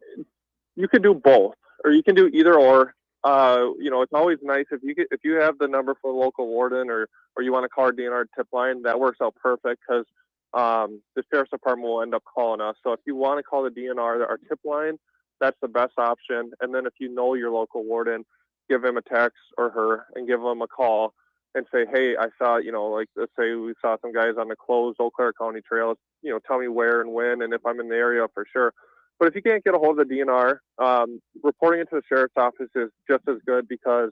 can do both, or you can do either or. It's always nice if you have the number for the local warden or you want to call our DNR tip line. That works out perfect because the sheriff's department will end up calling us. So if you want to call the DNR, our tip line, that's the best option. And then if you know your local warden, give him a text or her and give them a call and say, hey, I saw, let's say we saw some guys on the closed Eau Claire County trails, tell me where and when, and if I'm in the area for sure. But if you can't get a hold of the DNR, reporting it to the sheriff's office is just as good because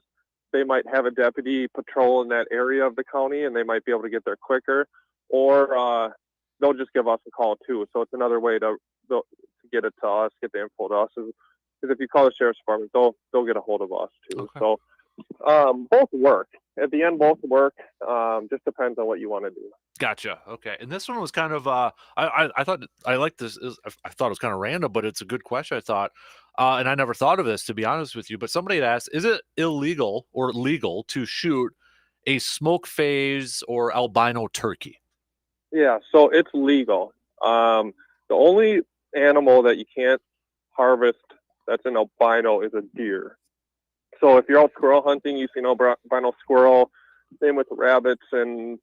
they might have a deputy patrol in that area of the county and they might be able to get there quicker, or they'll just give us a call too. So it's another way to get it to us, get the info to us. Because if you call the sheriff's department, they'll get a hold of us too. Okay. So both work. At the end, both work. Just depends on what you want to do. Gotcha. Okay. And this one was kind of I thought I liked this. I thought it was kind of random, but it's a good question. I thought, and I never thought of this, to be honest with you. But somebody had asked, is it illegal or legal to shoot a smoke phase or albino turkey? Yeah, so it's legal. The only animal that you can't harvest that's an albino is a deer. So if you're out squirrel hunting, you see an albino squirrel. Same with rabbits and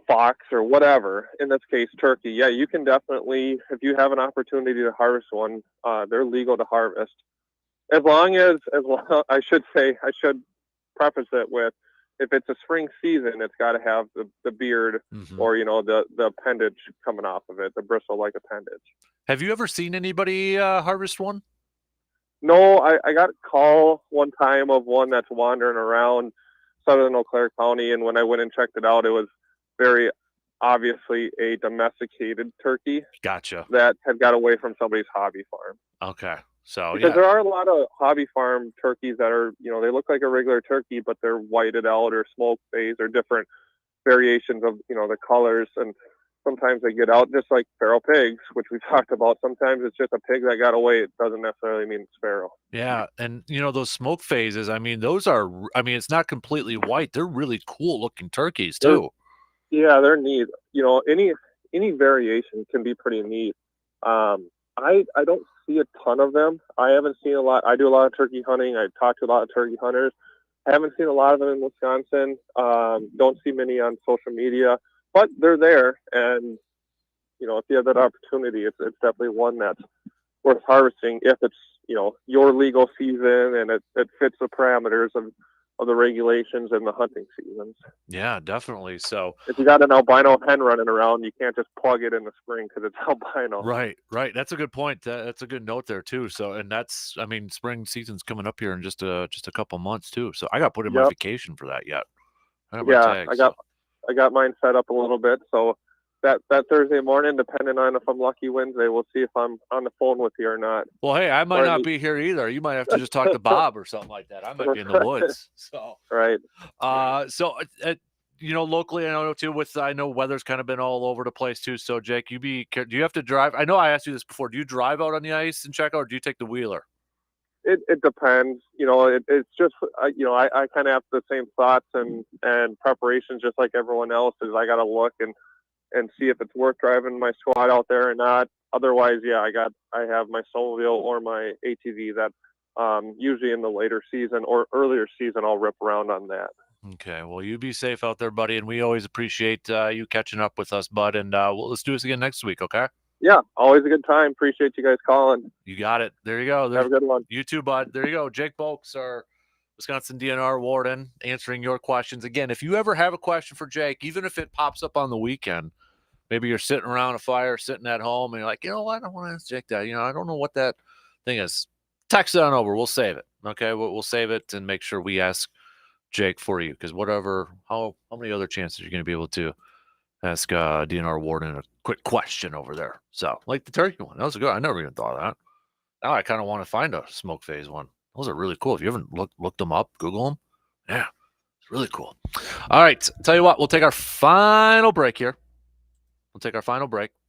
fox or whatever, in this case, turkey, yeah, you can definitely, if you have an opportunity to harvest one, they're legal to harvest. As long, I should preface it with, if it's a spring season, it's got to have the beard or, the appendage coming off of it, the bristle-like appendage. Have you ever seen anybody harvest one? No, I got a call one time of one that's wandering around southern Eau Claire County, and when I went and checked it out, it was very obviously a domesticated turkey. Gotcha. That had got away from somebody's hobby farm. Okay. So, because there are a lot of hobby farm turkeys that are, they look like a regular turkey, but they're whited out or smoke phase or different variations of, the colors. And sometimes they get out just like feral pigs, which we talked about. Sometimes it's just a pig that got away. It doesn't necessarily mean it's feral. Yeah. And, those smoke phases, it's not completely white. They're really cool looking turkeys too. They're neat. Any variation can be pretty neat. I don't see a ton of them. I haven't seen a lot. I do a lot of turkey hunting. I talk to a lot of turkey hunters. I haven't seen a lot of them in Wisconsin. Don't see many on social media, but they're there. And, if you have that opportunity, it's definitely one that's worth harvesting if it's, your legal season and it fits the parameters of the regulations and the hunting seasons. Yeah, definitely. So if you got an albino hen running around, you can't just plug it in the spring because it's albino. Right. That's a good point. That's a good note there too. So, and that's, spring season's coming up here in just a couple months too. So I got to put in my vacation for that yet. I got mine set up a little bit. So that Thursday morning, depending on if I'm lucky Wednesday, we'll see if I'm on the phone with you or not. Well, hey, I might not be here either. You might have to just talk to Bob or something like that. I might be in the woods. So right. Locally, I know weather's kind of been all over the place too. So Jake, do you have to drive? I know I asked you this before. Do you drive out on the ice and check out, or do you take the wheeler? It depends. It's just, I kind of have the same thoughts and preparations just like everyone else is. I got to look and see if it's worth driving my squad out there or not. Otherwise, I have my snowmobile or my ATV that usually in the later season or earlier season, I'll rip around on that. Okay. Well, you be safe out there, buddy. And we always appreciate you catching up with us, bud. And let's do this again next week. Okay. Yeah. Always a good time. Appreciate you guys calling. You got it. There you go. Have a good one. You too, bud. There you go. Jake Bolks, our Wisconsin DNR warden, answering your questions. Again, if you ever have a question for Jake, even if it pops up on the weekend, maybe you're sitting around a fire, sitting at home, and you're like, you know what? I want to ask Jake that. I don't know what that thing is. Text it on over. We'll save it. Okay. We'll save it and make sure we ask Jake for you, because how many other chances are you going to be able to ask DNR warden a quick question over there? So, like the turkey one, that was good. I never even thought of that. Now I kind of want to find a smoke phase one. Those are really cool. If you haven't looked them up, Google them. Yeah, it's really cool. All right, tell you what, we'll take our final break here.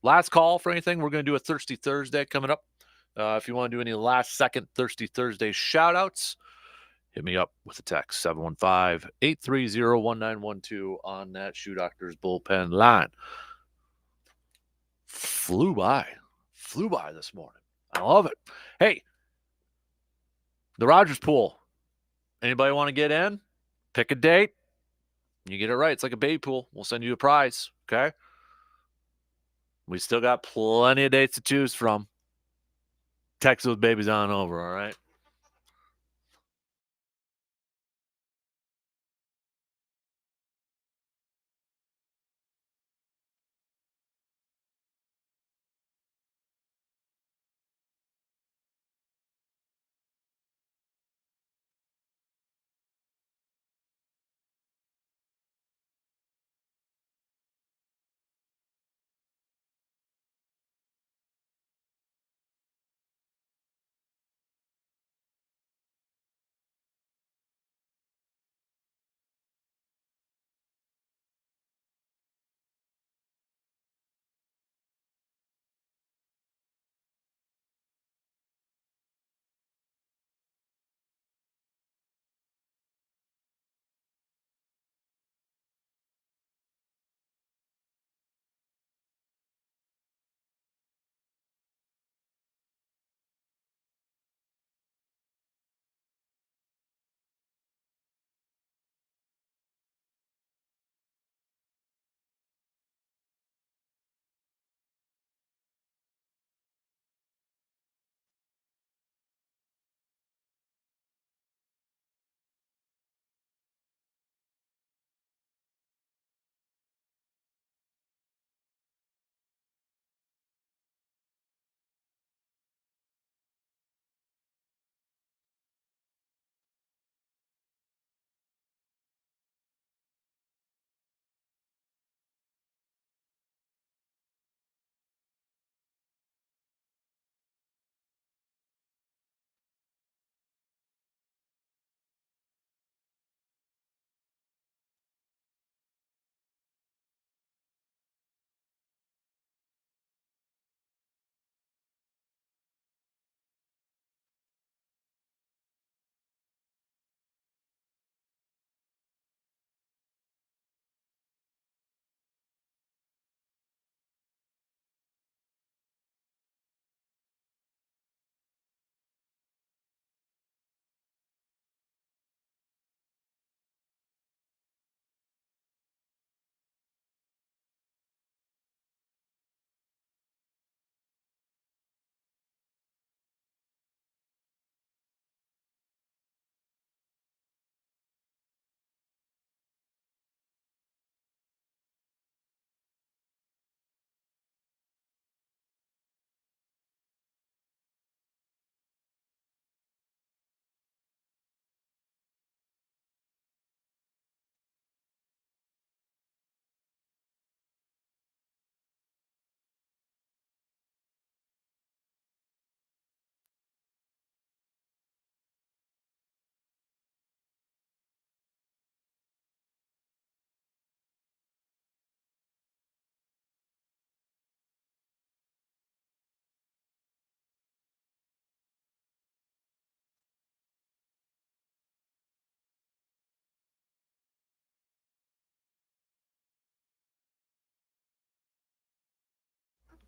Last call for anything. We're going to do a Thirsty Thursday coming up. If you want to do any last second Thirsty Thursday shout outs, hit me up with a text, 715-830-1912 on that Shoe Doctors bullpen line. Flew by this morning. I love it. Hey, the Rogers Pool. Anybody want to get in? Pick a date. You get it right. It's like a baby pool. We'll send you a prize, okay? We still got plenty of dates to choose from. Text those babies on over, all right?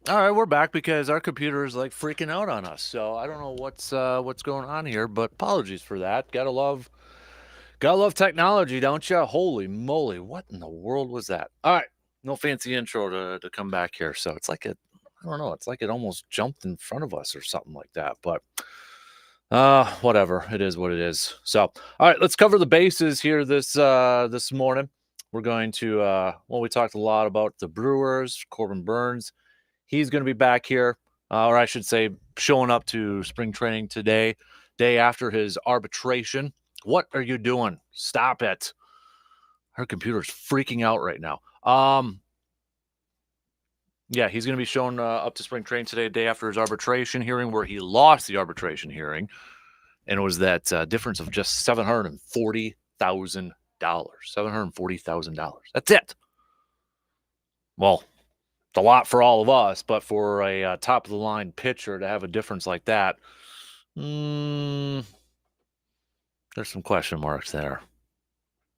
All right, we're back because our computer is like freaking out on us. So I don't know what's going on here, but apologies for that. Gotta love technology, don't you? Holy moly, what in the world was that? All right, no fancy intro to come back here. So it's like I don't know, it's like it almost jumped in front of us or something like that. But whatever, it is what it is. So all right, let's cover the bases here this morning. We're going to we talked a lot about the Brewers, Corbin Burns. He's going to be back here, or I should say, showing up to spring training today, day after his arbitration. What are you doing? Stop it. Her computer's freaking out right now. Yeah, he's going to be shown up to spring training today, day after his arbitration hearing, where he lost the arbitration hearing. And it was that difference of just $740,000. $740,000. That's it. Well, it's a lot for all of us, but for a top of the line pitcher to have a difference like that, there's some question marks there.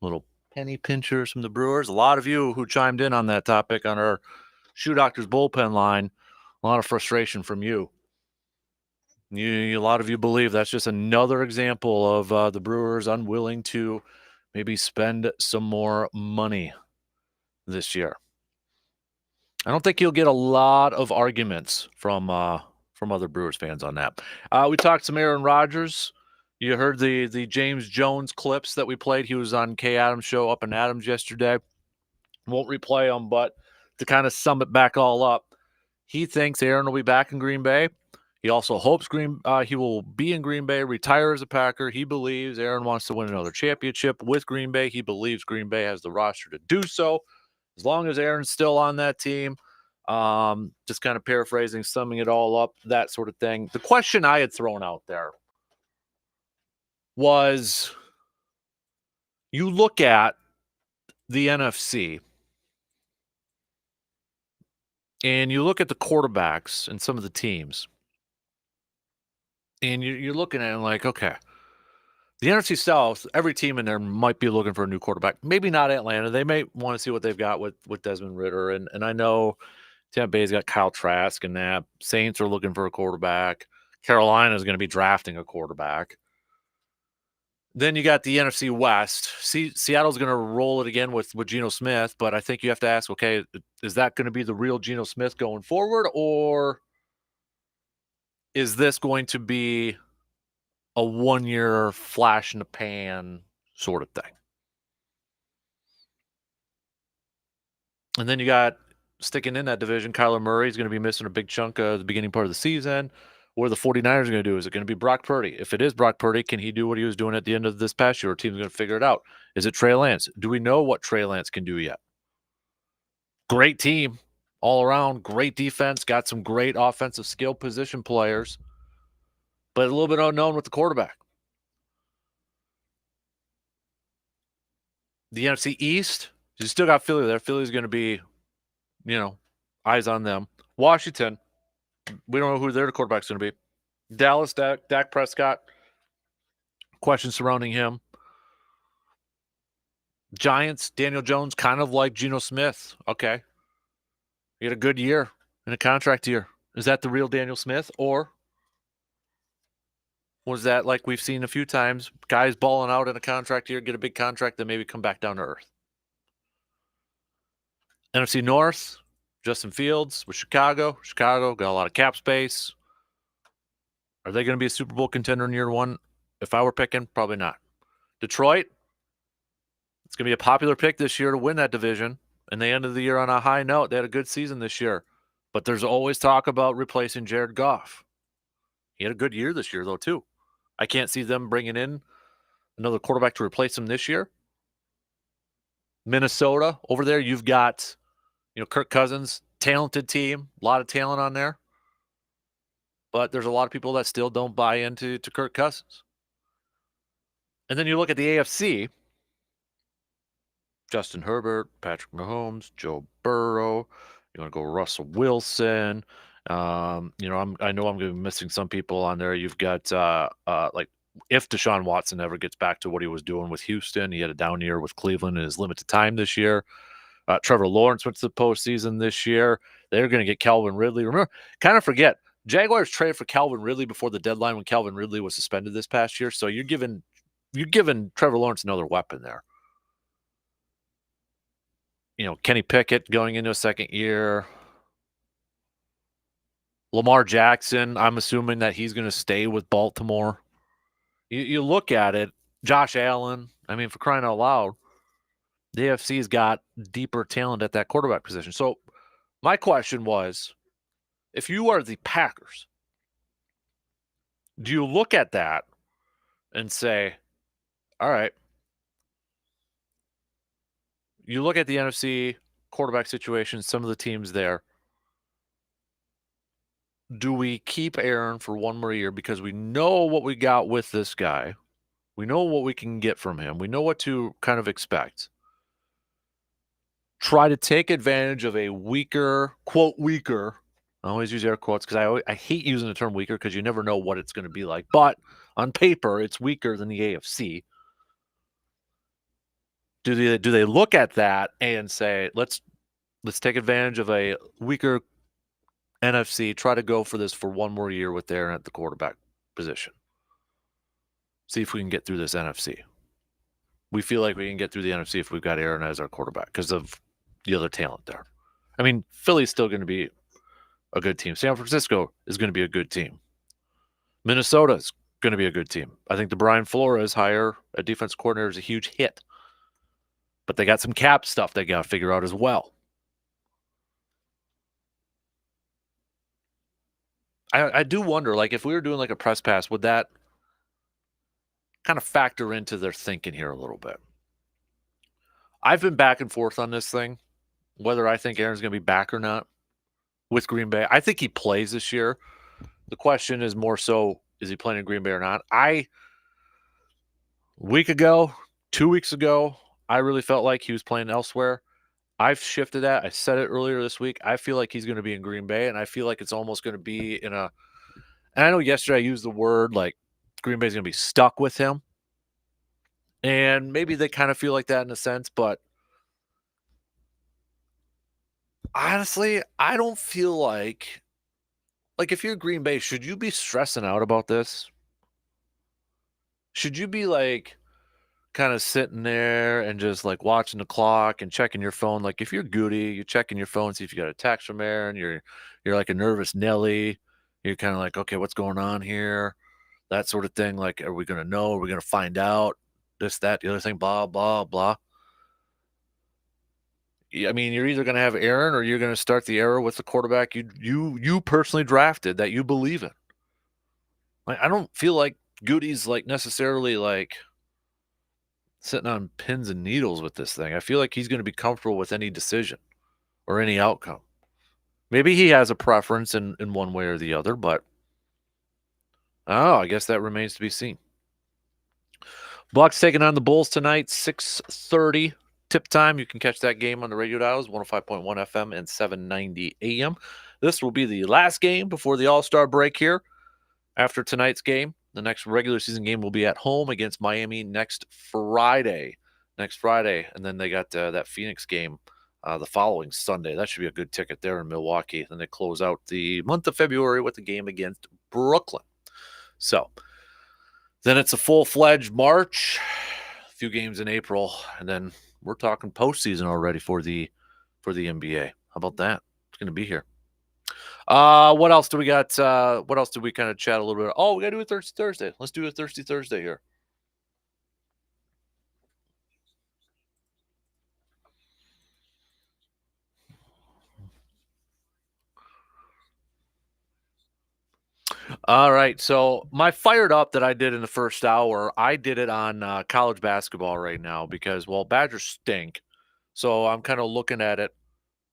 Little penny pinchers from the Brewers. A lot of you who chimed in on that topic on our Shoe Doctors bullpen line, a lot of frustration from you. A lot of you believe that's just another example of the Brewers unwilling to maybe spend some more money this year. I don't think you'll get a lot of arguments from other Brewers fans on that. We talked some Aaron Rodgers. You heard the James Jones clips that we played. He was on K Adams show up in Adams yesterday. Won't replay them, but to kind of sum it back all up, he thinks Aaron will be back in Green Bay. He also hopes he will be in Green Bay, retire as a Packer. He believes Aaron wants to win another championship with Green Bay. He believes Green Bay has the roster to do so. As long as Aaron's still on that team, just kind of paraphrasing, summing it all up, that sort of thing. The question I had thrown out there was, you look at the NFC and you look at the quarterbacks and some of the teams, and you're looking at it like, okay, the NFC South, every team in there might be looking for a new quarterback. Maybe not Atlanta. They may want to see what they've got with Desmond Ridder. And I know Tampa Bay's got Kyle Trask and that. Saints are looking for a quarterback. Carolina is going to be drafting a quarterback. Then you got the NFC West. Seattle's going to roll it again with Geno Smith, but I think you have to ask, okay, is that going to be the real Geno Smith going forward, or is this going to be a one-year flash in the pan sort of thing? And then you got, sticking in that division, Kyler Murray is going to be missing a big chunk of the beginning part of the season. What are the 49ers going to do? Is it going to be Brock Purdy? If it is Brock Purdy, can he do what he was doing at the end of this past year? Our team's going to figure it out. Is it Trey Lance? Do we know what Trey Lance can do yet? Great team all around, great defense, got some great offensive skill position players, but a little bit unknown with the quarterback. The NFC East, you still got Philly there. Philly's going to be, eyes on them. Washington, we don't know who their quarterback's going to be. Dallas, Dak Prescott, questions surrounding him. Giants, Daniel Jones, kind of like Geno Smith. Okay. He had a good year in a contract year. Is that the real Daniel Smith, or was that, like we've seen a few times, guys balling out in a contract year, get a big contract, then maybe come back down to earth? NFC North, Justin Fields with Chicago. Chicago got a lot of cap space. Are they going to be a Super Bowl contender in year one? If I were picking, probably not. Detroit, it's going to be a popular pick this year to win that division, and they ended the year on a high note. They had a good season this year, but there's always talk about replacing Jared Goff. He had a good year this year, though, too. I can't see them bringing in another quarterback to replace him this year. Minnesota, over there, you've got, Kirk Cousins, talented team, a lot of talent on there. But there's a lot of people that still don't buy into Kirk Cousins. And then you look at the AFC, Justin Herbert, Patrick Mahomes, Joe Burrow. You want to go Russell Wilson. I know I'm going to be missing some people on there. You've got if Deshaun Watson ever gets back to what he was doing with Houston, he had a down year with Cleveland in his limited time this year. Trevor Lawrence went to the postseason this year. They're going to get Calvin Ridley. Remember, kind of forget, Jaguars traded for Calvin Ridley before the deadline when Calvin Ridley was suspended this past year. So you're giving Trevor Lawrence another weapon there. Kenny Pickett going into a second year. Lamar Jackson, I'm assuming that he's going to stay with Baltimore. You look at it, Josh Allen, I mean, for crying out loud, the AFC's got deeper talent at that quarterback position. So my question was, if you are the Packers, do you look at that and say, all right, you look at the NFC quarterback situation, some of the teams there, do we keep Aaron for one more year because we know what we got with this guy? We know what we can get from him. We know what to kind of expect. Try to take advantage of a weaker, quote, weaker. I always use air quotes because I hate using the term weaker because you never know what it's going to be like. But on paper, it's weaker than the AFC. Do they look at that and say, let's take advantage of a weaker NFC, try to go for this for one more year with Aaron at the quarterback position. See if we can get through this NFC. We feel like we can get through the NFC if we've got Aaron as our quarterback because of the other talent there. I mean, Philly's still going to be a good team. San Francisco is going to be a good team. Minnesota's going to be a good team. I think the Brian Flores hire a defense coordinator is a huge hit. But they got some cap stuff they got to figure out as well. I do wonder, like, if we were doing like a press pass, would that kind of factor into their thinking here a little bit? I've been back and forth on this thing, whether I think Aaron's going to be back or not with Green Bay. I think he plays this year. The question is more so, is he playing in Green Bay or not? A week ago, 2 weeks ago, I really felt like he was playing elsewhere. I've shifted that. I said it earlier this week. I feel like he's going to be in Green Bay, and I feel like it's almost going to be in a – and I know yesterday I used the word like Green Bay's going to be stuck with him. And maybe they kind of feel like that in a sense, but honestly, I don't feel like if you're Green Bay, should you be stressing out about this? Should you be like – kind of sitting there and just like watching the clock and checking your phone? Like if you're Goody, you're checking your phone, see if you got a text from Aaron. You're like a nervous Nelly. You're kind of like, okay, what's going on here? That sort of thing. Like, are we going to know? Are we going to find out? This, that, the other thing, blah, blah, blah. I mean, you're either going to have Aaron or you're going to start the era with the quarterback you personally drafted that you believe in. Like, I don't feel like Goody's like necessarily like sitting on pins and needles with this thing. I feel like he's going to be comfortable with any decision or any outcome. Maybe he has a preference in one way or the other, but I guess that remains to be seen. Bucks taking on the Bulls tonight, 6:30 tip time. You can catch that game on the radio dials, 105.1 FM and 790 AM. This will be the last game before the All-Star break here. After tonight's game, the next regular season game will be at home against Miami next Friday. And then they got that Phoenix game the following Sunday. That should be a good ticket there in Milwaukee. Then they close out the month of February with the game against Brooklyn. So then it's a full-fledged March, a few games in April, and then we're talking postseason already for the NBA. How about that? It's going to be here. What else do we got? What else did we kind of chat a little bit? Oh, we got to do a Thirsty Thursday. Let's do a Thirsty Thursday here. All right. So my fired up that I did in the first hour, I did it on college basketball right now because, well, Badgers stink. So I'm kind of looking at it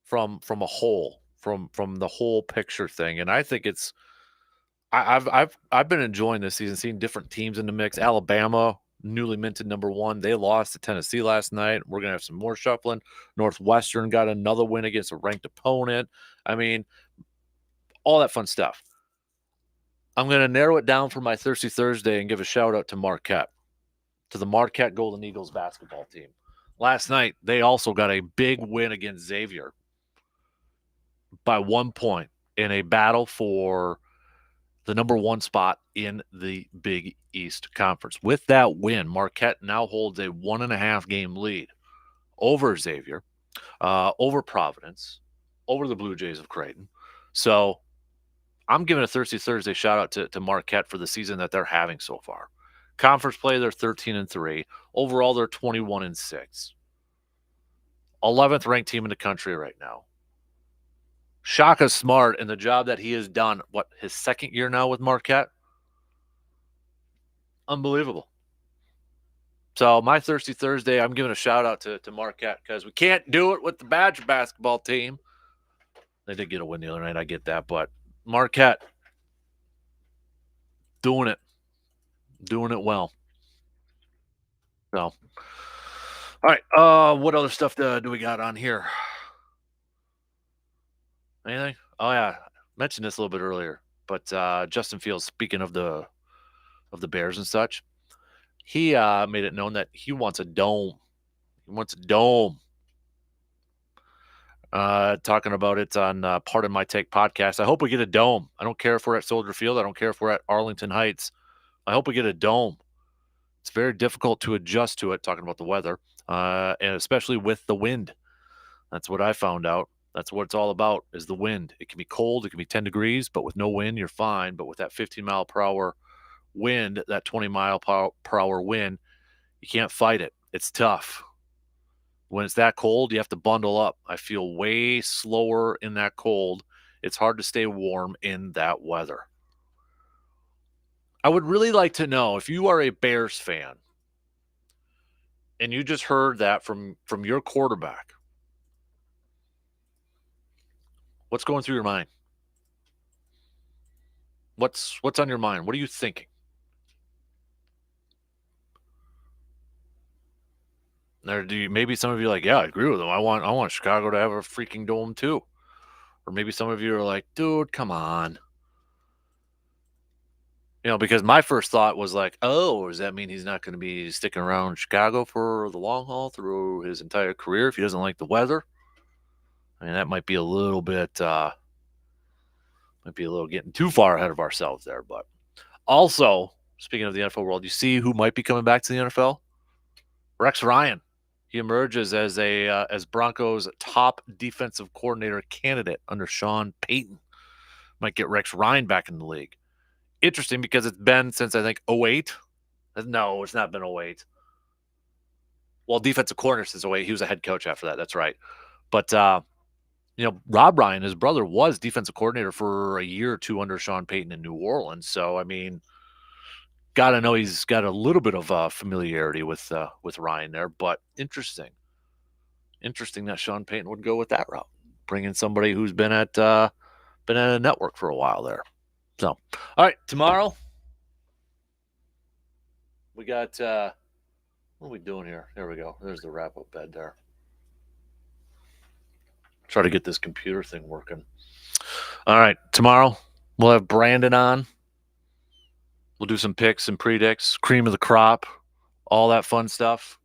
from a whole, from the whole picture thing. And I think it's, I've been enjoying this season, seeing different teams in the mix. Alabama, newly minted #1. They lost to Tennessee last night. We're going to have some more shuffling. Northwestern got another win against a ranked opponent. I mean, all that fun stuff. I'm going to narrow it down for my Thirsty Thursday and give a shout out to Marquette, to the Marquette Golden Eagles basketball team. Last night, they also got a big win against Xavier. by 1 point in a battle for the number 1 spot in the Big East Conference. With that win, Marquette now holds a 1.5 game lead over Xavier, over Providence, over the Blue Jays of Creighton. So I'm giving a Thirsty Thursday shout out to Marquette for the season that they're having so far. Conference play, they're 13-3. Overall, they're 21-6. 11th ranked team in the country right now. Shaka Smart and the job that he has done, his second year now with Marquette? Unbelievable. So my Thirsty Thursday, I'm giving a shout out to Marquette because we can't do it with the Badger basketball team. They did get a win the other night, I get that, but Marquette doing it well. So, all right. What other stuff do we got on here? Anything? Oh yeah, I mentioned this a little bit earlier, but Justin Fields, speaking of the Bears and such, he made it known that he wants a dome. He wants a dome. Talking about it on Pardon My Take podcast. I hope we get a dome. I don't care if we're at Soldier Field. I don't care if we're at Arlington Heights. I hope we get a dome. It's very difficult to adjust to it, talking about the weather, and especially with the wind. That's what I found out. That's what it's all about, is the wind. It can be cold. It can be 10 degrees, but with no wind, you're fine. But with that 15-mile-per-hour wind, that 20-mile-per-hour wind, you can't fight it. It's tough. When it's that cold, you have to bundle up. I feel way slower in that cold. It's hard to stay warm in that weather. I would really like to know, if you are a Bears fan and you just heard that from your quarterback, what's going through your mind? What's on your mind? What are you thinking? Maybe some of you are like, yeah, I agree with them. I want Chicago to have a freaking dome too. Or maybe some of you are like, dude, come on. Because my first thought was like, oh, does that mean he's not going to be sticking around Chicago for the long haul through his entire career if he doesn't like the weather? I mean, that might be a little bit, getting too far ahead of ourselves there. But also, speaking of the NFL world, you see who might be coming back to the NFL? Rex Ryan. He emerges as Broncos' top defensive coordinator candidate under Sean Payton. Might get Rex Ryan back in the league. Interesting, because it's been since, I think, 2008. No, it's not been 2008. Well, defensive coordinator since 2008. He was a head coach after that. That's right. But, Rob Ryan, his brother, was defensive coordinator for a year or two under Sean Payton in New Orleans. So, I mean, got to know he's got a little bit of familiarity with Ryan there. But interesting that Sean Payton would go with that route, bringing somebody who's been at a network for a while there. So, all right, tomorrow we got what are we doing here? There we go. There's the wrap-up bed there. Try to get this computer thing working. All right, tomorrow we'll have Brandon on. We'll do some picks and predicts, cream of the crop, all that fun stuff.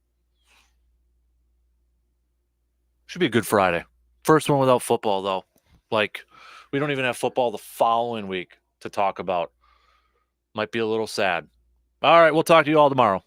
Should be a good Friday. First one without football, though. Like, we don't even have football the following week to talk about. Might be a little sad. All right, we'll talk to you all tomorrow.